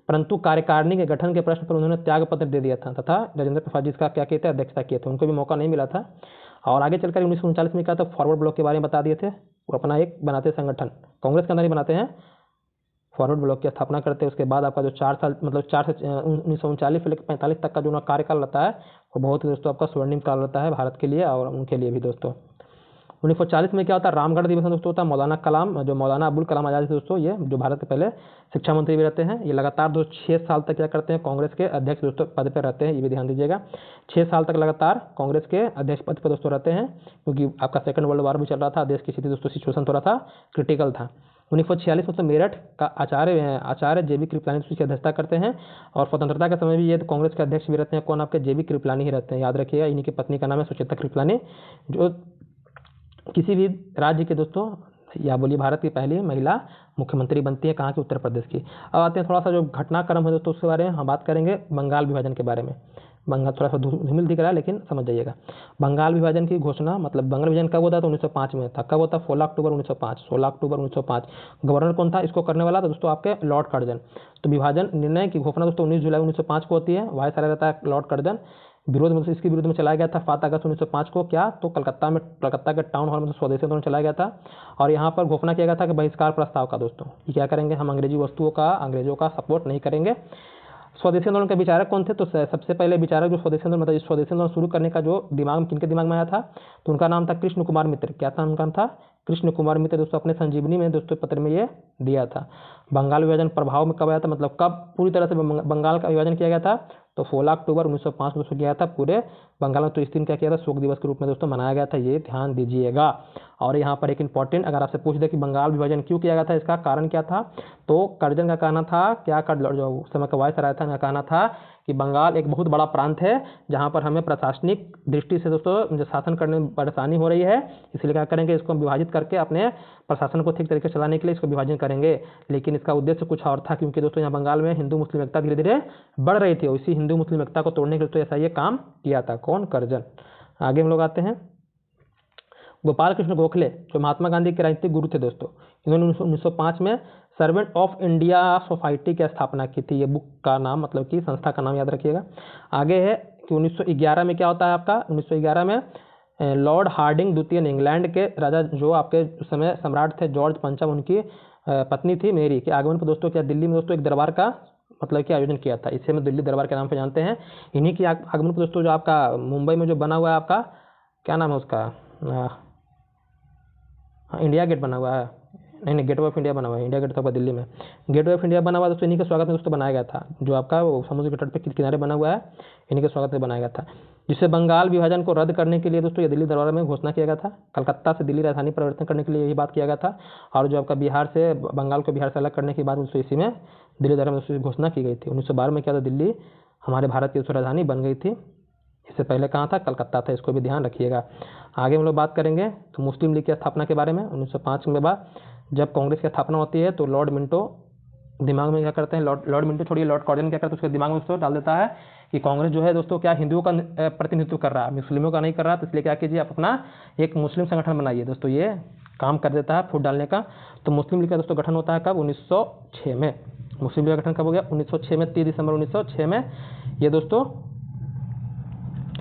परंतु कार्यकारिणी के गठन के प्रश्न पर उन्होंने त्याग पत्र दे दिया था तथा राजेंद्र प्रसाद जी इसका क्या किए थे, अध्यक्षता किए थे, उनको भी मौका नहीं मिला था। और आगे चलकर 1939 में क्या था, फॉरवर्ड ब्लॉक के बारे में बता दिए थे। वो अपना एक बनाते संगठन, कांग्रेस के अंदर ही बनाते हैं, फॉरवर्ड ब्लॉक की स्थापना करते हैं। उसके बाद आपका जो 4 साल, मतलब 4 से 1939 से लेकर 45 तक का जो कार्यकाल रहता है, वो बहुत ही दोस्तों आपका स्वर्णिम काल रहता है भारत के लिए और उनके लिए भी दोस्तों। 1940 में क्या होता है, रामगढ़ अधिवेशन दोस्तों होता है। मौलाना कलाम, जो मौलाना अबुल कलाम आज़ाद थे दोस्तों, ये जो भारत के पहले शिक्षा मंत्री भी रहते हैं, ये लगातार 6 साल तक क्या करते हैं, कांग्रेस के अध्यक्ष दोस्तों पद पर रहते हैं। ये भी ध्यान दीजिएगा, 6 साल तक लगातार कांग्रेस के अध्यक्ष पद पर दोस्तों रहते हैं, क्योंकि आपका सेकंड वर्ल्ड वॉर भी चल रहा था, देश की स्थिति दोस्तों सिचुएशन थोड़ा था क्रिटिकल था। 1946 में मेरठ का आचार्य JB कृपलानी की अध्यक्षता करते हैं और स्वतंत्रता के समय भी ये कांग्रेस के अध्यक्ष भी रहते हैं। कौन, आपके JB कृपलानी ही रहते हैं, याद रखिएगा। इन्हीं की पत्नी का नाम है सुचेता कृपलानी, जो किसी भी राज्य के दोस्तों या बोलिए भारत की पहली महिला मुख्यमंत्री बनती है कहाँ की, उत्तर प्रदेश की। अब आते हैं थोड़ा सा जो घटनाक्रम है दोस्तों उसके बारे में हम बात करेंगे, बंगाल विभाजन के बारे में। बंगाल थोड़ा सा धूमिल दिख रहा है लेकिन समझ जाइएगा। बंगाल विभाजन की घोषणा मतलब बंगाल विभाजन कब होता, तो 1905 में था। कब होता, 16 अक्टूबर 1905। 16 अक्टूबर 1905। गवर्नर कौन था इसको करने वाला, तो दोस्तों आपके लॉर्ड कर्जन। तो विभाजन निर्णय की घोषणा दोस्तों 19 जुलाई 1905 को होती है। वायसराय रहता है लॉर्ड कर्जन। विरोध में इसके विरुद्ध में चलाया गया था 7 अगस्त 1905 को, क्या तो कलकत्ता के टाउन हॉल में स्वदेशी आंदोलन चलाया गया था। और यहाँ पर घोषणा किया गया था कि बहिष्कार प्रस्ताव का दोस्तों ये क्या करेंगे, हम अंग्रेजी वस्तुओं का, अंग्रेजों का सपोर्ट नहीं करेंगे। स्वदेशी आंदोलन के विचारक कौन थे, तो सबसे पहले विचारक जो स्वदेशी आंदोलन मतलब स्वदेशी आंदोलन शुरू करने का जो दिमाग किनके दिमाग में आया था, तो उनका नाम था कृष्ण कुमार मित्र। क्या था उनका नाम था, कृष्ण कुमार मित्र। दोस्तों अपने संजीवनी में दोस्तों पत्र में ये दिया था। बंगाल विभाजन प्रभाव में कब आया था, मतलब कब पूरी तरह से बंगाल का विभाजन किया गया था, तो 16 अक्टूबर 1905 को किया था पूरे बंगाल में। तो इस दिन क्या किया था, शोक दिवस के रूप में दोस्तों मनाया गया था, ये ध्यान दीजिएगा। और यहाँ पर एक इंपॉर्टेंट, अगर आपसे पूछ दे कि बंगाल विभाजन क्यों किया गया था, इसका कारण क्या था, तो कर्जन का कहना था, क्या कर जो उस समय का वायसराय था, कहना था कि बंगाल एक बहुत बड़ा प्रांत है जहाँ पर हमें प्रशासनिक दृष्टि से दोस्तों जो शासन करने में परेशानी हो रही है, इसलिए क्या करेंगे, इसको हम विभाजित करके अपने प्रशासन को ठीक तरीके से चलाने के लिए इसको विभाजन करेंगे। लेकिन इसका उद्देश्य कुछ और था, क्योंकि दोस्तों यहाँ बंगाल में हिंदू मुस्लिम एकता धीरे धीरे बढ़ रही थी। इसी हिंदू मुस्लिम एकता को तोड़ने के लिए तो ऐसा ये काम किया था। कौन, कर्जन। आगे हम लोग आते हैं, गोपाल कृष्ण गोखले जो महात्मा गांधी के राजनीतिक गुरु थे दोस्तों, इन्होंने 1905 में सर्वेंट ऑफ इंडिया सोसाइटी की स्थापना की थी। ये बुक का नाम मतलब कि संस्था का नाम याद रखिएगा। आगे है कि 1911 में क्या होता है आपका, 1911 में लॉर्ड हार्डिंग द्वितीय ने, इंग्लैंड के राजा जो आपके उस समय सम्राट थे जॉर्ज पंचम, उनकी पत्नी थी मेरी के आगमन पर दोस्तों क्या दिल्ली में दोस्तों एक दरबार का मतलब कि आयोजन किया था। इसे हम दिल्ली दरबार के नाम पर जानते हैं। इन्हीं की आगमन पर दोस्तों जो आपका मुंबई में जो बना हुआ है आपका क्या नाम है उसका, इंडिया गेट बना हुआ है, नहीं गेट वे ऑफ इंडिया बना हुआ है। इंडिया गेट तो दिल्ली में गेट वे ऑफ इंडिया बना हुआ है दोस्तों, इन्हीं के स्वागत में दोस्तों बनाया गया था। जो आपका वो समुद्र के तट पे किनारे बना हुआ है, इन्हीं के स्वागत में बनाया गया था। जिससे बंगाल विभाजन को रद्द करने के लिए दोस्तों ये दिल्ली दरबार में घोषणा किया गया था। कलकत्ता से दिल्ली राजधानी परिवर्तन करने के लिए यही बात किया गया था। और जो आपका बिहार से, बंगाल को बिहार से अलग करने के बाद दोस्तों इसी में दिल्ली दरबार में घोषणा की गई थी। 1912 में क्या था, दिल्ली हमारे भारत की राजधानी बन गई थी। इससे पहले कहाँ था, कलकत्ता था। इसको भी ध्यान रखिएगा। आगे हम लोग बात करेंगे तो मुस्लिम लीग की स्थापना के बारे में। 1905 के बाद जब कांग्रेस की स्थापना होती है तो लॉर्ड मिंटो दिमाग में क्या करते हैं, लॉर्ड मिंटो छोड़िए, लॉर्ड कॉर्जन क्या करते हैं, उसके दिमाग में दोस्तों डाल देता है कि कांग्रेस जो है दोस्तों क्या हिंदुओं का प्रतिनिधित्व कर रहा है, मुस्लिमों का नहीं कर रहा। तो इसलिए क्या कीजिए, आप अपना एक मुस्लिम संगठन बनाइए। दोस्तों ये काम कर देता है फूट डालने का। तो मुस्लिम लीग का दोस्तों गठन होता है कब, 1906 में। मुस्लिम लीग का गठन कब हो गया, 1906 में, 30 दिसंबर 1906 में। ये दोस्तों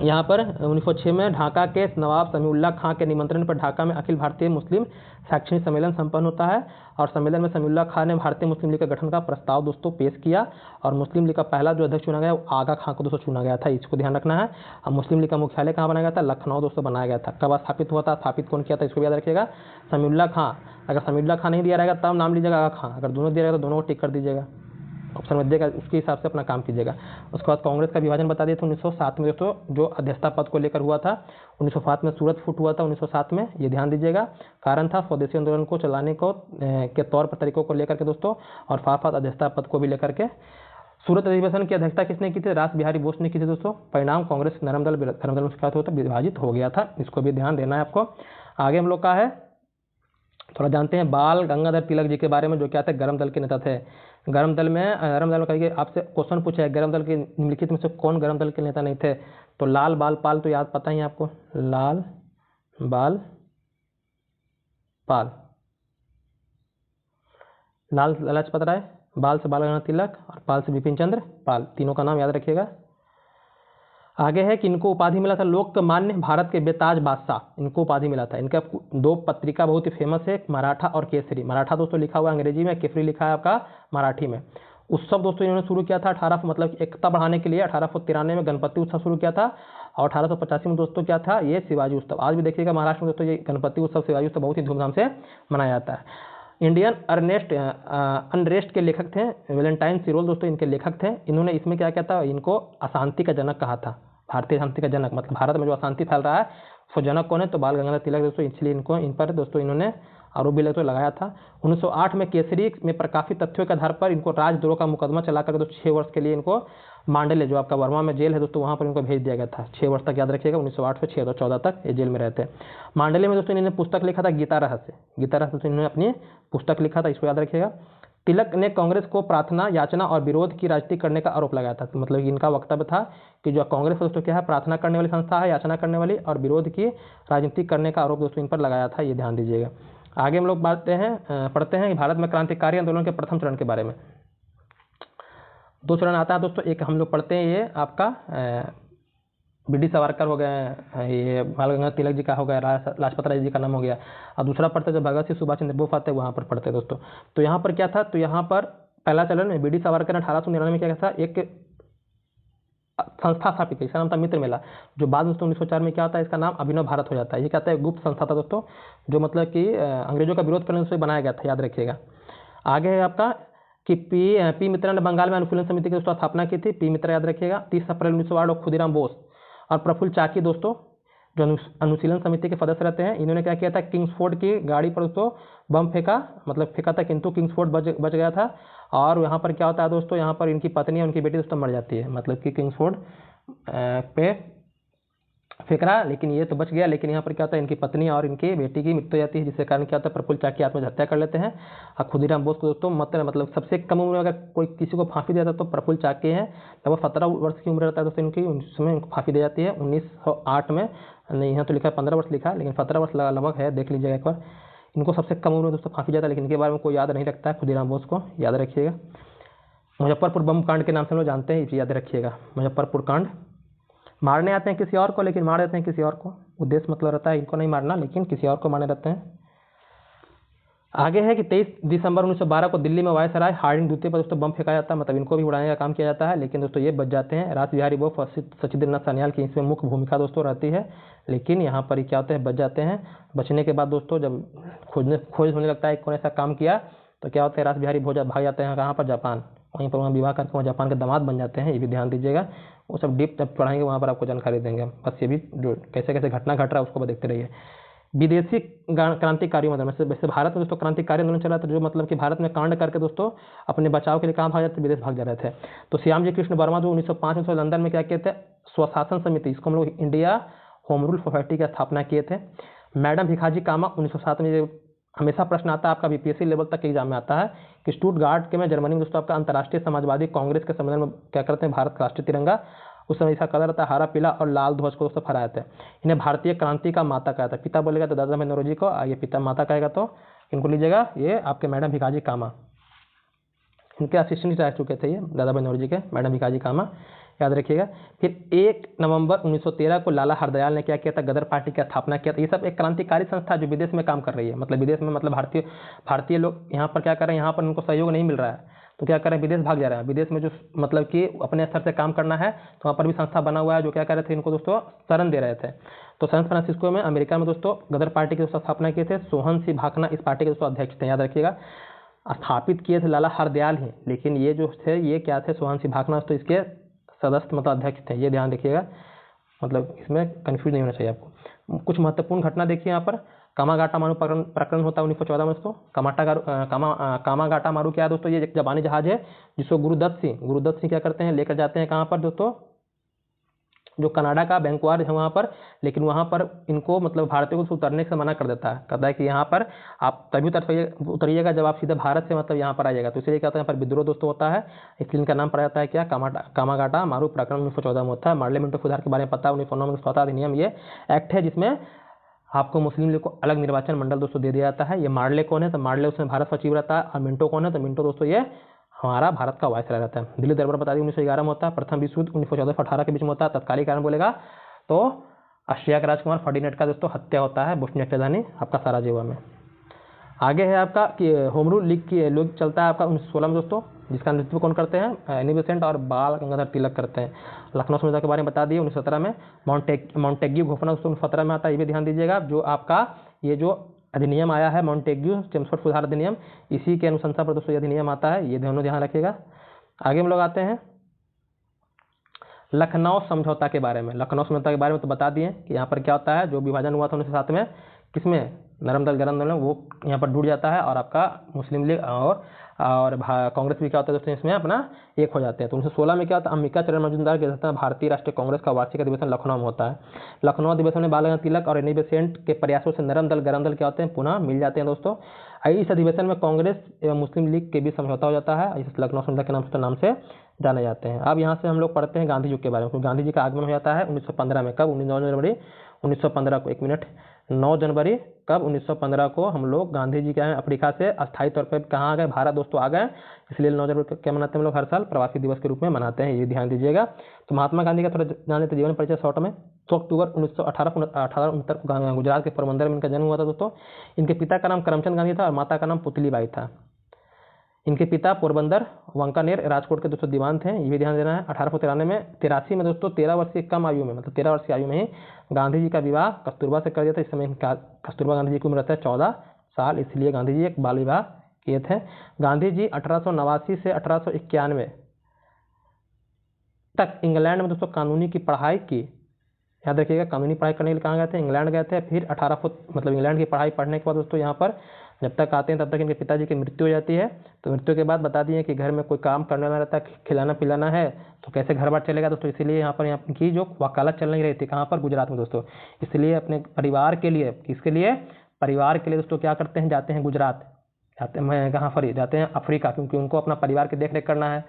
यहाँ पर 1906 में ढाका के नवाब समीउल्लाह खां के निमंत्रण पर ढाका में अखिल भारतीय मुस्लिम शैक्षणिक सम्मेलन संपन्न होता है। और सम्मेलन में समीउल्लाह खां ने भारतीय मुस्लिम लीग के गठन का प्रस्ताव दोस्तों पेश किया। और मुस्लिम लीग का पहला जो अध्यक्ष चुना गया वो आगा खां को दोस्तों चुना गया था। इसको ध्यान रखना है। और मुस्लिम लीग का मुख्यालय कहाँ बनाया गया था, लखनऊ दोस्तों बनाया गया था। कब स्थापित हुआ था, स्थापित कौन किया था, इसको याद रखिएगा, समीउल्लाह खां। अगर समीउल्लाह खां नहीं दिया रहेगा तब नाम लीजिएगा आगा खां, अगर दोनों दिया रहेगा तो दोनों को टिक कर दीजिएगा, ऑप्शन में देगा, उसके हिसाब से अपना काम कीजिएगा। उसके बाद कांग्रेस का विभाजन बता दिया था 1907 में दोस्तों, जो अध्यक्षता पद को लेकर हुआ था। 1905 में सूरत फुट हुआ था 1907 में, ये ध्यान दीजिएगा। कारण था स्वदेशी आंदोलन को चलाने को के तौर पर तरीकों को लेकर के दोस्तों, और साथ साथ अध्यक्षता पद को भी लेकर के। सूरत अधिवेशन की अध्यक्षता किसने की थी, रास बिहारी बोस ने की थी दोस्तों। परिणाम कांग्रेस नरम दल में क्या होता विभाजित हो गया था। इसको भी ध्यान देना है आपको। आगे हम लोग का है थोड़ा जानते हैं बाल गंगाधर तिलक जी के बारे में, जो क्या थे, गरम दल के नेता थे। गरम दल में कहिए, आपसे क्वेश्चन पूछा है गरम दल के निम्नलिखित में से कौन गरम दल के नेता नहीं थे, तो लाल बाल पाल तो याद पता ही है आपको, लाल बाल पाल, लाल लाजपत राय, बाल से बाल गंगाधर तिलक और पाल से बिपिन चंद्र पाल, तीनों का नाम याद रखिएगा। आगे है कि इनको उपाधि मिला था लोकमान्य भारत के बेताज बादशाह, इनको उपाधि मिला था। इनका दो पत्रिका बहुत ही फेमस है, मराठा और केसरी। मराठा दोस्तों लिखा हुआ अंग्रेजी में, केसरी लिखा है आपका मराठी में। उत्सव दोस्तों इन्होंने शुरू किया था 1800 मतलब एकता बढ़ाने के लिए 1893 में गणपति उत्सव शुरू किया था। और 1885 में दोस्तों क्या था, ये शिवाजी उत्सव। आज भी देखिएगा महाराष्ट्र में दोस्तों ये गणपति उत्सव, शिवाजी उत्सव बहुत ही धूमधाम से मनाया जाता है। इंडियन अनरेस्ट के लेखक थे वैलेंटाइन सिरोल दोस्तों, इनके लेखक थे। इन्होंने इसमें क्या किया था, इनको अशांति का जनक कहा था, भारतीय शांति का जनक, मतलब भारत में जो अशांति फैल रहा है उसको जनक कौन है, तो बाल गंगाधर तिलक दोस्तों। इसलिए इनको इन पर दोस्तों इन्होंने आरोप भी तो लगाया था। 1908 में केसरी में प्रकाशित तथ्यों के आधार पर इनको राजद्रोह का मुकदमा चला कर 6 वर्ष के लिए इनको मांडले जो आपका वर्मा में जेल है दोस्तों, वहाँ पर इनको भेज दिया गया था 6 वर्ष तक, याद रखिएगा 1908 से 2014 तक ये जेल में रहते हैं। मांडले में दोस्तों इन्होंने पुस्तक लिखा था गीता रहस्य, गीता रहस्य से इन्होंने अपनी पुस्तक लिखा था, इसको याद रखिएगा। तिलक ने कांग्रेस को प्रार्थना, याचना और विरोध की राजनीति करने का आरोप लगाया था। तो मतलब इनका वक्तव्य था कि जो कांग्रेस दोस्तों क्या है, प्रार्थना करने वाली संस्था है, याचना करने वाली, और विरोध की राजनीति करने का आरोप दोस्तों इन पर लगाया था, ये ध्यान दीजिएगा। आगे हम लोग पढ़ते हैं भारत में क्रांतिकारी आंदोलन के प्रथम चरण के बारे में। 2 चरण आता है दोस्तों, एक हम लोग पढ़ते हैं ये आपका बी.डी. सावरकर हो गए, ये बाल गंगाधर तिलक जी का हो गया, लाजपत राय जी का नाम हो गया, और दूसरा पढ़ते जो भगत सिंह सुभाष चंद्र बोस आते हैं वहाँ पर पढ़ते हैं दोस्तों। तो यहाँ पर क्या था, तो यहाँ पर पहला चरण में बी.डी. सावरकर ने 1899 में क्या था, एक संस्था स्थापित की, इसका नाम था मित्र मेला, जो बाद में 1904 में क्या होता है, इसका नाम अभिनव भारत हो जाता है। ये कहता है गुप्त संस्था था दोस्तों, जो मतलब कि अंग्रेजों का विरोध करने से बनाया गया था, याद रखिएगा। आगे है आपका कि पी मित्रा ने बंगाल में अनुकूलन समिति की दोस्तों स्थापना की थी, पी मित्रा याद रखिएगा। 30 अप्रैल 1908 और खुदीराम बोस और प्रफुल्ल चाकी दोस्तों जो अनुशीलन समिति के सदस्य रहते हैं, इन्होंने क्या किया था, किंग्सफोर्ड की गाड़ी पर दोस्तों बम फेंका था, किंतु किंग्सफोर्ड बच गया था। और यहाँ पर क्या होता है दोस्तों, यहाँ पर इनकी पत्नी और उनकी बेटी दोस्तों मर जाती है, मतलब कि किंग्सफोर्ड पे फेंक रहा, लेकिन ये तो बच गया, लेकिन यहाँ पर क्या होता है, इनकी पत्नी और इनकी बेटी की मृत्यु हो जाती है, जिसके कारण क्या होता है, प्रफुल्ल चाकी आत्महत्या कर लेते हैं। और खुदीराम बोस को दोस्तों मतलब सबसे कम उम्र में अगर कोई किसी को फांसी दिया था तो प्रफुल्ल चाकी है, लगभग 17 वर्ष की उम्र रहता है दोस्तों इनकी, उस समय इनको फांसी दी जाती है 1908 में, नहीं यहाँ तो लिखा है 15 वर्ष लिखा है, लेकिन 17 वर्ष लगभग है, देख लीजिएगा एक बार। इनको सबसे कम उम्र में दोस्तों फांसी जाता है, लेकिन इनके बारे में कोई याद नहीं रखता है, खुदीराम बोस को याद रखिएगा। मुजफ्फरपुर बम कांड के नाम से हम लोग जानते हैं, इसे याद रखिएगा, मुजफ्फरपुर कांड। मारने आते हैं किसी और को, लेकिन मार देते हैं किसी और को, उद्देश्य मतलब रहता है इनको नहीं मारना, लेकिन किसी और को मारने रहते हैं। आगे है कि 23 दिसंबर 1912 को दिल्ली में वायसराय हार्डिंग द्वितीय पर दोस्तों बम फेंका जाता है, मतलब इनको भी उड़ाने का काम किया जाता है, लेकिन दोस्तों ये बच जाते हैं। रास बिहारी बोस और सचिंद्रनाथ सान्याल की इसमें मुख्य भूमिका दोस्तों रहती है, लेकिन यहाँ पर क्या होते हैं, बच जाते हैं। बचने के बाद दोस्तों जब खोज होने लगता है कौन ऐसा काम किया, तो क्या होता है, रास बिहारी भाग जाते हैं कहाँ पर, जापान, वहीं पर वहाँ विवाह करके वहाँ जापान के दामाद बन जाते हैं, ये भी ध्यान दीजिएगा। वो सब डीप जब पढ़ाएंगे वहाँ पर आपको जानकारी देंगे, बस ये भी जो कैसे कैसे घटना घट रहा है उसको देखते रहिए। विदेशी क्रांतिकारी मतलब वैसे भारत में दोस्तों क्रांतिकारी आंदोलन चला था, जो मतलब कि भारत में कांड करके दोस्तों अपने बचाव के लिए कहाँ भाग जाते, विदेश भाग जा रहे थे। तो श्याम जी कृष्ण वर्मा जो 1905 में लंदन में क्या किए थे, स्वशासन समिति, इसको हम लोग इंडिया होम रूल सोसाइटी की स्थापना किए थे। मैडम भिखाजी कामा 1907 में, हमेशा प्रश्न आता है आपका बीपीएससी लेवल तक के एग्जाम में आता है कि स्टुटगार्ट के में जर्मनी में दोस्तों आपका अंतर्राष्ट्रीय समाजवादी कांग्रेस के सम्मेलन में क्या करते हैं, भारत का राष्ट्रीय तिरंगा, उस समय इसका कलर था हरा पीला और लाल ध्वज को दोस्तों फहराए थे। इन्हें भारतीय क्रांति का माता कहा था, पिता बोलेगा तो दादा भाई नौरोजी को, ये पिता माता कहेगा तो इनको लीजिएगा, ये आपके मैडम भिखाजी कामा, इनके असिस्टेंट रह चुके थे ये दादा भाई नौरोजी के, मैडम भिखाजी कामा, याद रखिएगा। फिर 1 नवंबर 1913 को लाला हरदयाल ने क्या किया था, गदर पार्टी की स्थापना किया था। ये सब एक क्रांतिकारी संस्था जो विदेश में काम कर रही है, मतलब विदेश में मतलब भारतीय लोग यहाँ पर क्या कर रहे हैं, यहाँ पर उनको सहयोग नहीं मिल रहा है, तो क्या कर रहे हैं, विदेश भाग जा रहे हैं। विदेश में जो मतलब कि अपने स्तर से काम करना है, तो वहाँ पर भी संस्था बना हुआ है जो क्या कर रहे थे, इनको दोस्तों शरण दे रहे थे। तो सैन फ्रांसिस्को में अमेरिका में दोस्तों गदर पार्टी की दोस्तों स्थापना किए थे। सोहन सिंह भाकना इस पार्टी के दोस्तों अध्यक्ष थे, याद रखिएगा। स्थापित किए थे लाला हरदयाल ही, लेकिन ये जो थे ये क्या थे, सोहन सिंह भाकना तो इसके सदस्य मतलब अध्यक्ष थे, ये ध्यान रखिएगा, मतलब इसमें कंफ्यूज नहीं होना चाहिए आपको। कुछ महत्वपूर्ण घटना देखिए यहाँ पर, कामागाटा मारू प्रकरण होता है 1914 में दोस्तों। कामागाटा मारू क्या है दोस्तों, ये एक जापानी जहाज है जिसको गुरुदत्त सिंह क्या करते हैं, लेकर जाते हैं कहाँ पर दोस्तों, जो कनाडा का वैंकूवर है वहाँ पर, लेकिन वहाँ पर इनको मतलब भारतीयों को उतरने से मना कर देता है, कहता है कि यहाँ पर आप तभी उतरिएगा जब आप सीधे भारत से मतलब यहाँ पर आइएगा। तो इसलिए कहते हैं यहाँ पर विद्रोह दोस्तों होता है, इसलिए इनका नाम पड़ा जाता है क्या, कामागाटा मारू प्रकरण 1914 में होता है। मार्लेमेंटो ऑफ सुधार के बारे में पता है, 1909 में 17 अधिनियम ये एक्ट है जिसमें आपको मुस्लिम लीग को अलग निर्वाचन मंडल दोस्तों दे दिया जाता है। ये मार्ले कौन है, तो मार्ले उसमें भारत सचिव रहता है, और मिंटो कौन है, तो मिंटो दोस्तों ये हमारा भारत का वायसराय रहता है। दिल्ली दरबार बता दी 1911 में होता है। प्रथम विश्व युद्ध 1914 से 18 के बीच में होता है। तत्कालीन कारण बोलेगा तो ऑस्ट्रिया के राजकुमार फर्डिनेंड का दोस्तों हत्या होता है बोस्निया की राजधानी आपका सराजेवो में। आगे है आपका कि होम रूल लीग की लोग चलता है आपका 1916 में दोस्तों, जिसका नेतृत्व कौन करते हैं, एनी बेसेंट और बाल गंगाधर तिलक करते हैं। लखनऊ समझौते के बारे में बता दिए 1917 में। मॉन्टेग्यू घोषणा 1917 में आता है, ये भी ध्यान दीजिएगा। जो आपका ये जो अधिनियम आया है मॉन्टेग्यू चेम्सफोर्ड सुधार अधिनियम, इसी के अनुशंसा पर दोस्तों ये अधिनियम आता है, ये दोनों ध्यान रखिएगा। आगे हम लोग आते हैं लखनऊ समझौता के बारे में। लखनऊ समझौता के बारे में तो बता दिए कि यहाँ पर क्या होता है, जो विभाजन हुआ था 1907 में, किसमें, नरम दल गरम दल में, वो यहाँ पर जुड़ जाता है और आपका मुस्लिम लीग और कांग्रेस भी क्या होता है दोस्तों इसमें अपना एक हो जाते हैं। तो 1916 में क्या होता है, अंबिका चरण मजूमदार के अध्यक्षता में भारतीय राष्ट्रीय कांग्रेस का वार्षिक अधिवेशन लखनऊ में होता है। लखनऊ अधिवेशन में बाल गंगाधर तिलक और एनी बेसेंट के प्रयासों से नरम दल गरम दल क्या होते हैं, पुनः मिल जाते हैं दोस्तों। इस अधिवेशन में कांग्रेस एवं मुस्लिम लीग के बीच समझौता हो जाता है, इस लखनऊ समझौता के नाम से जाने जाते हैं। अब यहाँ से हम लोग पढ़ते हैं गांधी युग के बारे में। गांधी जी का आगमन हो जाता है 1915 में। कब, 9 जनवरी 1915 को। 1 मिनट, 9 जनवरी कब, 1915 को हम लोग गांधी जी क्या है अफ्रीका से अस्थायी तौर पर कहाँ आ गए, भारत दोस्तों आ गए। इसलिए 9 जनवरी को क्या मनाते हैं हम लोग हर साल, प्रवासी दिवस के रूप में मनाते हैं, ये ध्यान दीजिएगा। तो महात्मा गांधी का थोड़ा जान लेते जीवन परिचय शॉर्ट में। 2 अक्टूबर 1918 को गुजरात के पोरबंदर में इनका जन्म हुआ था दोस्तों। इनके पिता का नाम करमचंद गांधी था और माता का नाम पुतलीबाई था। इनके पिता पोरबंदर, वांकानेर, राजकोट के दोस्तों दीवान थे, ये भी ध्यान देना है। 1883 में दोस्तों 13 वर्ष की कम आयु में, मतलब 13 वर्ष की आयु में ही गांधी जी का विवाह कस्तूरबा से कर दिया था। इस समय कस्तूरबा गांधी जी की उम्र रहता है 14 साल, इसलिए गांधी जी एक बाल विवाह किए थे। गांधी जी 1889 से 1891 तक इंग्लैंड में दोस्तों कानूनी की पढ़ाई की। याद रखिएगा, कानूनी पढ़ाई करने के लिए कहाँ गए थे, इंग्लैंड गए थे। फिर 18 फुट मतलब इंग्लैंड की पढ़ाई पढ़ने के बाद दोस्तों यहाँ पर जब तक आते हैं तब तक इनके पिताजी की मृत्यु हो जाती है। तो मृत्यु के बाद बता दिए कि घर में कोई काम करने वाला रहता है, खिलाना पिलाना है, तो कैसे घर बार चलेगा दोस्तों। इसीलिए यहाँ की जो वकालत चल नहीं रही थी, कहाँ पर, गुजरात में दोस्तों। इसलिए अपने परिवार के लिए, किसके लिए, परिवार के लिए दोस्तों क्या करते हैं, जाते हैं गुजरात, जाते हैं कहाँ पर, जाते हैं अफ्रीका, क्योंकि उनको अपना परिवार की देख रेख करना है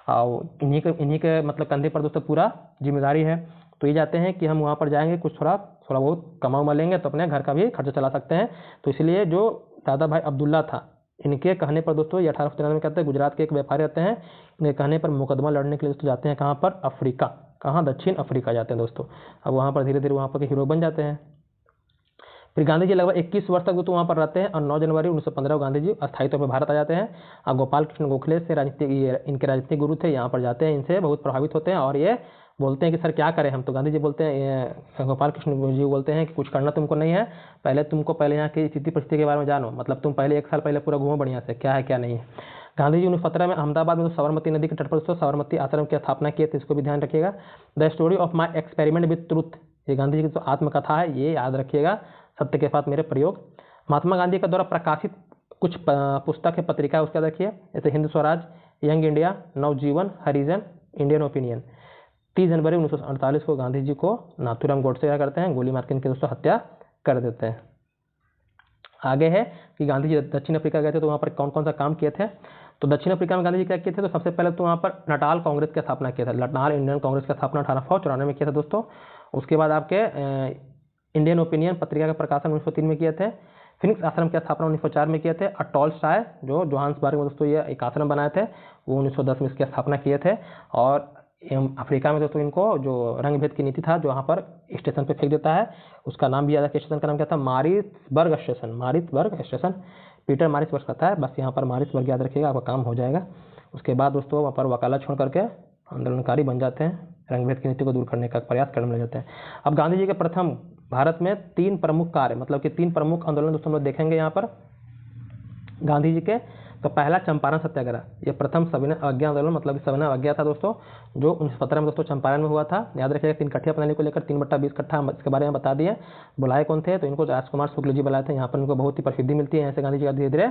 और इन्हीं के मतलब कंधे पर दोस्तों पूरा जिम्मेदारी है। तो ये जाते हैं कि हम वहाँ पर जाएंगे, कुछ थोड़ा बहुत कमा उमा लेंगे तो अपने घर का भी खर्चा चला सकते हैं। तो इसलिए जो दादा भाई अब्दुल्ला था, इनके कहने पर दोस्तों ये 1893 में कहते हैं, गुजरात के एक व्यापारी रहते हैं, इनके कहने पर मुकदमा लड़ने के लिए दोस्तों जाते हैं कहाँ पर, अफ्रीका। कहाँ, दक्षिण अफ्रीका जाते हैं दोस्तों। अब वहाँ पर धीरे धीरे वहाँ पर के हीरो बन जाते हैं। फिर गांधी जी लगभग 21 वर्ष तक तो वहाँ पर रहते हैं और 9 जनवरी 1915 को गांधी जी अस्थायी तौर पर भारत आ जाते हैं। और गोपाल कृष्ण गोखले से इनके राजनीतिक गुरु थे, यहाँ पर जाते हैं, इनसे बहुत प्रभावित होते हैं और ये बोलते हैं कि सर क्या करें हम। तो गांधी जी बोलते हैं, गोपाल कृष्ण जी बोलते हैं कि कुछ करना तुमको नहीं है, पहले यहाँ की स्थिति परिस्थिति के बारे में जानो, मतलब तुम पहले 1 साल पहले पूरा घूमो बढ़िया से, क्या है क्या नहीं है। गांधी जी 1917 में अहमदाबाद में साबरमती नदी के तट पर दोस्तों साबरमती आश्रम की स्थापना किए थे, इसको भी ध्यान रखिएगा। The story of my experiment with truth, ये गांधी जी की जो आत्मकथा है, ये याद रखिएगा, सत्य के साथ मेरे प्रयोग। महात्मा गांधी का द्वारा प्रकाशित कुछ पुस्तक है, पत्रिका है, उसका देखिए, जैसे हिंद स्वराज, यंग इंडिया, नवजीवन, हरिजन, इंडियन ओपिनियन। 30 जनवरी 1948 को गांधी जी को नाथूराम गोडसे क्या करते हैं, गोली मार के इनकी दोस्तों हत्या कर देते हैं। आगे है कि गांधी जी दक्षिण अफ्रीका गए थे तो वहाँ पर कौन कौन सा काम किए थे। तो दक्षिण अफ्रीका में गांधी जी क्या किए थे, तो सबसे पहले तो वहाँ पर नटाल कांग्रेस की स्थापना किया था। नटाल इंडियन कांग्रेस की स्थापना 1894 में किया था दोस्तों। उसके बाद आपके इंडियन ओपिनियन पत्रिका का प्रकाशन 1903 में किए थे। फिनिक्स आश्रम की स्थापना 1904 में किए थे। और टॉलस्टॉय जो जोहान्सबर्ग में दोस्तों ये एक आश्रम बनाए थे, वो 1910 में इसकी स्थापना किए थे। और अफ्रीका में दोस्तों इनको जो रंग भेद की नीति था, जो वहाँ पर स्टेशन पे फेंक देता है, उसका नाम भी याद है, स्टेशन का नाम क्या था, मारिसबर्ग स्टेशन, मारिसबर्ग स्टेशन, पीटर मारिसबर्ग आता है, बस यहाँ पर मारिसबर्ग याद रखिएगा, आपका काम हो जाएगा। उसके बाद दोस्तों वहाँ पर वकालत छोड़ करके आंदोलनकारी बन जाते हैं, रंग भेद की नीति को दूर करने का प्रयास करने लग जाते हैं। अब गांधी जी के प्रथम भारत में 3 प्रमुख कार्य, मतलब कि 3 प्रमुख आंदोलन दोस्तों हम लोग देखेंगे यहाँ पर गांधी जी के। तो पहला चंपारण सत्याग्रह, ये प्रथम सविनय अवज्ञा आंदोलन, मतलब सविनय अवज्ञा था दोस्तों, जो 1917 में दोस्तों चंपारण में हुआ था। याद रखिएगा, 3 कट्ठिया प्रणाली को लेकर 3/20 कट्ठा, इसके बारे में बता दिए। बुलाए कौन थे, तो इनको राजकुमार शुक्ल जी बुलाए थे। यहाँ पर इनको बहुत ही प्रसिद्धि मिलती है, ऐसे गांधी जी का धीरे धीरे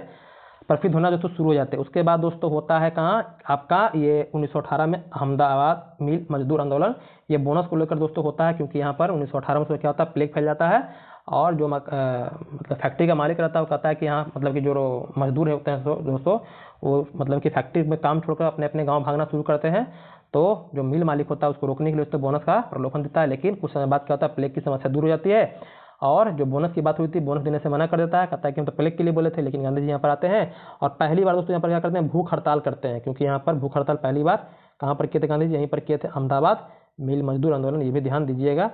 प्रसिद्ध होना दोस्तों शुरू हो जाते हैं। उसके बाद दोस्तों होता है कहाँ आपका, ये 1918 में अहमदाबाद मिल मजदूर आंदोलन। ये बोनस को लेकर दोस्तों होता है, क्योंकि यहाँ पर 1918 में क्या होता है, प्लेग फैल जाता है और जो मतलब फैक्ट्री का मालिक रहता है वो कहता है कि यहाँ मतलब कि जो मजदूर होते हैं दोस्तों, वो मतलब कि फैक्ट्री में काम छोड़कर अपने अपने गांव भागना शुरू करते हैं। तो जो मिल मालिक होता है उसको रोकने के लिए उसको बोनस का प्रलोभन देता है। लेकिन कुछ समय बाद क्या होता है, प्लेग की समस्या दूर हो जाती है और जो बोनस की बात हुई थी, बोनस देने से मना कर देता है, कहता है कि हम तो प्लेग के लिए बोले थे। लेकिन गांधी जी यहाँ पर आते हैं और पहली बार दोस्तों यहाँ पर क्या करते हैं, भूख हड़ताल करते हैं। क्योंकि यहाँ पर भूख हड़ताल पहली बार कहाँ पर किए थे गांधी जी, यहीं पर किए थे, अहमदाबाद मिल मजदूर आंदोलन, ये भी ध्यान दीजिएगा।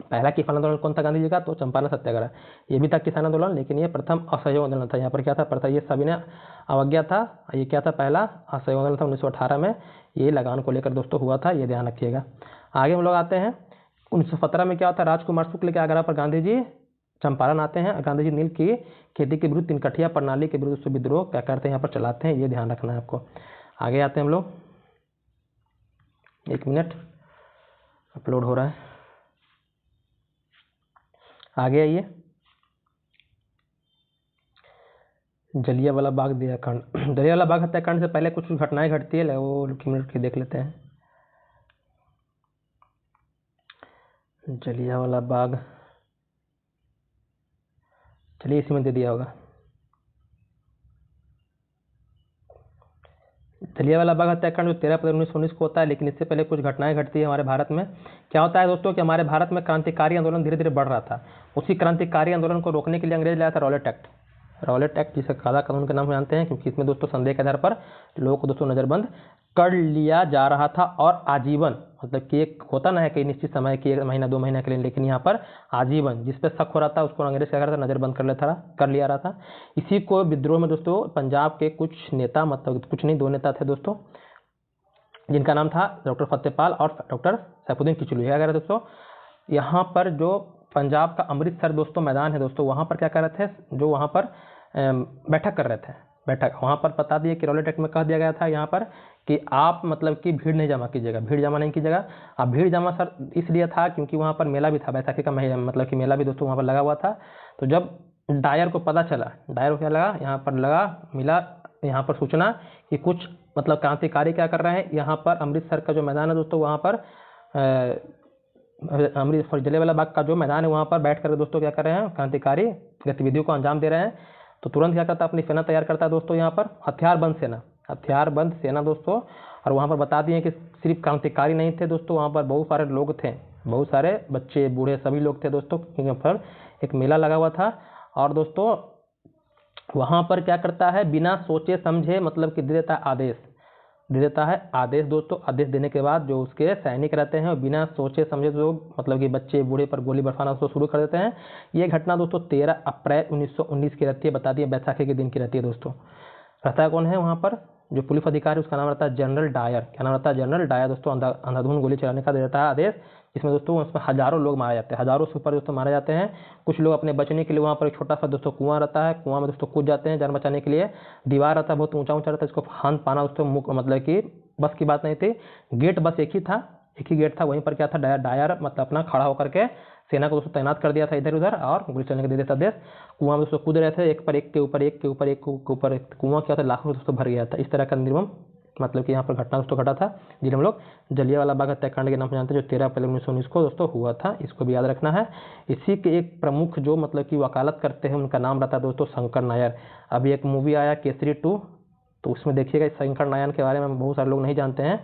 पहला किसान आंदोलन कौन था गांधी जी का, तो चंपारण सत्याग्रह, ये भी था किसान आंदोलन, लेकिन ये प्रथम असहयोग आंदोलन था। यहाँ पर क्या था, प्रथम ये सविनय अवज्ञा था, ये क्या था, पहला असहयोग आंदोलन था 1918 में, ये लगान को लेकर दोस्तों हुआ था, ये ध्यान रखिएगा। आगे हम लोग आते हैं 1917 में क्या होता है, राजकुमार शुक्ल के आग्रह पर गांधी जी चंपारण आते हैं। गांधी जी नील की खेती के विरुद्ध 3 कट्ठिया प्रणाली के विरुद्ध विद्रोह क्या करते हैं, यहाँ पर चलाते हैं, ये ध्यान रखना है आपको। आगे आते हैं हम लोग, 1 मिनट अपलोड हो रहा है, आगे आइए। जलियांवाला बाग हत्याकांड। जलियांवाला बाग हत्याकांड से पहले कुछ घटनाएं घटती है, वो मिनट की देख लेते हैं। जलियांवाला बाग, चलिए इसी में दे दिया होगा। जलियांवाला बाग हत्याकांड जो 13 अप्रैल 1919 को होता है, लेकिन इससे पहले कुछ घटनाएं घटती है हमारे भारत में। क्या होता है दोस्तों कि हमारे भारत में क्रांतिकारी आंदोलन धीरे धीरे बढ़ रहा था। उसी क्रांतिकारी आंदोलन को रोकने के लिए अंग्रेज लाया था रॉलेट एक्ट। रॉलेट एक्ट जिसे काला कानून के नाम से जानते हैं, क्योंकि इसमें दोस्तों संदेह के आधार पर लोगों को दोस्तों नजरबंद कर लिया जा रहा था, और आजीवन, मतलब कि एक होता ना है कि निश्चित समय की 1 महीना 2 महीना के लिए, लेकिन यहाँ पर आजीवन जिस पे शक हो रहा था उसको अंग्रेज क्या करता था, नजरबंद कर लिया रहा था। इसी को विद्रोह में दोस्तों पंजाब के कुछ नेता, मतलब कुछ नहीं 2 नेता थे दोस्तों, जिनका नाम था डॉक्टर फतेहपाल और डॉक्टर सैफुद्दीन किचलू। क्या कह रहे दोस्तों, यहाँ पर जो पंजाब का अमृतसर दोस्तों मैदान है दोस्तों, वहाँ पर क्या कर रहे थे, जो वहाँ पर बैठक कर रहे थे, बैठक वहाँ पर बता दिए कि रॉलेट एक्ट में कह दिया गया था यहाँ पर कि आप मतलब कि भीड़ नहीं जमा कीजिएगा, भीड़ जमा नहीं कीजिएगा। अब भीड़ जमा सर इसलिए था क्योंकि वहाँ पर मेला भी था, बैसाखी का महीना, मतलब कि मेला भी दोस्तों वहाँ पर लगा हुआ था। तो जब डायर को पता चला, डायर को क्या लगा, यहाँ पर मिला यहाँ पर सूचना कि कुछ मतलब क्रांतिकारी क्या कर रहे हैं, यहाँ पर अमृतसर का जो मैदान है दोस्तों, वहाँ पर जलियांवाला बाग का जो मैदान है वहाँ पर बैठ कर दोस्तों क्या कर रहे हैं, क्रांतिकारी गतिविधियों को अंजाम दे रहे हैं। तो तुरंत क्या करता है, अपनी सेना तैयार करता है दोस्तों, यहाँ पर हथियारबंद सेना दोस्तों। और वहाँ पर बता दिए कि सिर्फ क्रांतिकारी नहीं थे दोस्तों, वहाँ पर बहुत सारे लोग थे, बहुत सारे बच्चे बूढ़े सभी लोग थे दोस्तों। यहाँ पर एक मेला लगा हुआ था, और दोस्तों वहाँ पर क्या करता है, बिना सोचे समझे मतलब कि दे देता है आदेश दोस्तों। आदेश देने के बाद जो उसके सैनिक रहते हैं बिना सोचे समझे तो मतलब कि बच्चे बूढ़े पर गोली बरसाना उसको शुरू कर देते हैं। ये घटना दोस्तों 13 अप्रैल 1919 की रहती है, बता दिए बैसाखी के दिन की रहती है दोस्तों। रहता है कौन है वहाँ पर, जो पुलिस अधिकारी उसका नाम रहता है जनरल डायर। क्या नाम रहता है, जनरल डायर दोस्तों। अंधाधुंध गोली चलाने का देता है आदेश, इसमें दोस्तों उसमें हजारों लोग मारे जाते हैं, हजारों से ऊपर दोस्तों मारे जाते हैं। कुछ लोग अपने बचने के लिए वहाँ पर एक छोटा सा दोस्तों कुआं रहता है, कुआं में दोस्तों कूद जाते हैं जान बचाने के लिए। दीवार रहता है बहुत ऊंचा रहता है, इसको फांद पाना दोस्तों मतलब कि बस की बात नहीं थी। गेट बस एक ही गेट था, वहीं पर क्या था, डायर मतलब अपना खड़ा होकर के सेना को दोस्तों तैनात कर दिया था इधर उधर, और गोली चलने का दे देता देश। कुआं में दोस्तों कूद रहे थे, एक पर एक के ऊपर एक कुआं क्या था, लाखों दोस्तों भर गया था। इस तरह का निर्मम मतलब कि यहाँ पर घटना दोस्तों घटा था, जिन्हें हम लोग जलियांवाला बाग हत्याकांड के नाम से जानते हैं, जो 13 अप्रैल 1919 को दोस्तों हुआ था। इसको भी याद रखना है। इसी के एक प्रमुख जो मतलब कि वकालत करते हैं उनका नाम रहता है दोस्तों शंकर नायर। अभी एक मूवी आया केसरी 2, तो उसमें देखिएगा शंकर नायर के बारे में बहुत सारे लोग नहीं जानते हैं।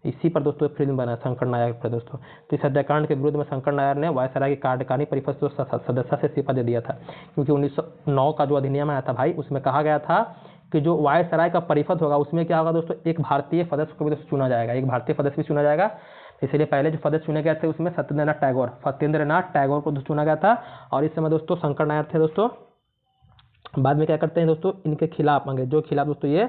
इसी पर दोस्तों फिल्म बना शंकर नायर पर दोस्तों। तो इस हत्याकांड के विरुद्ध में शंकर नायर ने वायसराय की कार्यकारिणी परिषद सदस्य से इस्तीफा दे दिया था, क्योंकि 1909 का जो अधिनियम आया था भाई, उसमें कहा गया था कि जो वायसराय का परिषद होगा उसमें क्या होगा दोस्तों, एक भारतीय सदस्य को भी दोस्तों चुना जाएगा, एक भारतीय सदस्य भी चुना जाएगा। इसलिए पहले जो सदस्य चुने गए थे उसमें सत्येंद्रनाथ टैगोर को चुना गया था, और इस समय दोस्तों शंकर नायर थे दोस्तों। बाद में क्या करते हैं दोस्तों, इनके खिलाफ अंग्रेजों के खिलाफ दोस्तों ये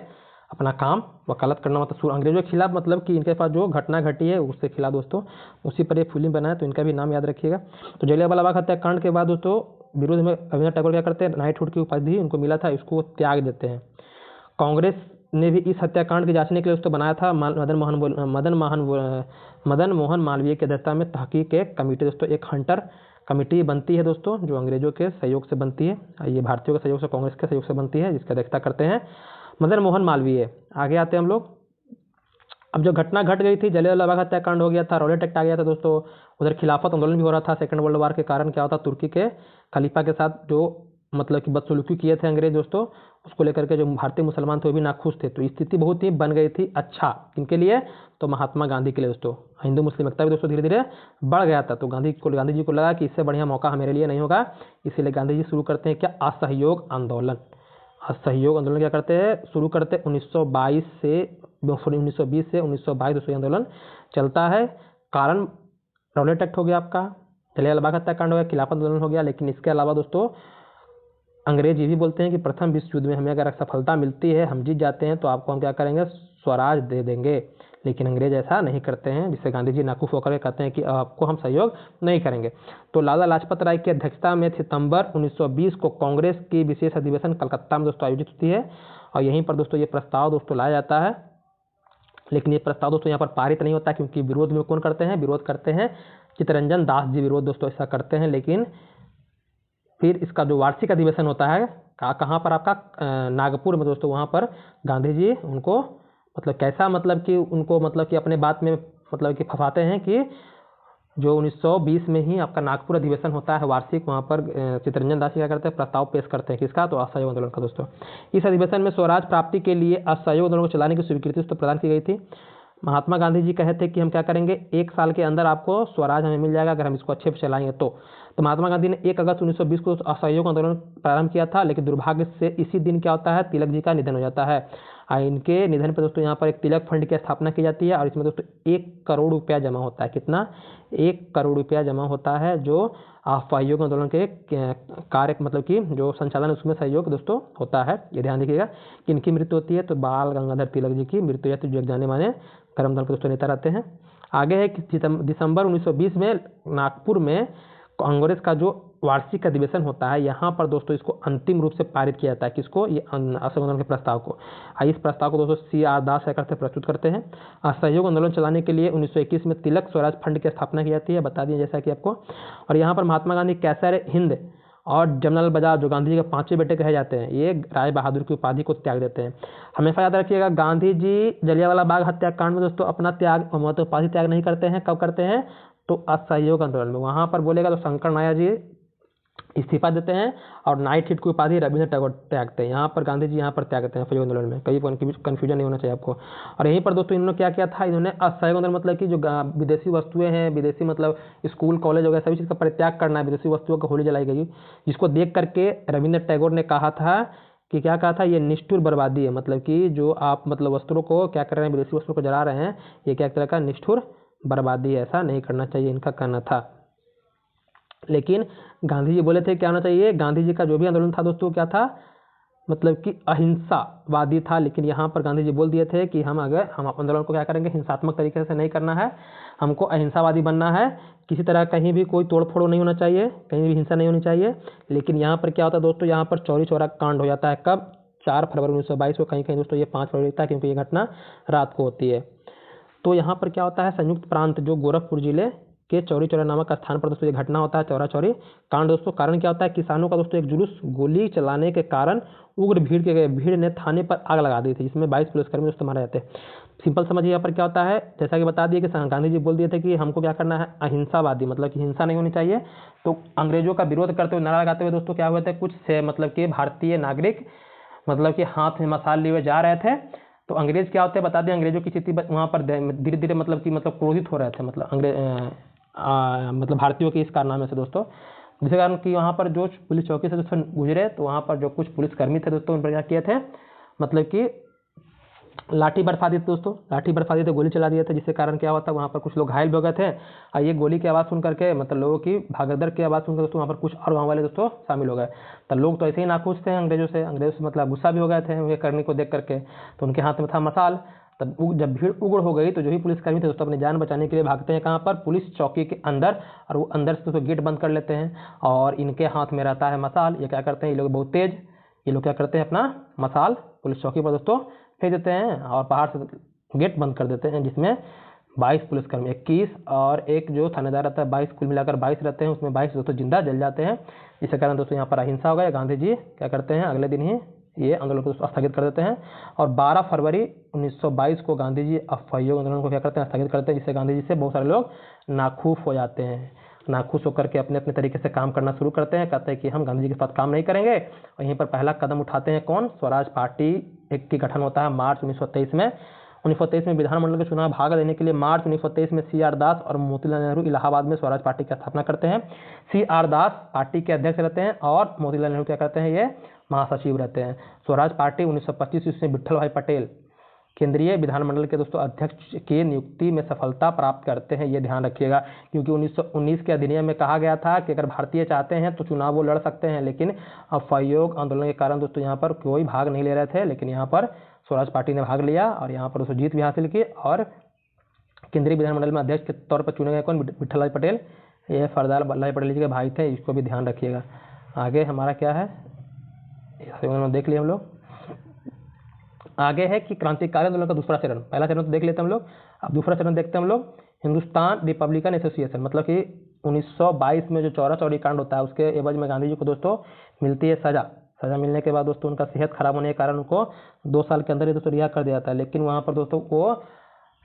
अपना काम वकालत करना, मतलब अंग्रेजों के खिलाफ, मतलब कि इनके पास जो घटना घटी है उसके खिलाफ दोस्तों, उसी पर एक फिल्म बनाया, तो इनका भी नाम याद रखिएगा। तो जलियांवाला बाग हत्याकांड के बाद दोस्तों विरोध में रविंद्रनाथ टैगोर क्या करते हैं, नाइटहुड की उपाधि उनको मिला था, इसको त्याग देते हैं। कांग्रेस ने भी इस हत्याकांड की जांचने के लिए उसको बनाया था मदन मोहन मालवीय की अध्यक्षता में तहकीक एक कमेटी दोस्तों, एक हंटर कमेटी बनती है दोस्तों, जो अंग्रेजों के सहयोग से बनती है, ये भारतीयों के सहयोग से, कांग्रेस के सहयोग से बनती है, जिसकी अध्यक्षता करते हैं मदन मोहन मालवीय। आगे आते हैं हम लोग। अब जो घटना घट गई थी, जलियांवाला बाग हत्याकांड हो गया था, रॉलेट एक्ट आ गया था दोस्तों, उधर खिलाफत आंदोलन भी हो रहा था। सेकंड वर्ल्ड वार के कारण क्या होता, तुर्की के खलीफा के साथ जो मतलब कि बदसलूकी किए थे अंग्रेज दोस्तों, उसको लेकर के जो भारतीय मुसलमान थे वो भी नाखुश थे। तो स्थिति बहुत ही बन गई थी अच्छा किनके लिए, तो महात्मा गांधी के लिए दोस्तों। हिंदू मुस्लिम एकता भी दोस्तों धीरे धीरे बढ़ गया था। तो गांधी जी को लगा कि इससे बढ़िया मौका मेरे लिए नहीं होगा, इसीलिए गांधी जी शुरू करते हैं क्या, असहयोग आंदोलन। असहयोग आंदोलन क्या करते हैं, शुरू करते 1920 से 1922 दोस्तों आंदोलन चलता है। कारण रॉलेट एक्ट हो गया आपका, जलियांवाला बाग हत्याकांड हो गया, खिलाफत आंदोलन हो गया। लेकिन इसके अलावा दोस्तों अंग्रेज ये भी बोलते हैं कि प्रथम विश्व युद्ध में हमें अगर सफलता मिलती है, हम जीत जाते हैं, तो आपको हम क्या करेंगे, स्वराज दे देंगे। लेकिन अंग्रेज ऐसा नहीं करते हैं, जिससे गांधी जी नाखुश होकर कहते हैं कि आपको हम सहयोग नहीं करेंगे। तो लाला लाजपत राय की अध्यक्षता में सितंबर 1920 को कांग्रेस की विशेष अधिवेशन कलकत्ता में दोस्तों आयोजित होती है, और यहीं पर दोस्तों ये प्रस्ताव दोस्तों लाया जाता है। लेकिन ये प्रस्ताव दोस्तों यहाँ पर पारित नहीं होता, क्योंकि विरोध में कौन करते हैं, विरोध करते हैं चित्तरंजन दास जी, विरोध दोस्तों ऐसा करते हैं। लेकिन फिर इसका जो वार्षिक अधिवेशन होता है कहाँ पर आपका नागपुर में दोस्तों, वहाँ पर गांधी जी उनको मतलब कैसा मतलब कि उनको मतलब कि अपने बात में मतलब कि फंसाते हैं कि जो 1920 में ही आपका नागपुर अधिवेशन होता है वार्षिक, वहाँ पर चित्तरंजन दास क्या करते हैं, प्रस्ताव पेश करते हैं किसका, तो असहयोग आंदोलन का दोस्तों। इस अधिवेशन में स्वराज प्राप्ति के लिए असहयोग आंदोलन को चलाने की स्वीकृति तो प्रदान की गई थी। महात्मा गांधी जी कहे थे कि हम क्या करेंगे, 1 साल के अंदर आपको स्वराज हमें मिल जाएगा अगर हम इसको अच्छे से चलाएंगे तो महात्मा गांधी ने 1 अगस्त 1920 को असहयोग आंदोलन प्रारंभ किया था, लेकिन दुर्भाग्य से इसी दिन क्या होता है, तिलक जी का निधन हो जाता है। इनके निधन पर दोस्तों यहाँ पर एक तिलक फंड की स्थापना की जाती है और इसमें दोस्तों 1 करोड़ रुपया जमा होता है। कितना, 1 करोड़ रुपया जमा होता है, जो असहयोग आंदोलन के कार्य मतलब कि जो संचालन उसमें सहयोग दोस्तों होता है। ये ध्यान रखिएगा कि इनकी मृत्यु होती है तो बाल गंगाधर तिलक जी की मृत्यु होती है, जो एक जाने माने कर्मदल के दोस्तों नेता रहते हैं। आगे है कि दिसंबर 1920 में नागपुर में कांग्रेस का जो वार्षिक अधिवेशन होता है, यहाँ पर दोस्तों इसको अंतिम रूप से पारित किया जाता है। किसको, ये असहयोग आंदोलन के प्रस्ताव को। इस प्रस्ताव को दोस्तों CR दास करते प्रस्तुत करते हैं। असहयोग आंदोलन चलाने के लिए 1921 में तिलक स्वराज फंड की स्थापना की जाती है, बता दिए जैसा कि आपको। और यहाँ पर महात्मा गांधी कैसर हिंद और जमनालाल बजाज जो गांधी जी के 5वें बेटे कहे जाते हैं, ये राय बहादुर की उपाधि को त्याग देते हैं। हमेशा याद रखिएगा, गांधी जी जलियांवाला बाग हत्याकांड में दोस्तों अपना त्याग मतलब उपाधि त्याग नहीं करते हैं। कब करते हैं, तो असहयोग आंदोलन में। वहां पर बोलेगा तो शंकर नायर जी इस्तीफा देते हैं और नाइट हिट की उपाधि रविंद्र टैगोर त्यागते हैं। यहाँ पर गांधी जी यहाँ पर त्यागते हैं असहयोग आंदोलन में, कहीं कन्फ्यूजन नहीं होना चाहिए आपको। और यहीं पर दोस्तों इन्होंने क्या किया था, इन्होंने असहयोग आंदोलन मतलब कि जो विदेशी वस्तुएं हैं, विदेशी मतलब स्कूल कॉलेज वगैरह सभी चीज़ का परित्याग करना है, विदेशी वस्तुओं को होली जलाई गई, जिसको देख करके रविंद्र टैगोर ने कहा था कि क्या कहा था, ये निष्ठुर बर्बादी है। मतलब कि जो आप मतलब वस्त्रों को क्या कर रहे हैं, विदेशी वस्त्रों को जला रहे हैं, ये क्या एक तरह का निष्ठुर बर्बादी है, ऐसा नहीं करना चाहिए, इनका कहना था। लेकिन गांधी जी बोले थे क्या होना चाहिए, गांधी जी का जो भी आंदोलन था दोस्तों क्या था, मतलब कि अहिंसावादी था। लेकिन यहाँ पर गांधी जी बोल दिए थे कि हम आंदोलन को क्या करेंगे, हिंसात्मक तरीके से नहीं करना है, हमको अहिंसावादी बनना है, किसी तरह कहीं भी कोई तोड़ फोड़ नहीं होना चाहिए, कहीं भी हिंसा नहीं होनी चाहिए। लेकिन यहाँ पर क्या होता है दोस्तों, यहाँ पर चौरी चौरा कांड हो जाता है। कब, 4 फरवरी 1922 को, कहीं कहीं दोस्तों ये 5 फरवरी था, क्योंकि ये घटना रात को होती है। तो यहाँ पर क्या होता है, संयुक्त प्रांत जो गोरखपुर जिले के चौरी चौरा नामक स्थान पर दोस्तों ये घटना होता है, चौरा चौरी कांड दोस्तों। कारण क्या होता है, किसानों का दोस्तों एक जुलूस गोली चलाने के कारण उग्र भीड़ ने थाने पर आग लगा दी थी, जिसमें 22 पुलिसकर्मी दोस्तों मारे जाते हैं। सिंपल समझिए यहाँ पर क्या होता है, जैसा कि बता दिए कि गांधी जी बोल दिए थे कि हमको क्या करना है, अहिंसावादी, मतलब कि हिंसा नहीं होनी चाहिए। तो अंग्रेजों का विरोध करते हुए, नारा लगाते हुए दोस्तों क्या हुए थे, कुछ से मतलब कि भारतीय नागरिक मतलब कि हाथ में मसाल लिए हुए जा रहे थे। तो अंग्रेज क्या होते हैं बता दें, अंग्रेजों की स्थिति वहाँ पर धीरे धीरे मतलब क्रोधित हो रहे थे, मतलब भारतीयों के इस कारनामे से दोस्तों, जिसके कारण कि वहाँ पर जो पुलिस चौकी से दोस्तों गुजरे, तो वहाँ पर जो कुछ पुलिसकर्मी थे दोस्तों, उन पर क्या किए थे, मतलब कि लाठी बरसा दी थी दोस्तों, लाठी बरसा दी थे, गोली चला दिए थे, जिसके कारण क्या हुआ था, वहाँ पर कुछ लोग घायल भी हो गए थे। और ये गोली की आवाज़ सुन करके मतलब लोगों की भागदड़ की आवाज़ सुनकर दोस्तों वहाँ पर कुछ और गाँव वाले दोस्तों शामिल हो गए। तो लोग तो ऐसे ही नाखुश थे अंग्रेजों से मतलब गुस्सा भी हो गए थे उनके करने को देख करके। तो उनके हाथ में था मसाल। तब जब भीड़ उग्र हो गई तो जो ही पुलिसकर्मी थे दोस्तों अपनी जान बचाने के लिए भागते हैं कहाँ पर, पुलिस चौकी के अंदर, और वो अंदर से दोस्तों गेट बंद कर लेते हैं और इनके हाथ में रहता है मसाल। ये क्या करते हैं, ये लोग बहुत तेज, ये लोग क्या करते हैं, अपना मसाल पुलिस चौकी पर दोस्तों फेंक देते हैं और बाहर से गेट बंद कर देते हैं, जिसमें 22 पुलिसकर्मी, 21 और एक जो थानेदार रहता है, 22 कुल मिलाकर 22 रहते हैं, उसमें 22 दोस्तों जिंदा जल जाते हैं। इसके कारण दोस्तों यहाँ पर अहिंसा हो गया। गांधी जी क्या करते हैं, अगले दिन ही ये आंदोलन को स्थगित कर देते हैं और 12 फरवरी 1922 को गांधी जी असहयोग आंदोलन को क्या करते हैं, स्थगित करते हैं, जिससे गांधी जी से बहुत सारे लोग नाखुश हो जाते हैं। नाखुश होकर के अपने अपने तरीके से काम करना शुरू करते हैं, कहते हैं कि हम गांधी जी के साथ काम नहीं करेंगे। और यहीं पर पहला कदम उठाते हैं कौन, स्वराज पार्टी एक की गठन होता है मार्च 1923 में। 1923 में विधानमंडल के चुनाव भाग लेने के लिए मार्च 1923 में CR दास और मोतीलाल नेहरू इलाहाबाद में स्वराज पार्टी की स्थापना करते हैं। CR दास पार्टी के अध्यक्ष रहते हैं और मोतीलाल नेहरू क्या करते हैं, ये महासचिव रहते हैं। स्वराज पार्टी 1925 ईस्वी में विट्ठल भाई पटेल केंद्रीय विधानमंडल के दोस्तों अध्यक्ष की नियुक्ति में सफलता प्राप्त करते हैं। ये ध्यान रखिएगा, क्योंकि 1919 के अधिनियम में कहा गया था कि अगर भारतीय चाहते हैं तो चुनाव वो लड़ सकते हैं, लेकिन असहयोग आंदोलन के कारण दोस्तों यहाँ पर कोई भाग नहीं ले रहे थे। लेकिन यहाँ पर स्वराज पार्टी ने भाग लिया और यहाँ पर दोस्तों जीत भी हासिल की और केंद्रीय विधानमंडल में अध्यक्ष के तौर पर चुने गए कौन, विट्ठल भाई पटेल। ये सरदार वल्लभ भाई पटेल जी के भाई थे, इसको भी ध्यान रखिएगा। आगे हमारा क्या है, देख लिए हम लोग। आगे है कि क्रांतिकारी आंदोलन का दूसरा चरण, पहला चरण तो देख लेते हैं हम लोग, अब दूसरा चरण देखते हैं हम लोग। हिंदुस्तान रिपब्लिकन एसोसिएशन, मतलब कि 1922 में जो चौरा चौरी कांड होता है उसके एवज में गांधी जी को दोस्तों मिलती है सजा। सजा मिलने के बाद दोस्तों उनका सेहत खराब होने के कारण उनको 2 साल के अंदर ही दोस्तों रिहा कर दिया जाता है। लेकिन वहाँ पर दोस्तों वो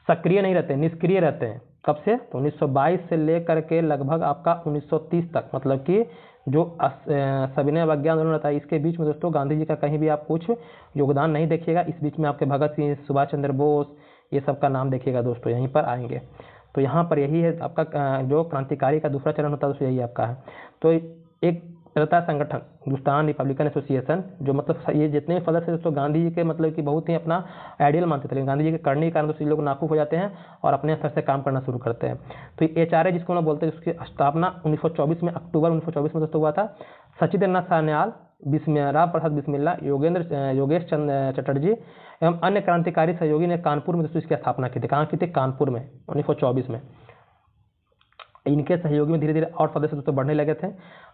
सक्रिय नहीं रहते, निष्क्रिय रहते हैं। कब से? तो 1922 से लेकर के लगभग आपका 1930 तक, मतलब कि जो सविनय अवज्ञा आंदोलन रहता है इसके बीच में दोस्तों गांधी जी का कहीं भी आप कुछ योगदान नहीं देखिएगा। इस बीच में आपके भगत सिंह, सुभाष चंद्र बोस, ये सब का नाम देखिएगा दोस्तों, यहीं पर आएंगे। तो यहाँ पर यही है आपका जो क्रांतिकारी का दूसरा चरण होता है दोस्तों, यही आपका है। तो एक रहता है संगठन हिंदुस्तान रिपब्लिकन एसोसिएशन, जो मतलब ये जितने भी सदस्य दोस्तों गांधी जी के मतलब कि बहुत ही अपना आइडियल मानते थे, लेकिन गांधी जी के करने के कारण दोस्तों लोग नाखुश हो जाते हैं और अपने स्तर से काम करना शुरू करते हैं। तो HRA जिसको हम बोलते हैं, उसकी स्थापना 1924 में, अक्टूबर 1924 में दोस्तों हुआ था। सचिदेंद्र नाथ सान्याल, राम प्रसाद बिस्मिल्ला, योगेश चंद्र चटर्जी एवं अन्य क्रांतिकारी सहयोगी ने कानपुर में दोस्तों इसकी स्थापना की थी। कहाँ की थी? कानपुर में, 1924 में। इनके सहयोगी में धीरे धीरे और सदस्य दोस्तों बढ़ने लगे थे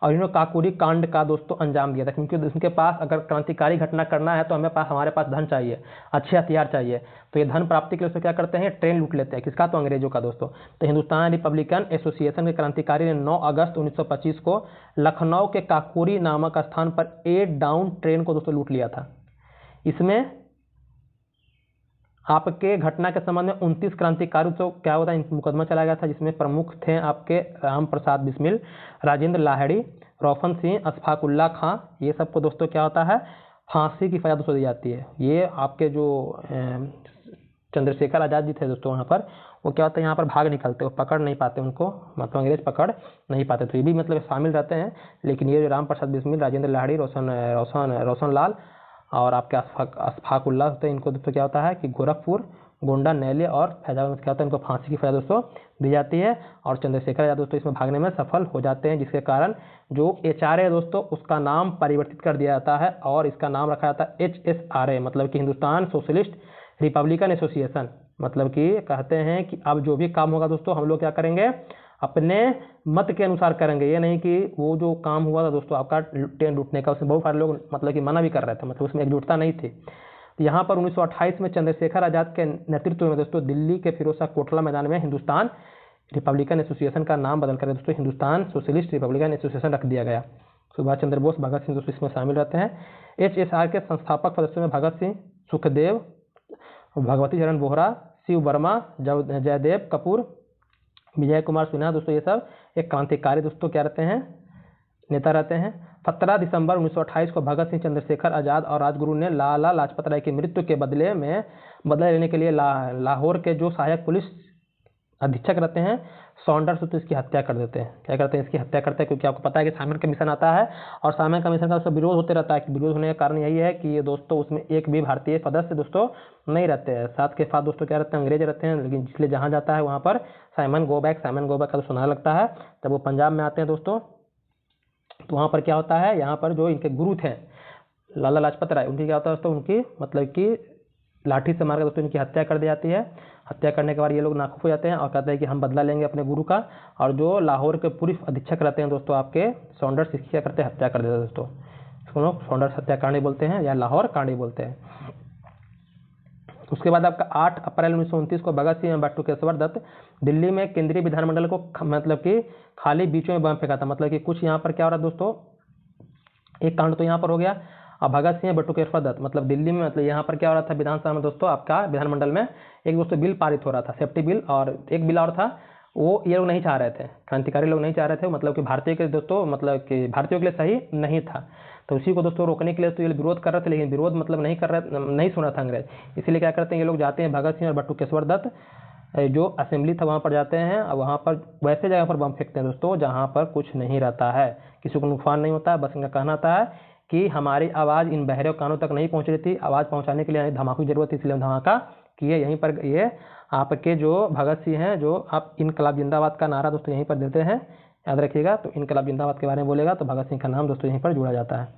और इन्होंने काकोरी कांड का दोस्तों अंजाम दिया था, क्योंकि उनके पास अगर क्रांतिकारी घटना करना है तो हमारे पास धन चाहिए, अच्छे हथियार चाहिए। तो ये धन प्राप्ति के लिए क्या करते हैं? ट्रेन लूट लेते हैं। किसका? तो अंग्रेजों का दोस्तों। तो हिंदुस्तान रिपब्लिकन एसोसिएशन के क्रांतिकारी ने 9 अगस्त 1925 को लखनऊ के काकोरी नामक स्थान पर 8 डाउन ट्रेन को दोस्तों लूट लिया था। इसमें आपके घटना के संबंध में 29 क्रांतिकारी तो क्या होता है मुकदमा चला गया था, जिसमें प्रमुख थे आपके राम प्रसाद बिस्मिल, राजेंद्र लाहिड़ी, रोशन सिंह, अशफाकुल्ला खां। ये सबको दोस्तों क्या होता है? फांसी की सजा दोस्तों दी जाती है। ये आपके जो चंद्रशेखर आज़ाद जी थे दोस्तों, वहाँ पर वो क्या होता है, यहाँ पर भाग निकलते, वो पकड़ नहीं पाते उनको, मतलब अंग्रेज पकड़ नहीं पाते। तो ये भी मतलब शामिल रहते हैं। लेकिन ये जो राम प्रसाद बिस्मिल, राजेंद्र लाहिड़ी, रोशन लाल और आपके अशफाकुल्ला होते हैं, इनको दोस्तों क्या होता है कि गोरखपुर, गोंडा, नैले और फैजाबाद में क्या होता है, इनको फांसी की सजा दोस्तों दी जाती है। और चंद्रशेखर आजाद दोस्तों इसमें भागने में सफल हो जाते हैं, जिसके कारण जो HRA दोस्तों उसका नाम परिवर्तित कर दिया जाता है और इसका नाम रखा जाता है HSRA, मतलब कि हिंदुस्तान सोशलिस्ट रिपब्लिकन एसोसिएशन। मतलब कि कहते हैं कि अब जो भी काम होगा दोस्तों हम लोग क्या करेंगे, अपने मत के अनुसार करेंगे। ये नहीं कि वो जो काम हुआ था दोस्तों आपका ट्रेन लूटने का, उसमें बहुत सारे लोग मतलब कि मना भी कर रहे थे, मतलब उसमें एकजुटता नहीं थी। तो यहाँ पर 1928 में चंद्रशेखर आजाद के नेतृत्व में दोस्तों दिल्ली के फिरोज शाह कोटला मैदान में हिंदुस्तान रिपब्लिकन एसोसिएशन का नाम बदल कर दोस्तों हिंदुस्तान सोशलिस्ट रिपब्लिकन एसोसिएशन रख दिया गया। सुभाष चंद्र बोस, भगत सिंह दोस्तों इसमें शामिल रहते हैं। HSR के संस्थापक सदस्यों में भगत सिंह, सुखदेव, भगवती चरण बोहरा, शिव वर्मा, जयदेव कपूर, विजय कुमार सिन्हा दोस्तों, ये सब एक क्रांतिकारी दोस्तों क्या रहते हैं? नेता रहते हैं। 17 दिसंबर 1928 को भगत सिंह, चंद्रशेखर आजाद और राजगुरु ने लाला लाजपत राय की मृत्यु के बदला लेने के लिए लाहौर के जो सहायक पुलिस अधीक्षक रहते हैं सॉन्डर्स तो इसकी हत्या कर देते हैं। क्या करते हैं? इसकी हत्या करते हैं, क्योंकि आपको पता है कि साइमन कमीशन आता है और साइमन कमीशन का सब विरोध होते रहता है। कि विरोध होने का कारण यही है कि ये दोस्तों उसमें एक भी भारतीय सदस्य दोस्तों नहीं रहते हैं। साथ के साथ दोस्तों क्या रहते हैं? अंग्रेज रहते हैं। लेकिन जिसलिए जहाँ जाता है वहाँ पर साइमन गो बैक का तो सुनाया लगता है। जब वो पंजाब में आते हैं दोस्तों तो वहाँ पर क्या होता है, यहाँ पर जो इनके गुरु थे लाला लाजपत राय, उनकी क्या होता है दोस्तों, उनकी मतलब कि लाठी से मारकर दोस्तों इनकी हत्या कर दी जाती है। हत्या करने के बाद ये लोग नाखुश हो जाते हैं और कहते हैं कि हम बदला लेंगे अपने गुरु का। और जो लाहौर के पुलिस अधीक्षक रहते हैं दोस्तों आपके सॉन्डर्स, इसकी क्या करते हैं? हत्या कर देते हैं दोस्तों। इसको लोग सॉन्डर्स हत्याकांड बोलते हैं या लाहौर कांड बोलते हैं। उसके बाद आपका 8 अप्रैल 1929 को भगत सिंह बटुकेश्वर दत्त दिल्ली में केंद्रीय विधानमंडल को मतलब कि खाली बीचों में बम फेंका था। मतलब कि कुछ यहाँ पर क्या हो रहा है दोस्तों, एक कांड तो यहाँ पर हो गया। और भगत सिंह बटुकेश्वर दत्त मतलब दिल्ली में, मतलब यहाँ पर क्या हो रहा था विधानसभा में दोस्तों, आपका विधानमंडल में एक दोस्तों बिल पारित हो रहा था, सेफ्टी बिल, और एक बिल और था वो ये लोग नहीं चाह रहे थे, क्रांतिकारी लोग नहीं चाह रहे थे, मतलब कि भारतीय के दोस्तों मतलब कि भारतीयों के लिए सही नहीं था। तो उसी को दोस्तों रोकने के लिए तो ये विरोध कर रहे थे, लेकिन विरोध मतलब नहीं सुना था अंग्रेज। इसीलिए क्या करते हैं ये लोग जाते हैं, भगत सिंह और बटुकेश्वर दत्त जो असेंबली था वहाँ पर जाते हैं और वहाँ पर वैसे जगह पर बम फेंकते हैं दोस्तों जहाँ पर कुछ नहीं रहता है, किसी को नुकसान नहीं होता है। बस इनका कहना था कि हमारी आवाज़ इन बहरे कानों तक नहीं पहुँच रही थी, आवाज़ पहुँचाने के लिए धमाके की जरूरत थी, इसलिए हम धमाका किए। यहीं पर ये आपके जो भगत सिंह हैं, जो आप इनकलाब जिंदाबाद का नारा दोस्तों यहीं पर देते हैं, याद रखिएगा। तो इनकलाब जिंदाबाद के बारे में बोलेगा तो भगत सिंह का नाम दोस्तों यहीं पर जुड़ा जाता है।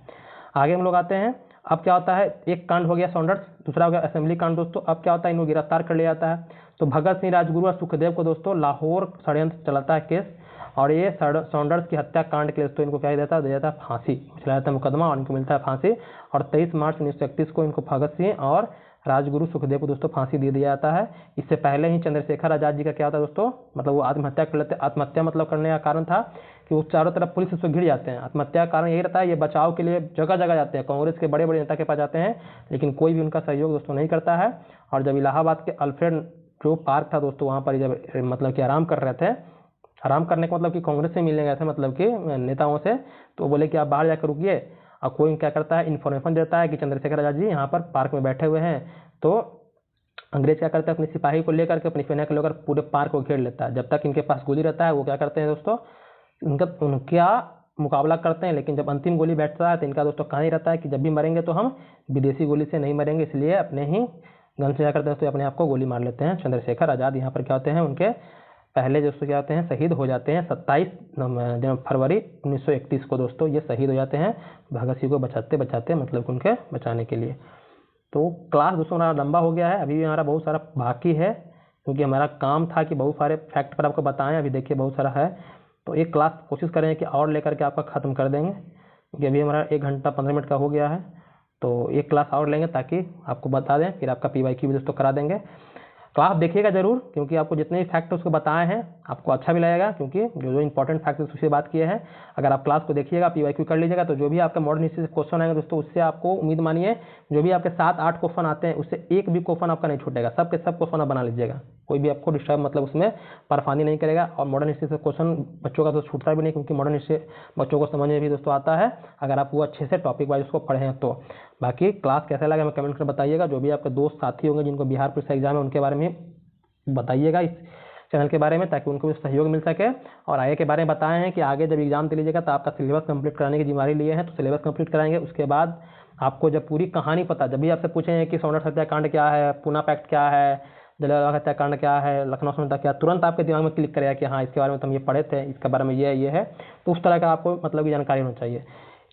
आगे हम लोग आते हैं। अब क्या होता है, एक कांड हो गया सॉन्डर्स, दूसरा हो गया असेंबली कांड दोस्तों। अब क्या होता है, इनको गिरफ्तार कर लिया जाता है। तो भगत सिंह, राजगुरु और सुखदेव को दोस्तों लाहौर षड्यंत्र चलाता है केस, और ये सॉन्डर्स की हत्या कांड के लिए दोस्तों इनको क्या दिया जाता है, फांसी चलाया जाता है मुकदमा, और इनको मिलता है फांसी। और 23 मार्च 1931 को इनको भगत सिंह और राजगुरु सुखदेव को दोस्तों फांसी दे दिया जाता है। इससे पहले ही चंद्रशेखर आज़ाद जी का क्या होता है दोस्तों, मतलब वो आत्महत्या कर लेते। आत्महत्या मतलब करने का कारण था कि वो चारों तरफ पुलिस उसको घिर जाते हैं। आत्महत्या का कारण यही रहता है, ये बचाव के लिए जगह जगह जाते हैं, कांग्रेस के बड़े बड़े नेता के पास जाते हैं, लेकिन कोई भी उनका सहयोग दोस्तों नहीं करता है। और जब इलाहाबाद के अल्फ्रेड जो पार्क था दोस्तों, वहाँ पर जब मतलब कि आराम कर रहे थे, आराम करने का मतलब कि कांग्रेस से मिलने गए थे, मतलब कि नेताओं से, तो बोले कि आप बाहर जाकर रुकिए। और कोई क्या करता है, इन्फॉर्मेशन देता है कि चंद्रशेखर आज़ाद जी यहाँ पर पार्क में बैठे हुए हैं। तो अंग्रेज क्या करते हैं, अपने सिपाही को लेकर के, अपनी सेना को लेकर पूरे पार्क को घेर लेता है। जब तक इनके पास गोली रहता है वो क्या करते हैं दोस्तों, उनका मुकाबला करते हैं। लेकिन जब अंतिम गोली बैठता है तो इनका दोस्तों कहानी रहता है कि जब भी मरेंगे तो हम विदेशी गोली से नहीं मरेंगे, इसलिए अपने ही गन से क्या करते हैं दोस्तों, अपने आप को गोली मार लेते हैं। चंद्रशेखर आज़ाद यहाँ पर क्या होते हैं, उनके पहले दोस्तों क्या होते हैं, शहीद हो जाते हैं। 27 फरवरी 1931 को दोस्तों ये शहीद हो जाते हैं, भगत सिंह को बचाते बचाते, मतलब उनके बचाने के लिए। तो क्लास दोस्तों हमारा लंबा हो गया है, अभी भी हमारा बहुत सारा बाकी है, क्योंकि हमारा काम था कि बहुत सारे फैक्ट पर आपको बताएं। अभी देखिए बहुत सारा है, तो एक क्लास कोशिश करें कि और लेकर के आपका ख़त्म कर देंगे, क्योंकि अभी हमारा 1 घंटा 15 मिनट का हो गया है। तो एक क्लास और लेंगे ताकि आपको बता दें, फिर आपका PYQ भी दोस्तों करा देंगे। क्लास देखिएगा जरूर, क्योंकि आपको जितने भी फैक्ट उसको बताए हैं आपको अच्छा भी लगेगा, क्योंकि जो जो इंपॉर्टेंट फैक्ट उससे बात किए हैं। अगर आप क्लास को देखिएगा, PYQ कर लीजिएगा, तो जो भी आपका मॉडर्न हिस्ट्री से क्वेश्चन आएंगे दोस्तों, उससे आपको उम्मीद मानिए जो भी आपके 7-8 क्वेश्चन आते हैं उससे एक भी क्वेश्चन आपका नहीं छूटेगा। सब के सब क्वेश्चन आप बना लीजिएगा, कोई भी आपको डिस्टर्ब मतलब उसमें परेशानी नहीं करेगा। और मॉडर्न हिस्ट्री से क्वेश्चन बच्चों का तो छूटता भी नहीं, क्योंकि मॉडर्न हिस्ट्री बच्चों को समझ में भी दोस्तों आता है, अगर आप वो अच्छे से टॉपिक वाइज उसको पढ़े हैं तो। बाकी क्लास कैसा लगा हमें कमेंट कर बताइएगा। जो भी आपके दोस्त साथी होंगे जिनको बिहार पुलिस का एग्जाम है, उनके बारे में बताइएगा इस चैनल के बारे में, ताकि उनको भी सहयोग मिल सके। और आगे के बारे में बताए हैं कि आगे जब एग्जाम दे लीजिएगा तो आपका सिलेबस कंप्लीट कराने की जिम्मेदारी लिए हैं, तो सिलेबस कंप्लीट कराएंगे। उसके बाद आपको जब पूरी कहानी पता, जब भी आपसे पूछेंगे कि सोनहठ हत्याकांड क्या है, पूना पैक्ट क्या है, जलियांवाला हत्याकांड क्या है, लखनऊ समझौता क्या, तुरंत आपके दिमाग में क्लिक करेगा कि हाँ इसके बारे में तो हम ये पढ़े थे, इसके बारे में ये है। तो उस तरह का आपको मतलब की जानकारी होनी चाहिए।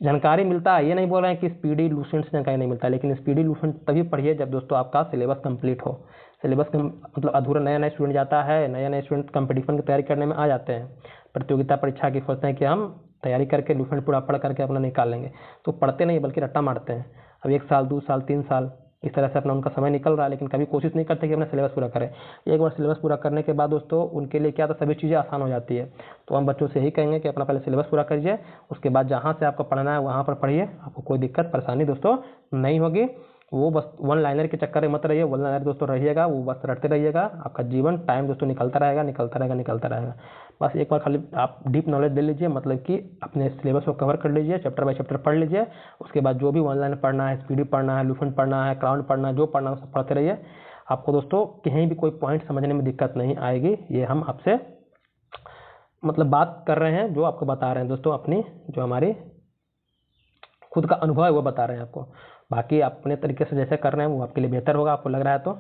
जानकारी मिलता है, ये नहीं बोल रहे हैं कि स्पीडी लूसेंट से जानकारी नहीं मिलता है, लेकिन स्पीडी लूसेंट तभी पढ़िए जब दोस्तों आपका सिलेबस कंप्लीट हो। सिलेबस मतलब अधूरा, नया नया स्टूडेंट जाता है, नया नया स्टूडेंट कंपटीशन की तैयारी करने में आ जाते हैं, प्रतियोगिता परीक्षा की सोचते हैं कि हम तैयारी करके लूसेंट पूरा पढ़ करके अपना निकाल लेंगे, तो पढ़ते नहीं बल्कि रट्टा मारते हैं। अब 1 साल 2 साल 3 साल इस तरह से अपना उनका समय निकल रहा है, लेकिन कभी कोशिश नहीं करते कि अपना सिलेबस पूरा करें। एक बार सिलेबस पूरा करने के बाद दोस्तों उनके लिए क्या, तो सभी चीज़ें आसान हो जाती है। तो हम बच्चों से यही कहेंगे कि अपना पहले सिलेबस पूरा करिए, उसके बाद जहाँ से आपको पढ़ना है वहाँ पर पढ़िए, आपको कोई दिक्कत परेशानी दोस्तों नहीं होगी। वो बस वन लाइनर के चक्कर में मत रहिए, वन लाइनर दोस्तों रहिएगा, वो बस रटते रहिएगा, आपका जीवन टाइम दोस्तों निकलता रहेगा निकलता रहेगा निकलता रहेगा। बस एक बार खाली आप डीप नॉलेज ले लीजिए, मतलब कि अपने सिलेबस को कवर कर लीजिए, चैप्टर बाय चैप्टर पढ़ लीजिए। उसके बाद जो भी वन लाइनर पढ़ना है, स्पीडी पढ़ना है, लूसेंट पढ़ना है, क्राउन पढ़ना है, जो पढ़ना है सब पढ़ते रहिए। आपको दोस्तों कहीं भी कोई पॉइंट समझने में दिक्कत नहीं आएगी। ये हम आपसे मतलब बात कर रहे हैं, जो आपको बता रहे हैं दोस्तों, अपनी जो हमारी खुद का अनुभव है वो बता रहे हैं आपको। बाकी आप अपने तरीके से जैसे कर रहे हैं वो आपके लिए बेहतर होगा, आपको लग रहा है तो।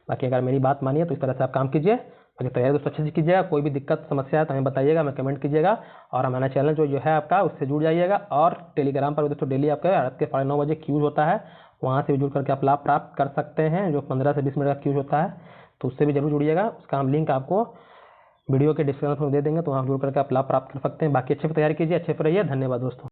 बाकी अगर मेरी बात मानिए तो इस तरह से आप काम कीजिए। बाकी तैयारी दोस्तों अच्छे से कीजिएगा, कोई भी दिक्कत समस्या है तो हमें बताइएगा, हमें कमेंट कीजिएगा। और हमारा चैनल जो है आपका उससे जुड़ जाइएगा। और टेलीग्राम पर दोस्तों डेली आपका रात के 9:30 बजे क्यूज होता है, वहाँ से भी जुड़ करके आप लाभ प्राप्त कर सकते हैं, जो 15 से 20 मिनट का क्यूज होता है, तो उससे भी जरूर जुड़िएगा। उसका हम लिंक आपको वीडियो के डिस्क्रिप्शन में दे देंगे, तो वहाँ जुड़ करके आप लाभ प्राप्त कर सकते हैं। बाकी अच्छे से तैयारी कीजिए, अच्छे से रहिए। धन्यवाद दोस्तों।